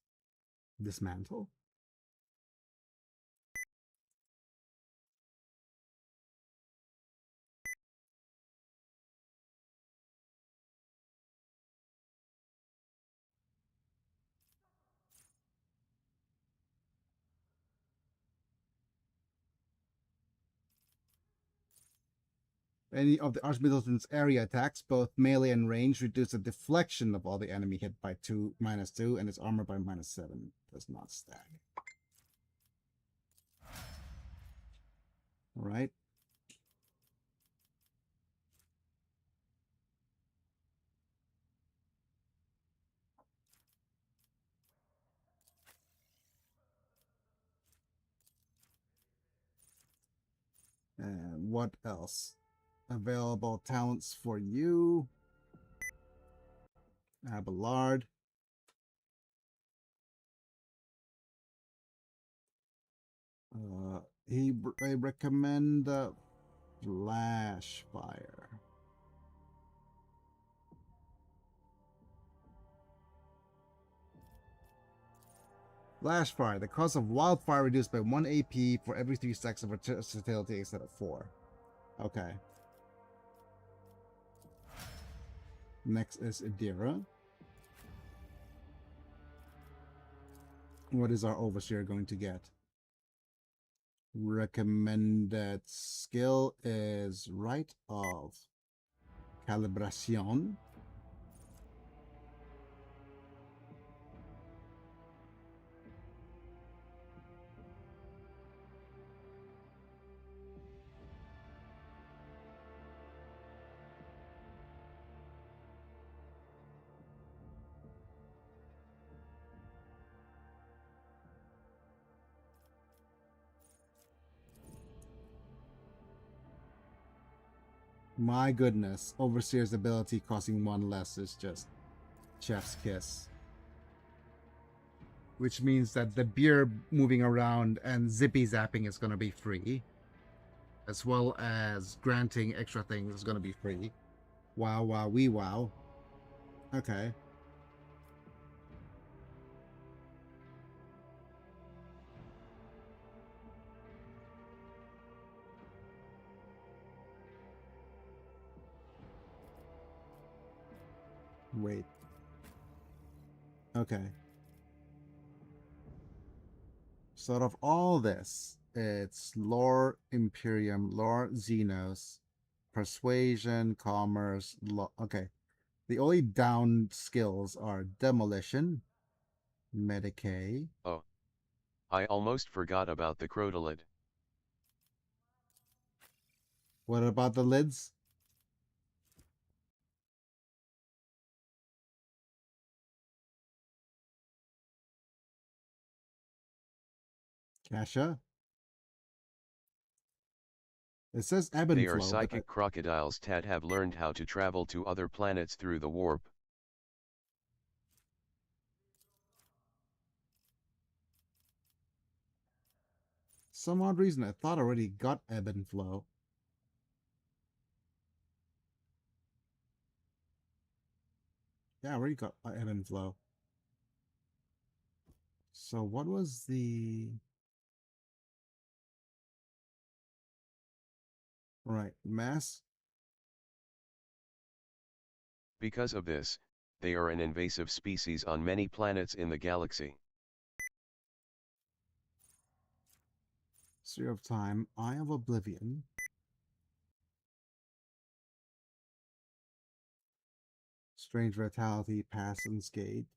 mantle. Any of the Archmilitant's area attacks, both melee and range, reduce the deflection of all the enemy hit by -2, and its armor by -7. Does not stack. All right. And what else? Available talents for you. Abelard. I recommend Flash Fire. Flash Fire. The cost of wildfire reduced by 1 AP for every 3 stacks of versatility instead of 4. Okay. Next is Idira. What is our Overseer going to get? Recommended skill is Rite of Calibration. My goodness, Overseer's ability costing 1 less is just chef's kiss. Which means that the beer moving around and zippy zapping is going to be free. As well as granting extra things is going to be free. Wow, wow, wee wow. Okay. Wait. Okay. So out of all this, it's lore Imperium, lore Xenos, persuasion, commerce, okay. The only down skills are demolition, Medicae. Oh. I almost forgot about the Crotolid. What about the lids? Kasha? It says ebb and They are flow, psychic crocodiles that have learned how to travel to other planets through the warp. some odd reason I thought I already got ebb and flow. Yeah, I already got ebb and flow. So what was the... Right, mass? Because of this, they are an invasive species on many planets in the galaxy. Sphere of Time, Eye of Oblivion. Strange Vitality, Pass Unscathed.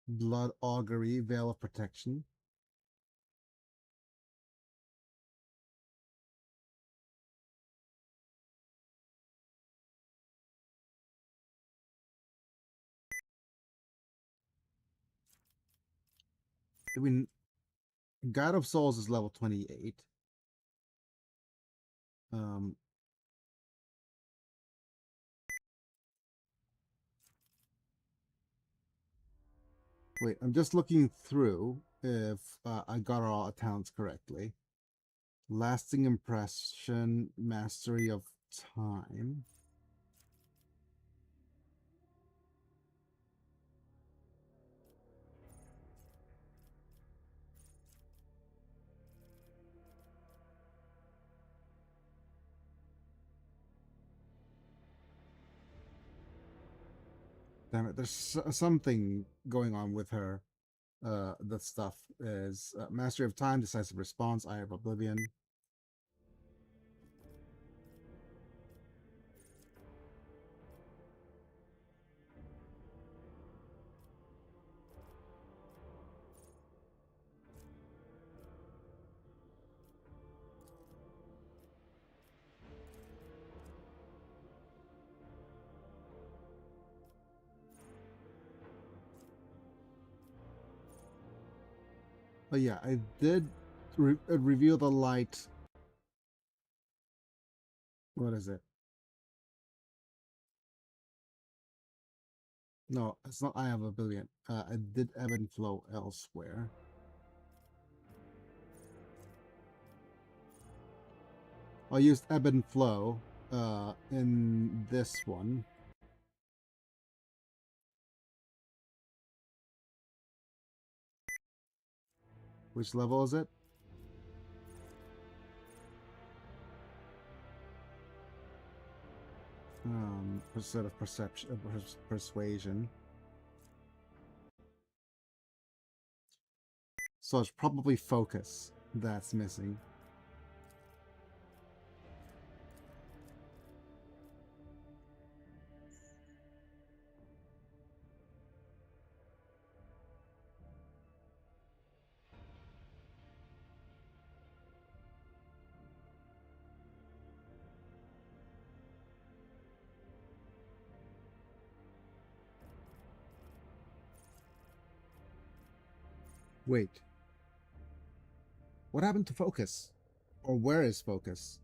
Blood Augury, Veil of Protection. I mean, God of Souls is level 28. Wait, I'm just looking through if I got all accounts correctly. Lasting Impression, Mastery of Time. Damn it, there's something going on with her. The stuff is Mastery of Time, Decisive Response, Eye of Oblivion. Oh yeah, I did reveal the light. What is it? No, it's not Eye of Oblivion. I did ebb and flow elsewhere. I used ebb and flow in this one. Which level is it? Sort of perception, persuasion. So it's probably focus that's missing. Wait. What happened to focus? Or where is focus?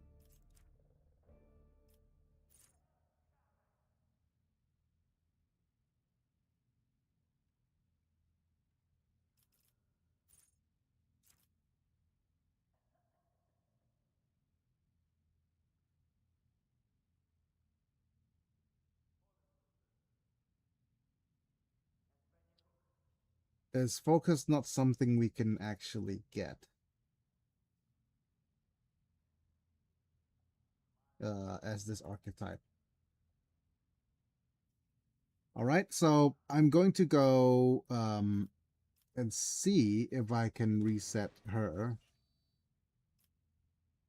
Is focus not something we can actually get? As this archetype. All right, so I'm going to go and see if I can reset her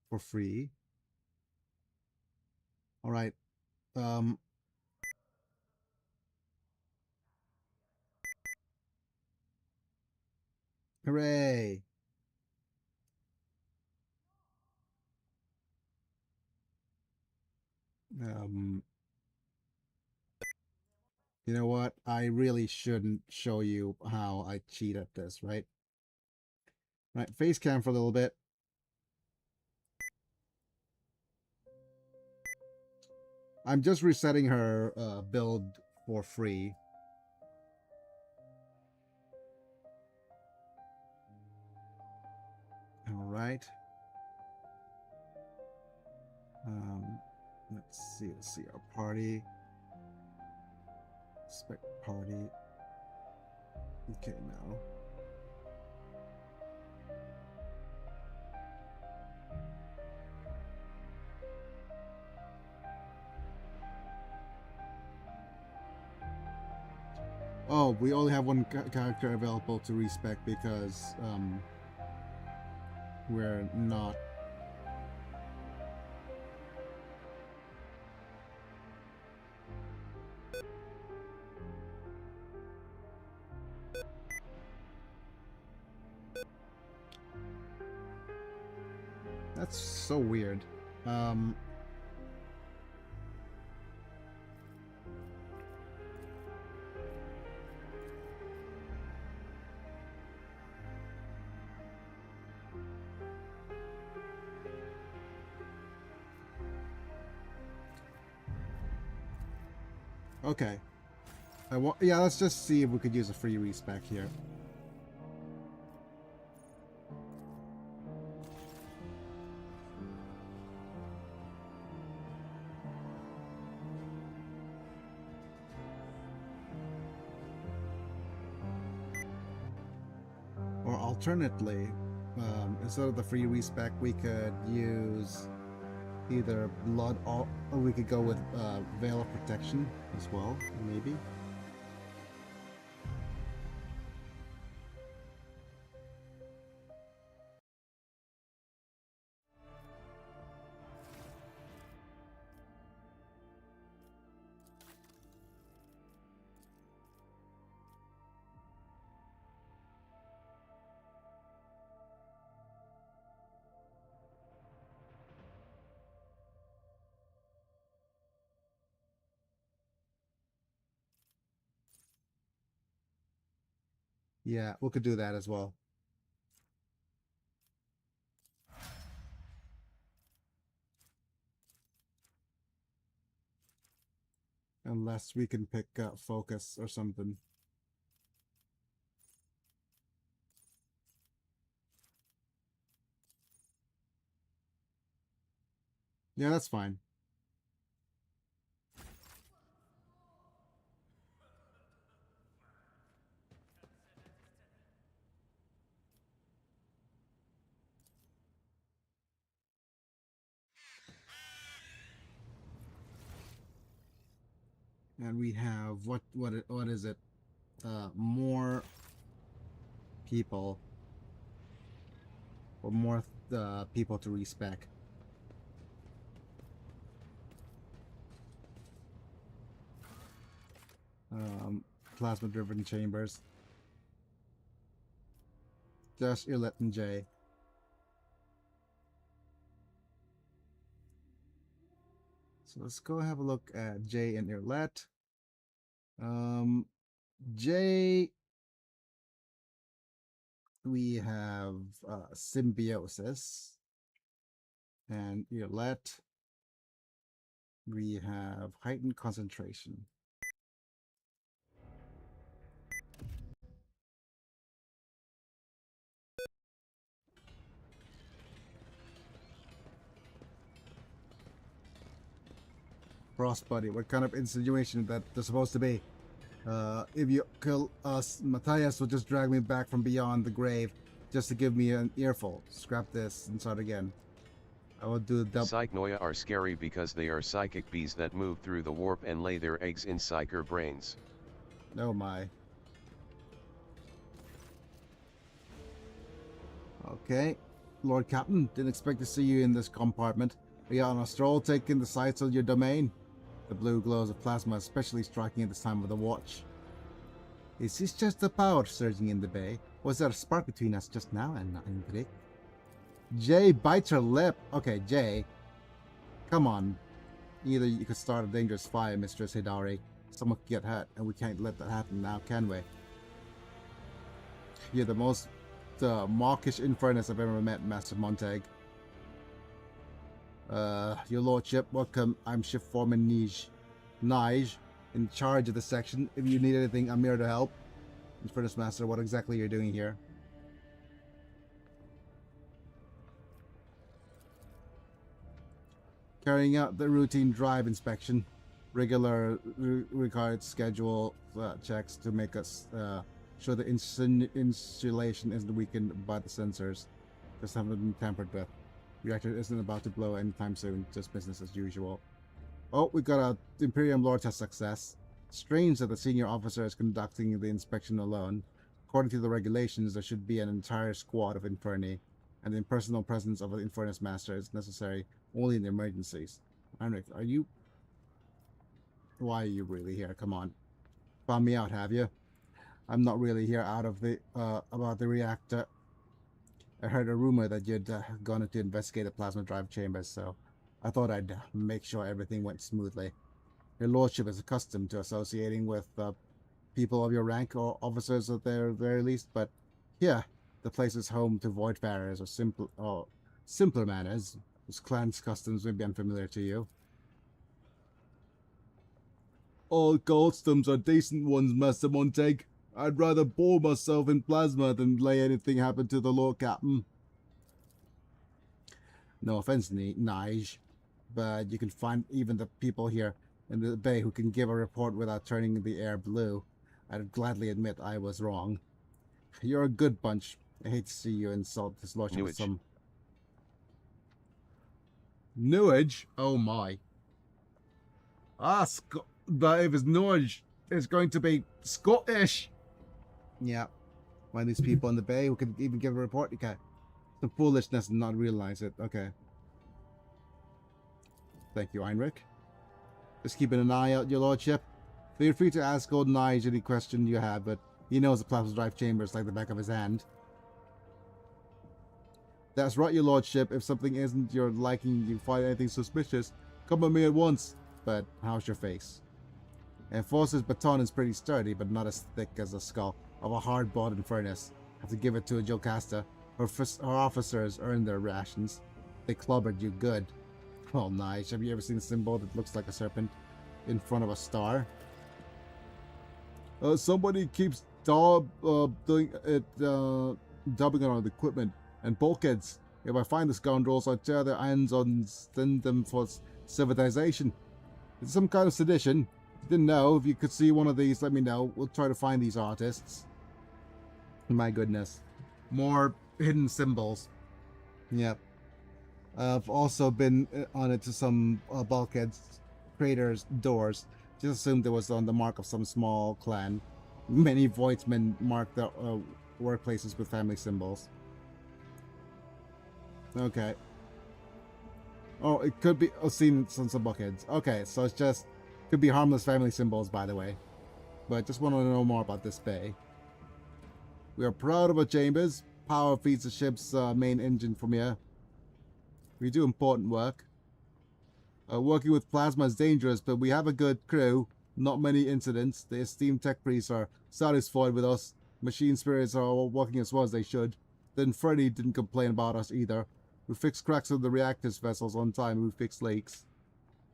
for free. All right. Hooray. You know what? I really shouldn't show you how I cheat at this, right? Right, face cam for a little bit. I'm just resetting her build for free. All right. Let's see our party. Spec party. Okay, now. Oh, we only have one character available to respec because we're not. That's so weird. Okay. Yeah, let's just see if we could use a free respec here. Or alternately, instead of the free respec, we could use either blood or we could go with Veil of Protection as well, maybe. Yeah, we could do that as well. Unless we can pick focus or something. Yeah, that's fine. And we have what is it? More people, or more people to respec. Plasma driven chambers. Just Irlet and J. So let's go have a look at J and Irlet. J, we have symbiosis, and Irlet, we have heightened concentration. Frostbody, what kind of insinuation that they're supposed to be? If you kill us, Matthias will just drag me back from beyond the grave just to give me an earful. Scrap this and start again. I will do the double. Psychnoia are scary because they are psychic bees that move through the warp and lay their eggs in psyker brains. Oh my. Okay. Lord Captain, didn't expect to see you in this compartment. Are you on a stroll taking the sights of your domain? The blue glows of plasma especially striking at this time of the watch. Is this just the power surging in the bay? Was there a spark between us just now and Drake? Jay bites her lip. Okay, Jay. Come on. Either you could start a dangerous fire, Mistress Hidari. Someone could get hurt, and we can't let that happen now, can we? You're the most mawkish infernus I've ever met, Master Montag. Your lordship, welcome. I'm Ship Foreman Nige, in charge of the section. If you need anything, I'm here to help. Infernus Master, what exactly you're doing here? Carrying out the routine drive inspection. Regular required schedule checks to make us sure the insulation isn't weakened by the sensors. Just haven't been tampered with. Reactor isn't about to blow anytime soon, just business as usual. Oh, we got a Imperium lore test success. Strange that the senior officer is conducting the inspection alone. According to the regulations, there should be an entire squad of Inferni, and the impersonal presence of an Infernus Master is necessary only in emergencies. Heinrich, are you... Why are you really here? Come on. Found me out, have you? I'm not really here out of the, about the reactor. I heard a rumor that you'd gone to investigate the plasma drive chambers, so I thought I'd make sure everything went smoothly. Your lordship is accustomed to associating with people of your rank, or officers at their very least, but here, the place is home to voidfarers or simpler manners, whose clan's customs may be unfamiliar to you. All customs are decent ones, Master Montag. I'd rather bore myself in plasma than lay anything happen to the Lord Captain. No offense, Nige, but you can find even the people here in the bay who can give a report without turning the air blue. I'd gladly admit I was wrong. You're a good bunch. I hate to see you insult his lordship with some... Newage? Oh my. But if it's Newage, it's going to be Scottish. Yeah. Find these people in the bay who can even give a report. Okay. Some foolishness and not realize it. Okay. Thank you, Heinrich. Just keeping an eye out, your lordship. Feel free to ask Old Nige any question you have, but he knows the plasma drive chambers like the back of his hand. That's right, your lordship. If something isn't your liking, you find anything suspicious, come at me at once. But how's your face? Enforcer's baton is pretty sturdy, but not as thick as the skull of a hard-bought infernus. Have to give it to a Jocasta. Her officers earned their rations. They clobbered you good. Well, nice. Have you ever seen a symbol that looks like a serpent in front of a star? Somebody keeps dubbing it on the equipment and bulkheads. If I find the scoundrels, I'll tear their hands on, send them for civilization. It's some kind of sedition. Didn't know. If you could see one of these, let me know. We'll try to find these artists. My goodness. More hidden symbols. Yep. I've also been on it to some bulkheads, craters, doors. Just assumed it was on the mark of some small clan. Many voidsmen mark their workplaces with family symbols. Okay. Oh, it could be seen on some buckheads. Okay, so it's just could be harmless family symbols, by the way. But just want to know more about this bay. We are proud of our chambers. Power feeds the ship's main engine from here. We do important work. Working with plasma is dangerous, but we have a good crew. Not many incidents. The esteemed tech priests are satisfied with us. Machine spirits are all working as well as they should. Then Freddy didn't complain about us either. We fixed cracks of the reactors vessels on time. We fixed leaks.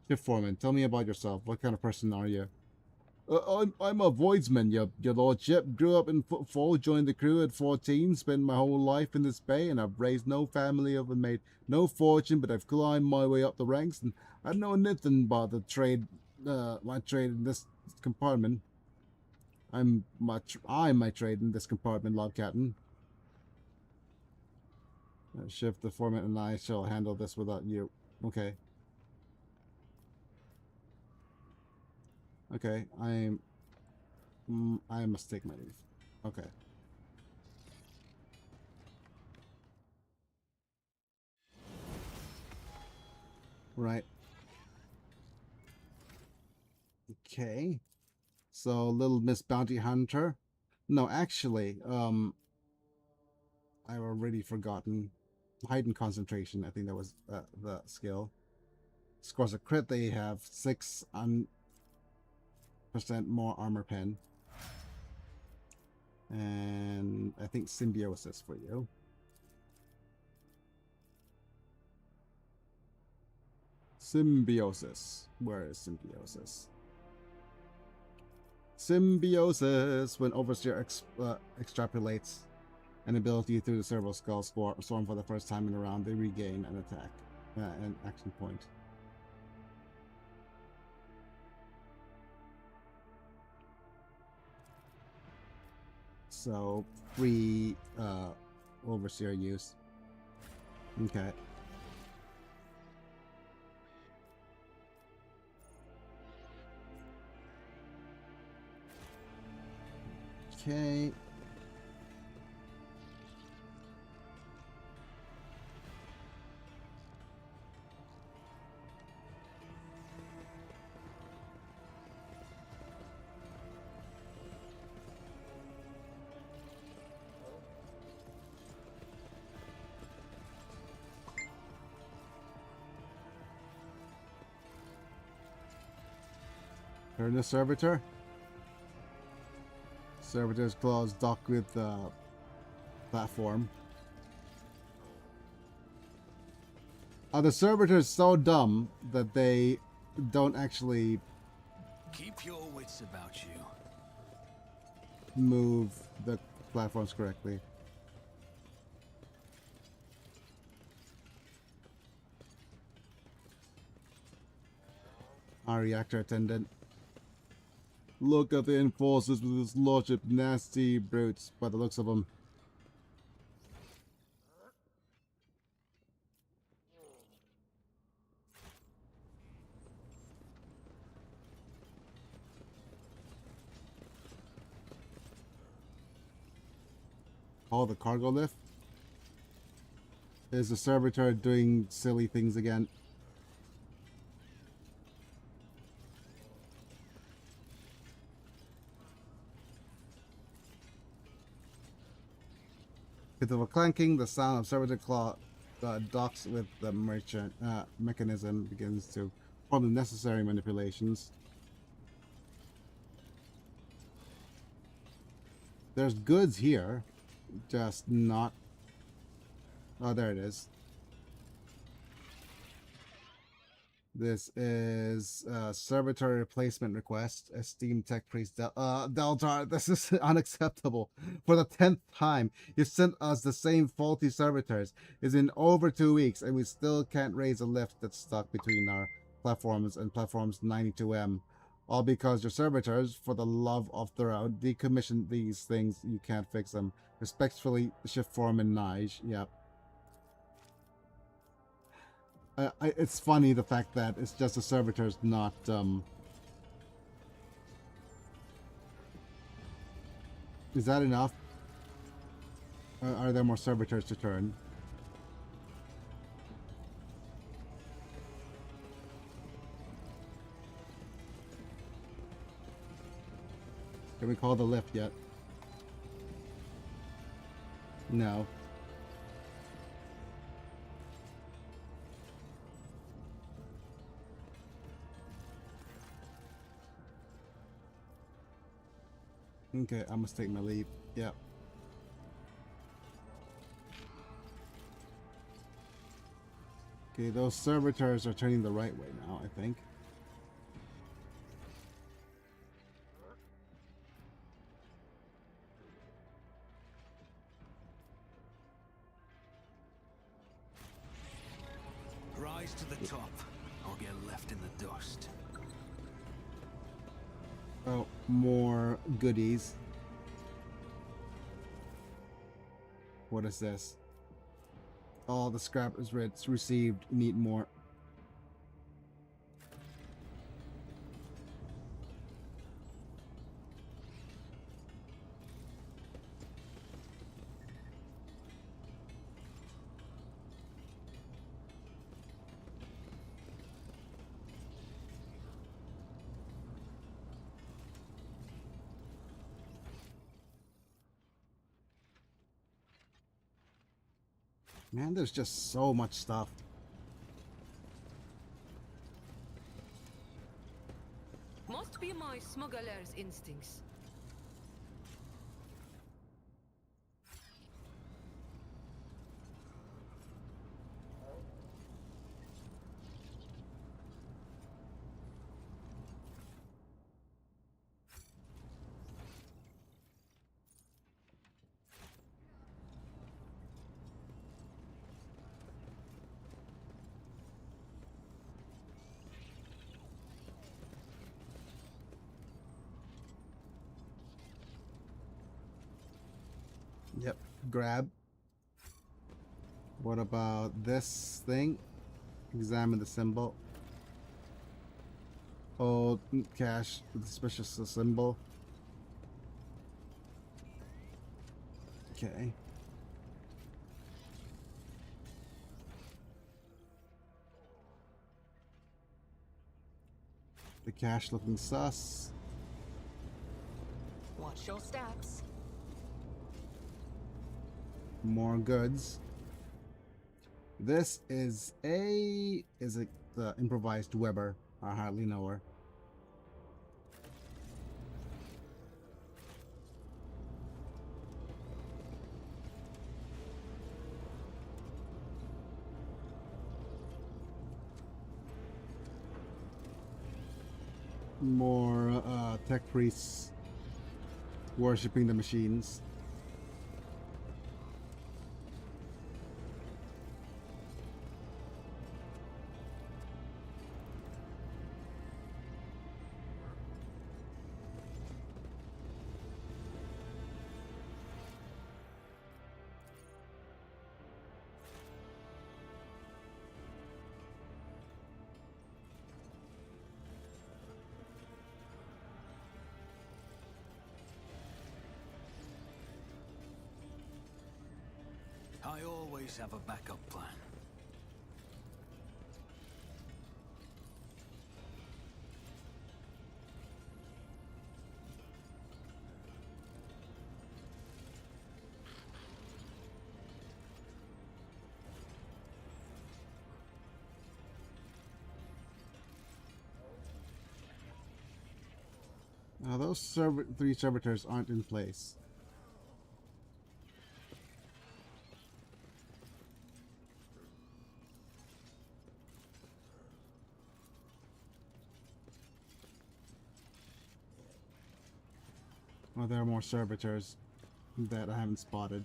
Ship foreman, tell me about yourself. What kind of person are you? I'm a voidsman, your lordship. Grew up in Footfall, joined the crew at 14, spent my whole life in this bay, and I've raised no family of and made no fortune, but I've climbed my way up the ranks, and I know nothing about the trade, my trade in this compartment. I'm my trade in this compartment, Lord Captain. Shift the foreman and I shall handle this without you. Okay. Okay, I must take my leave. Okay. Right. Okay. So, Little Miss Bounty Hunter. No, actually, I've already forgotten. Heightened concentration. I think that was the skill. Scores a crit. They have 6% more armor pen. And I think symbiosis for you. Symbiosis. Where is symbiosis? Symbiosis. When Overseer extrapolates an ability through the Cerebral Skull Storm for the first time in a round, they regain an attack, an action point. So, free Overseer use. Okay. Okay. Turn the servitor. Servitor's claws dock with the platform. The servitor's so dumb that they don't actually keep your wits about you. Move the platforms correctly. Our reactor attendant. Look at the enforcers with his lordship, nasty brutes by the looks of them. Call the cargo lift. Is the servitor doing silly things again? With the clanking, the sound of servitor claw docks with the merchant mechanism begins to perform the necessary manipulations. There's goods here, just not. Oh, there it is. This is servitor replacement request. Esteemed Tech Priest Deltar, this is unacceptable. For the 10th time, you've sent us the same faulty servitors. It's in over 2 weeks, and we still can't raise a lift that's stuck between our platforms and platforms 92M. All because your servitors, for the love of Thorough, decommissioned these things. You can't fix them. Respectfully, Shift Foreman Nige. Yep. It's funny the fact that it's just the servitors, not Is that enough? Are there more servitors to turn? Can we call the lift yet? No. Okay, I must take my leave. Yep. Okay, those servitors are turning the right way now, I think. Rise to the top, or get left in the dust. Oh, more goodies. What is this? All the scrap is received. Need more. Man, there's just so much stuff. Must be my smuggler's instincts. Yep, grab. What about this thing? Examine the symbol. Hold cache with the suspicious symbol. Okay. The cache looking sus. Watch your steps. More goods. This is the improvised Weber. I hardly know her. More tech priests worshipping the machines. I always have a backup plan. Now those three servitors aren't in place. Well, there are more servitors that I haven't spotted.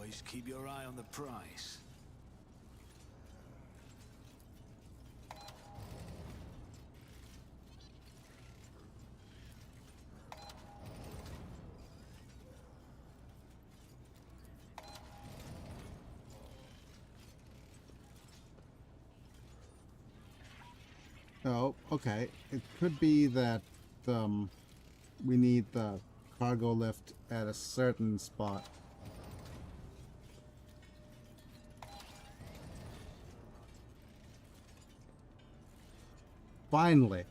always keep your eye on the price. Oh, okay. It could be that we need the cargo lift at a certain spot. Finally.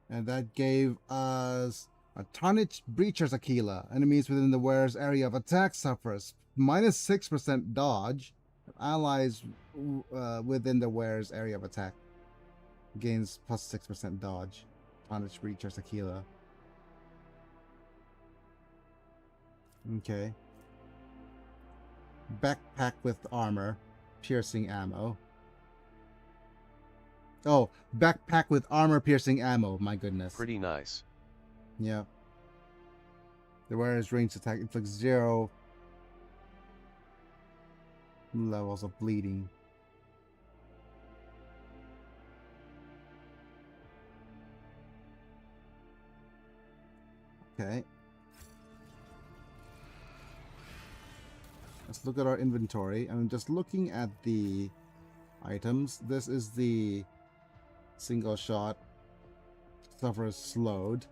And that gave us a tonnage breacher's Aquila. Enemies within the wearer's area of attack suffers minus 6% dodge. Allies within the wearer's area of attack gains plus 6% dodge. Tonnage breacher's Aquila. Okay. Backpack with armor. Piercing ammo. Oh, backpack with armor-piercing ammo. My goodness. Pretty nice. Yeah. The wearer's ranged attack inflicts 0 levels of bleeding. Okay. Let's look at our inventory. I'm just looking at the items. This is the single shot. Suffers slowed.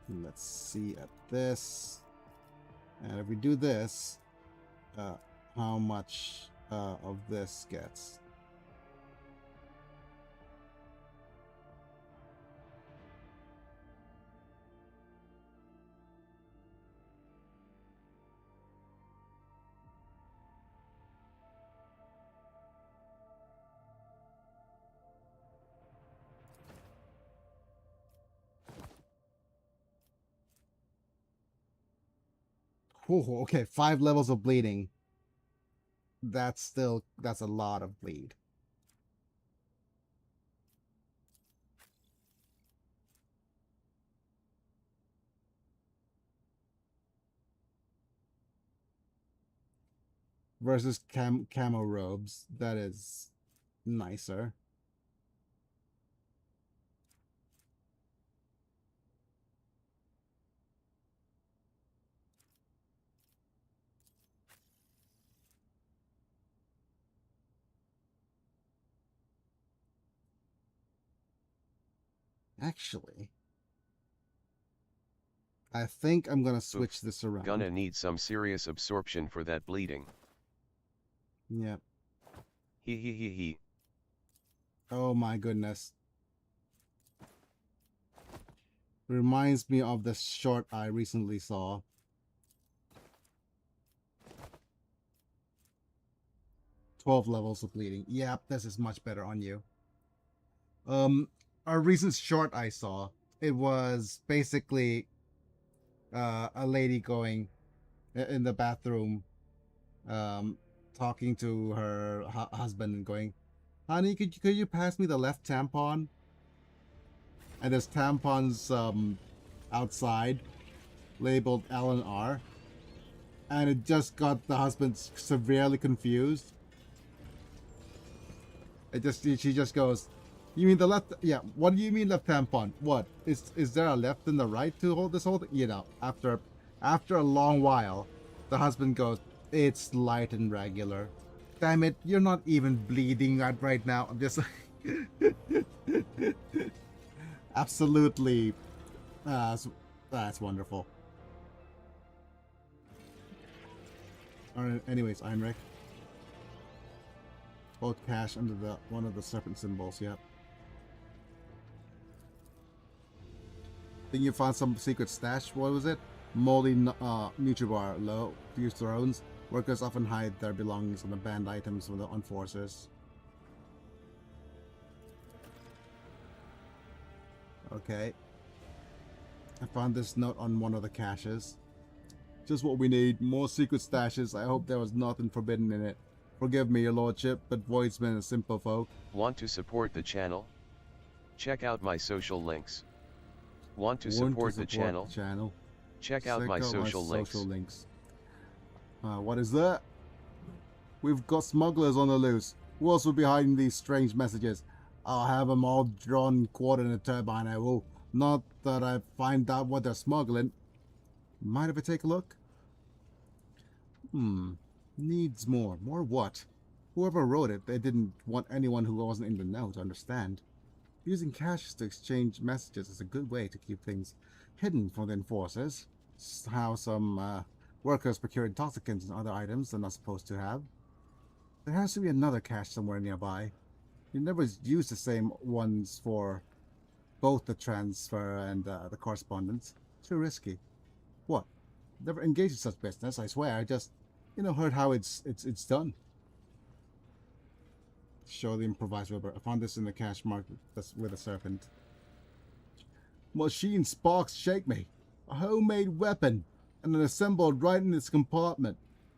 Let's see at this. And if we do this, how much of this gets? Oh, okay, 5 levels of bleeding. That's a lot of bleed. Versus camo robes, that is nicer. Actually, I think I'm gonna switch this around. Gonna need some serious absorption for that bleeding. Yep. He. Oh my goodness. Reminds me of the short I recently saw. "12 levels of bleeding." Yep, this is much better on you. A recent short I saw, it was basically a lady going in the bathroom, talking to her husband and going, "Honey, could you pass me the left tampon?" And there's tampons outside labeled L and R, and it just got the husband severely confused. She just goes, "You mean the left? Yeah. What do you mean left tampon? What is there a left and the right to hold this whole thing?" You know, after a long while, the husband goes, "It's light and regular." Damn it! You're not even bleeding right now. I'm just absolutely. That's wonderful. Alright, anyways, Einrich. Hold cash under one of the serpent symbols. Yep. Think you found some secret stash? What was it? Moldy Nutribar. Low. Fused thrones. Workers often hide their belongings on the banned items of the enforcers. Okay. I found this note on one of the caches. "Just what we need. More secret stashes. I hope there was nothing forbidden in it. Forgive me, your lordship, but voidsmen are simple folk." Want to support the channel? Check out my social links. Want to support the channel? Check out my social links. What is that? We've got smugglers on the loose. Who else would be hiding these strange messages? I'll have them all drawn, quartered in a turbine, I will. Not that I find out what they're smuggling. Mind if I take a look? Needs more. More what? Whoever wrote it, they didn't want anyone who wasn't in the know to understand. Using caches to exchange messages is a good way to keep things hidden from the enforcers. It's how some workers procure intoxicants and other items they're not supposed to have. There has to be another cache somewhere nearby. You never use the same ones for both the transfer and the correspondence. Too risky. What? Never engaged in such business, I swear. I just, heard how it's done. Show the improvised weapon. I found this in the cache marked with a serpent. Machine sparks shake me. A homemade weapon, and then assembled right in its compartment.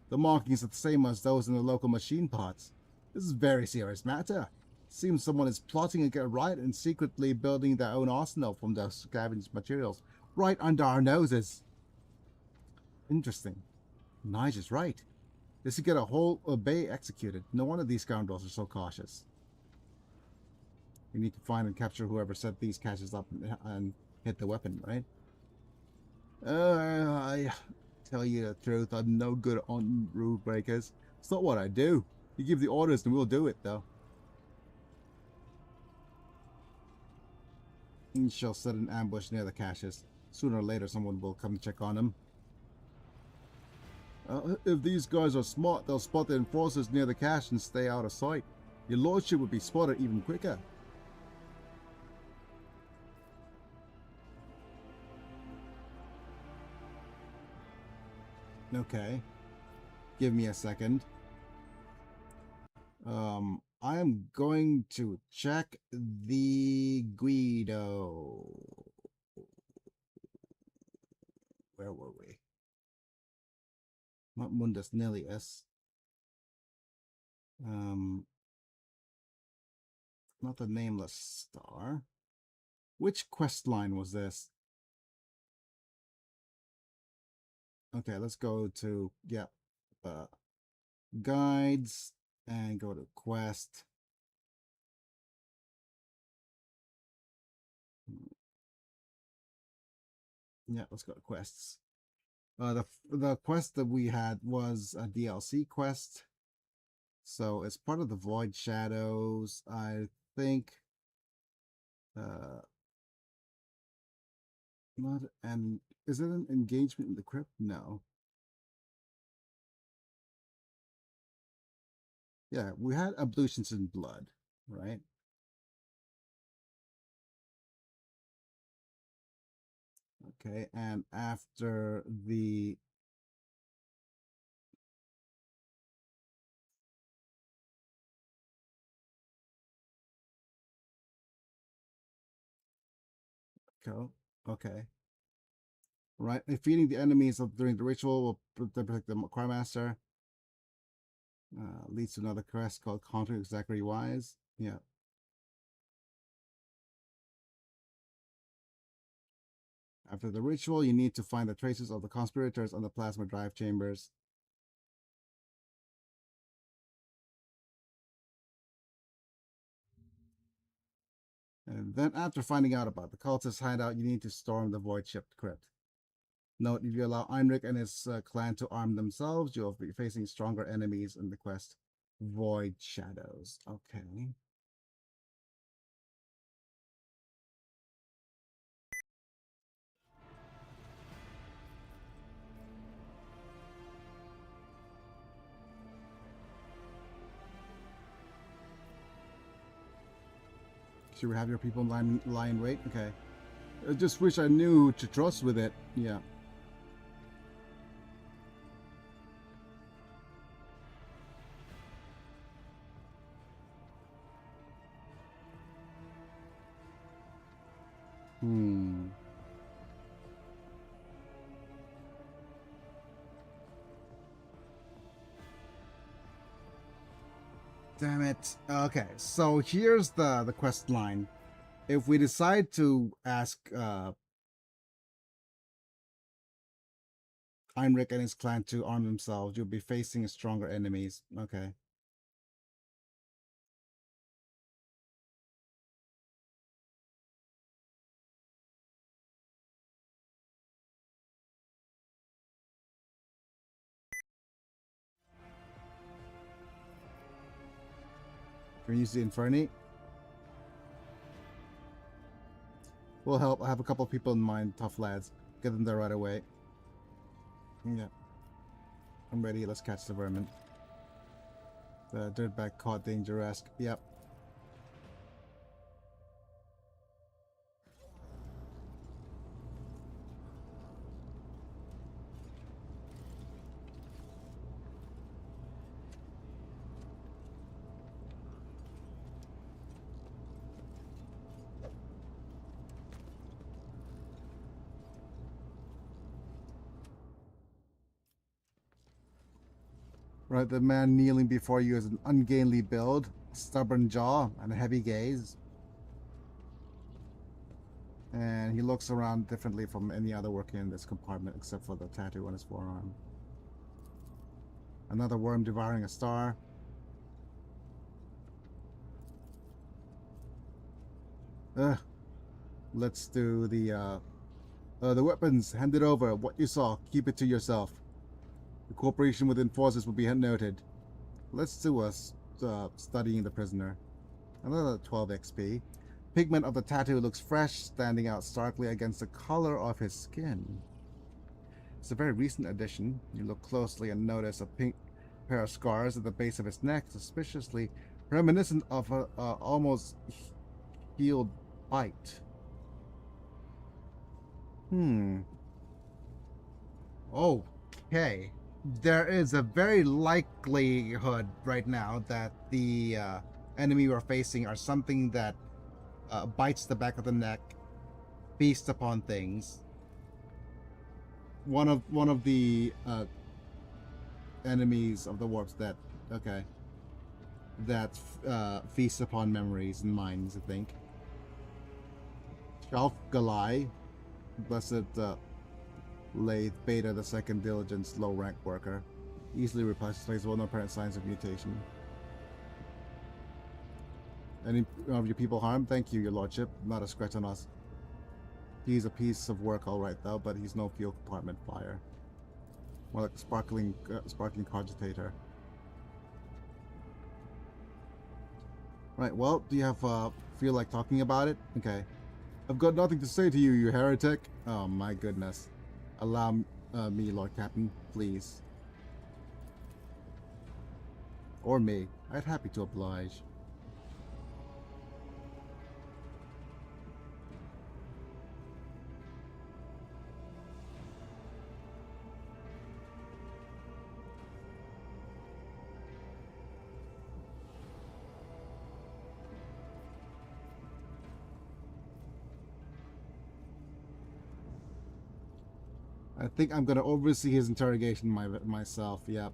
The markings are the same as those in the local machine parts. This is a very serious matter. Seems someone is plotting a riot and secretly building their own arsenal from those scavenged materials right under our noses. Interesting. Nigel's right. This could get a whole bay executed. No wonder these scoundrels are so cautious. We need to find and capture whoever set these caches up and hit the weapon, right? I tell you the truth, I'm no good on rule breakers. It's not what I do. You give the orders and we'll do it, though. We shall set an ambush near the caches. Sooner or later, someone will come check on them. If these guys are smart, they'll spot the enforcers near the cache and stay out of sight. Your lordship would be spotted even quicker. Okay. Give me a second. I am going to check the Guido. Where were we? Not Mundus Nilius. Not the Nameless Star. Which quest line was this? Okay, let's go to, guides and go to quest. Yeah, let's go to quests. The quest that we had was a DLC quest. So it's part of the Void Shadows, I think. Is it an engagement in the crypt? No. Yeah, we had ablutions in blood, right? Okay, and after the okay. Right, defeating the enemies during the ritual will protect the Cry Master. Leads to another quest called Conquering Zachary Wise. Yeah. After the ritual, you need to find the traces of the conspirators on the plasma drive chambers. And then after finding out about the cultist hideout, you need to storm the Void Ship crypt. Note, if you allow Heinrich and his clan to arm themselves, you'll be facing stronger enemies in the quest. Void Shadows. Okay. Should we have your people lie in wait? Okay. I just wish I knew who to trust with it. Yeah. Damn it. Okay, so here's the quest line. If we decide to ask Heinrich and his clan to arm themselves. You'll be facing stronger enemies. Okay. Can we use the Inferni? Will help. I have a couple people in mind. Tough lads. Get them there right away. Yeah. I'm ready. Let's catch the vermin. The dirtbag caught dangerous. Yep. Right, the man kneeling before you is an ungainly build, stubborn jaw, and a heavy gaze. And he looks around differently from any other working in this compartment except for the tattoo on his forearm. Another worm devouring a star. Let's do the weapons. Hand it over. What you saw, keep it to yourself. The cooperation with enforcers will be noted. Let's do us studying the prisoner. Another 12 XP. Pigment of the tattoo looks fresh, standing out starkly against the color of his skin. It's a very recent addition. You look closely and notice a pink pair of scars at the base of his neck, suspiciously reminiscent of a almost healed bite. Okay. There is a very likelihood right now that the enemy we're facing are something that bites the back of the neck, feasts upon things. One of the enemies of the warps that feasts upon memories and minds, I think. Shelf Galai, blessed Lathe Beta, the second diligence low rank worker, easily replaces no apparent signs of mutation. Any of your people harmed? Thank you, your lordship. Not a scratch on us. He's a piece of work, all right, though, but he's no fuel compartment flyer. More like a sparkling cogitator. Right. Well, do you have feel like talking about it? Okay. I've got nothing to say to you, you heretic. Oh my goodness. Allow me, Lord Captain, please. Or me. I'd happy to oblige. I think I'm going to oversee his interrogation myself, yep.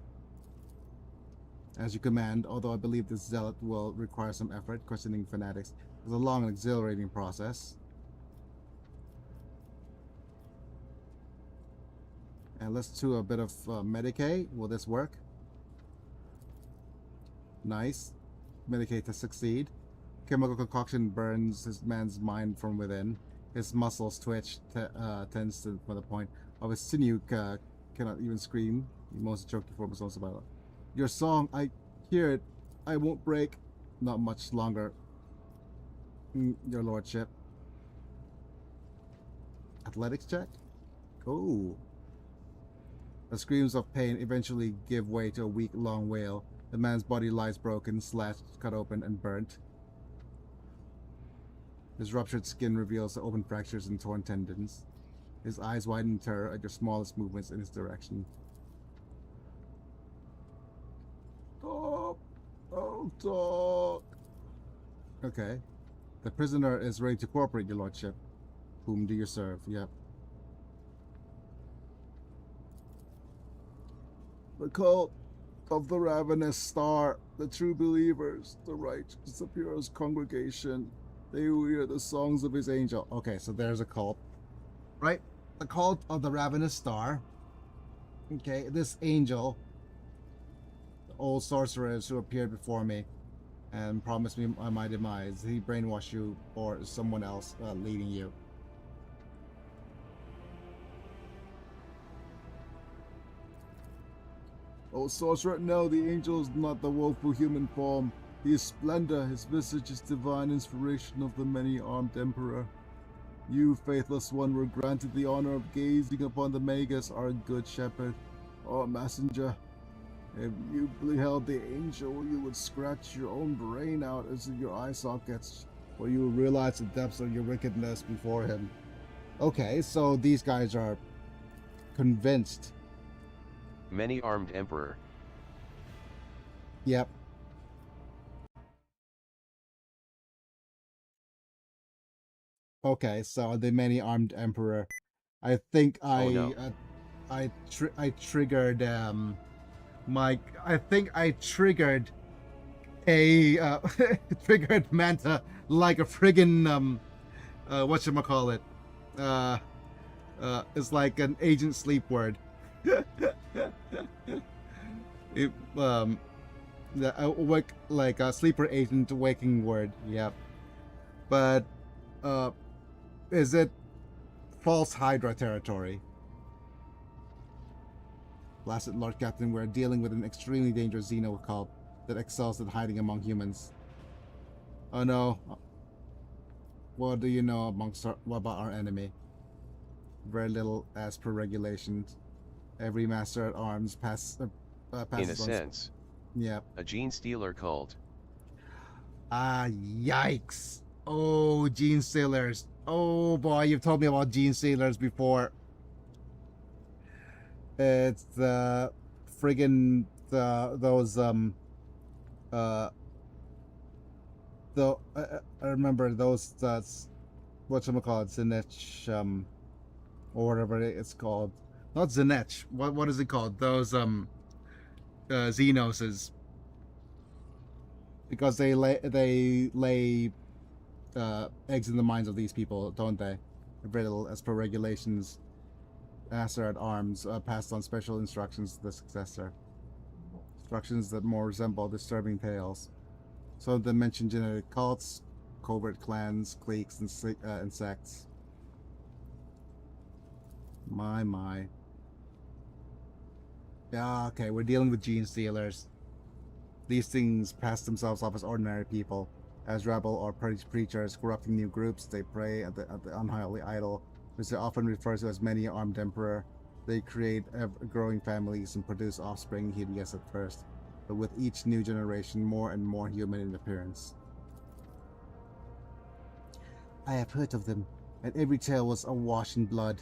As you command, although I believe this zealot will require some effort. Questioning fanatics is a long and exhilarating process. And let's do a bit of Medicaid. Will this work? Nice. Medicaid to succeed. Chemical concoction burns his man's mind from within. His muscles twitch, tense to the point of his sinew cannot even scream. The most choky form is also about your song. I hear it. I won't break. Not much longer, your lordship. Athletics check. Oh. The screams of pain eventually give way to a weak, long wail. The man's body lies broken, slashed, cut open, and burnt. His ruptured skin reveals the open fractures and torn tendons. His eyes widen in terror at your smallest movements in his direction. Talk! Oh, talk! Okay. The prisoner is ready to cooperate, your lordship. Whom do you serve? Yep. The cult of the Ravenous Star, the true believers, the righteous, the pure congregation. They who hear the songs of his angel. Okay, so there's a cult. Right? The cult of the Ravenous Star. Okay, this angel, the old sorceress who appeared before me and promised me my demise, he brainwashed you or someone else leading you. Oh, sorcerer, no, the angel is not the woeful human form. He is splendor, his visage is divine inspiration of the many-armed emperor. You, faithless one, were granted the honor of gazing upon the Magus, our good shepherd, our messenger. If you beheld the angel, you would scratch your own brain out as in your eye sockets, or you would realize the depths of your wickedness before him. Okay, so these guys are convinced. Many-armed emperor. Yep. Okay, so the many-armed emperor. I think I triggered I think I triggered a triggered Manta like a friggin' whatchamacallit. It's like an agent sleep word. It like a sleeper agent waking word. Yep. But is it false Hydra territory? Blasted Lord Captain, we're dealing with an extremely dangerous Xeno cult that excels at hiding among humans. Oh no. What do you know about our enemy? Very little as per regulations. Every master at arms passes In a sense. Yep. A gene stealer cult. Ah, yikes. Oh, gene stealers. Oh boy, you've told me about gene stealers before. It's the friggin' those I remember those whatchamacallit, Zinech or whatever it's called. Not Zinech. What is it called? Those Xenoses. Because they lay eggs in the minds of these people, don't they? Very little as per regulations. Master at arms passed on special instructions to the successor. Instructions that more resemble disturbing tales. Some of them mention genetic cults, covert clans, cliques, and sects. My. Yeah, okay, we're dealing with gene stealers. These things pass themselves off as ordinary people. As rebel or preachers corrupting new groups, they prey at the unholy idol, which they often refer to as many-armed emperor. They create growing families and produce offspring hideous at first, but with each new generation more and more human in appearance. I have heard of them, and every tale was awash in blood.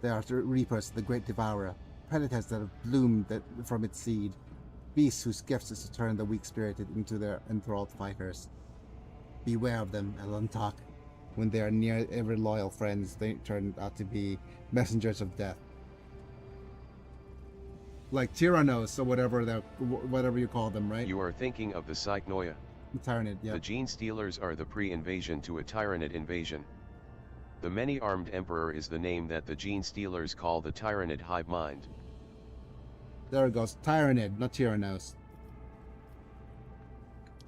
They are the reapers of the great devourer, predators that have bloomed from its seed, beasts whose gift is to turn the weak-spirited into their enthralled fighters. Beware of them, Elontak. When they are near ever loyal friends, they turn out to be messengers of death. Like Tyrannos or whatever you call them, right? You are thinking of the Psychnoia. The Tyranid, yeah. The gene stealers are the pre-invasion to a Tyranid invasion. The many-armed emperor is the name that the gene stealers call the Tyranid hive mind. There it goes. Tyranid, not Tyrannos.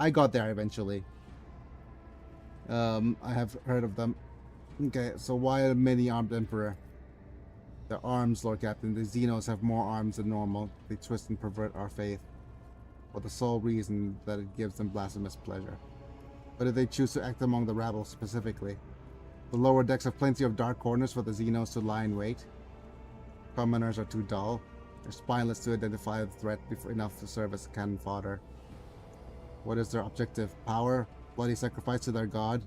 I got there eventually. I have heard of them. Okay, so why a many-armed emperor? Their arms, Lord Captain. The Xenos have more arms than normal. They twist and pervert our faith, for the sole reason that it gives them blasphemous pleasure. But if they choose to act among the rabble specifically, the lower decks have plenty of dark corners for the Xenos to lie in wait. Commoners are too dull. They're spineless to identify the threat enough to serve as cannon fodder. What is their objective? Power? Bloody sacrifice to their god?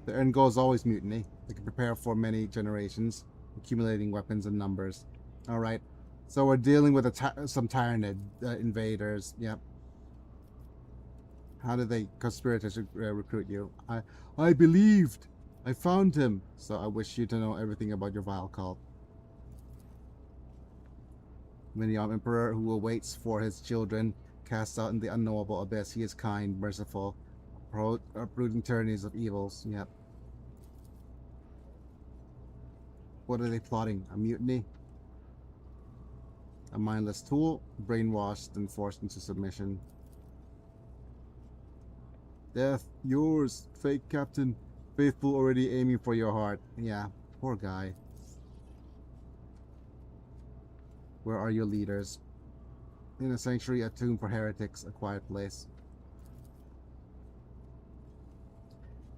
Their end goal is always mutiny. They can prepare for many generations, accumulating weapons and numbers. Alright, so we're dealing with some Tyranid invaders. Yep. How did they conspirators recruit you? I believed. I found him. So I wish you to know everything about your vile cult. Many-armed emperor who awaits for his children, cast out in the unknowable abyss. He is kind, merciful, uprooting tyrannies of evils. Yep. What are they plotting? A mutiny? A mindless tool, brainwashed and forced into submission. Death, yours, fake captain. Faithful already aiming for your heart. Yeah, poor guy. Where are your leaders? In a sanctuary, a tomb for heretics, a quiet place.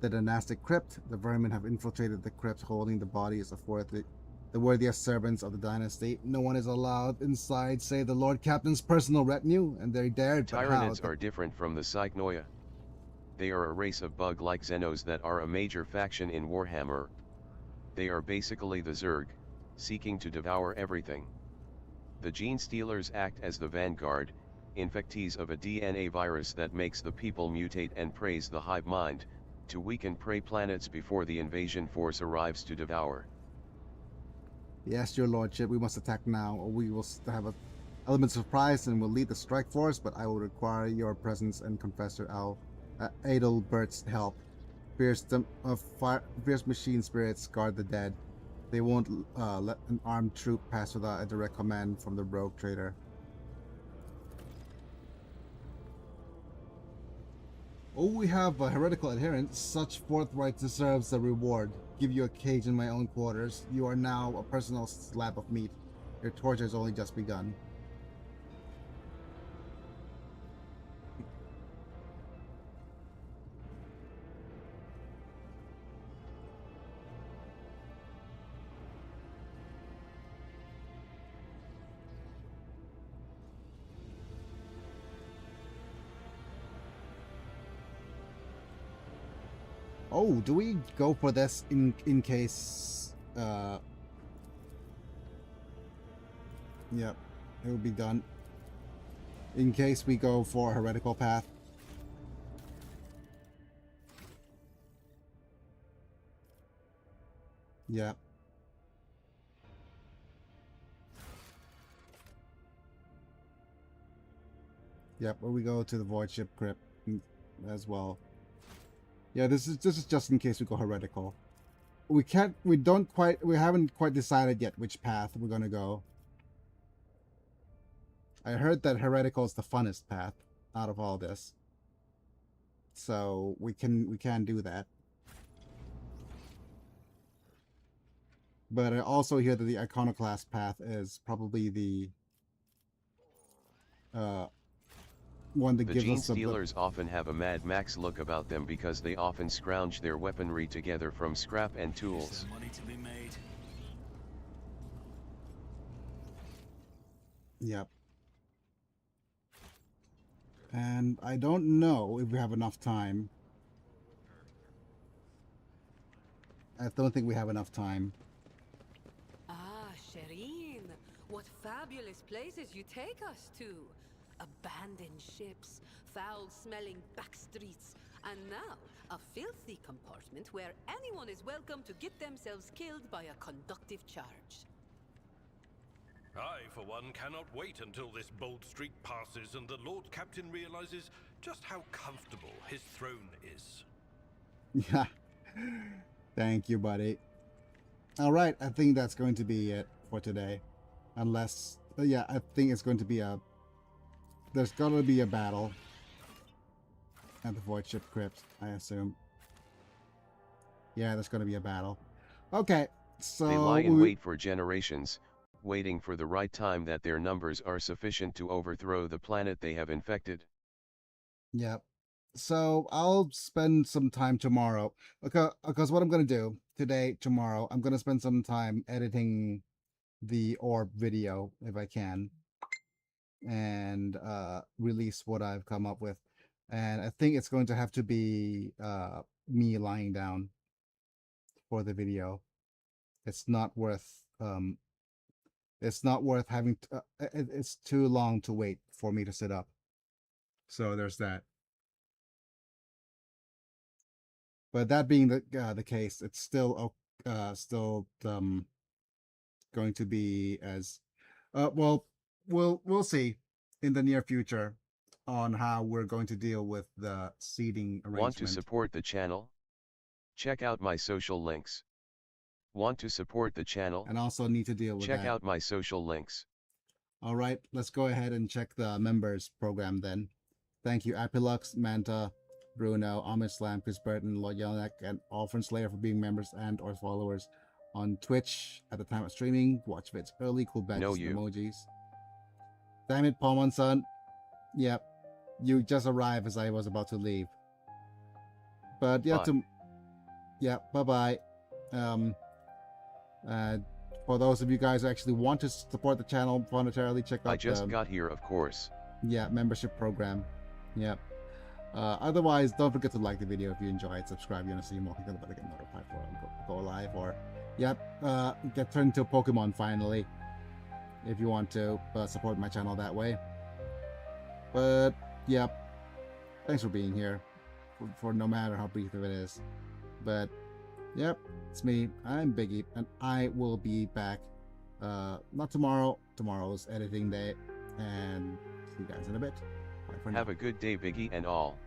The dynastic crypt. The vermin have infiltrated the crypt, holding the bodies of the worthiest servants of the dynasty. No one is allowed inside save the Lord Captain's personal retinue, and they dared but how. Tyranids are different from the Psychnoia. They are a race of bug-like Xenos that are a major faction in Warhammer. They are basically the Zerg, seeking to devour everything. The Gene Stealers act as the vanguard, infectees of a DNA virus that makes the people mutate and praise the hive mind, to weaken prey planets before the invasion force arrives to devour. Yes, your lordship, we must attack now, or we will have an element of surprise and will lead the strike force, but I will require your presence and Confessor Adelbert's help. Fierce machine spirits guard the dead. They won't let an armed troop pass without a direct command from the rogue trader. Oh, we have a heretical adherent. Such forthright deserves a reward. Give you a cage in my own quarters. You are now a personal slab of meat. Your torture has only just begun. Oh, do we go for this in case yep, it will be done. In case we go for a heretical path. Yep. Yep, or we go to the void ship crypt as well. Yeah, this is just in case we go heretical. We haven't quite decided yet which path we're gonna go. I heard that heretical is the funnest path out of all this. So we can do that. But I also hear that the iconoclast path is probably the one that gives us the Gene Stealers often have a Mad Max look about them because they often scrounge their weaponry together from scrap and tools. Money to be made. Yep. And I don't know if we have enough time. I don't think we have enough time. Ah, Shireen, what fabulous places you take us to. Abandoned ships, foul-smelling back streets, and now a filthy compartment where anyone is welcome to get themselves killed by a conductive charge. I, for one, cannot wait until this bold streak passes and the Lord Captain realizes just how comfortable his throne is. Yeah. Thank you, buddy. Alright, I think that's going to be it for today. Unless, yeah, I think it's going to be there's gotta be a battle at the void ship crypt, I assume. Yeah, there's gonna be a battle. Okay, so they lie in wait for generations, waiting for the right time that their numbers are sufficient to overthrow the planet they have infected. Yep. So I'll spend some time tomorrow. Because what I'm gonna do tomorrow, I'm gonna spend some time editing the orb video if I can. And release what I've come up with, and I think it's going to have to be me lying down for the video. It's not worth having it's too long to wait for me to sit up, so there's that. But that being the case, it's still going to be as well. We'll see in the near future on how we're going to deal with the seating arrangement. Want to support the channel? Check out my social links. Want to support the channel? And also need to deal with Check out my social links. All right, let's go ahead and check the members program then. Thank you, Apilux, Manta, Bruno, Amish Slam, Chris Burton, Lloyd Yelnek, and Alfred Slayer for being members and or followers on Twitch at the time of streaming. Watch vids early, cool badges and emojis. Damn it, Paul Monson. Yep, you just arrived as I was about to leave. But yeah, bye-bye. For those of you guys who actually want to support the channel monetarily, check out I just got here, of course. Yeah, membership program. Yep. Otherwise, don't forget to like the video if you enjoy it, subscribe if you want to see more, click on the bell to get notified for go live, or get turned into a Pokemon finally if you want to support my channel that way. But yep, thanks for being here for no matter how brief it is. But yep, it's me. I'm Biggie, and I will be back not tomorrow. Tomorrow's editing day, and see you guys in a bit. Bye for now. Have a good day, Biggie and all.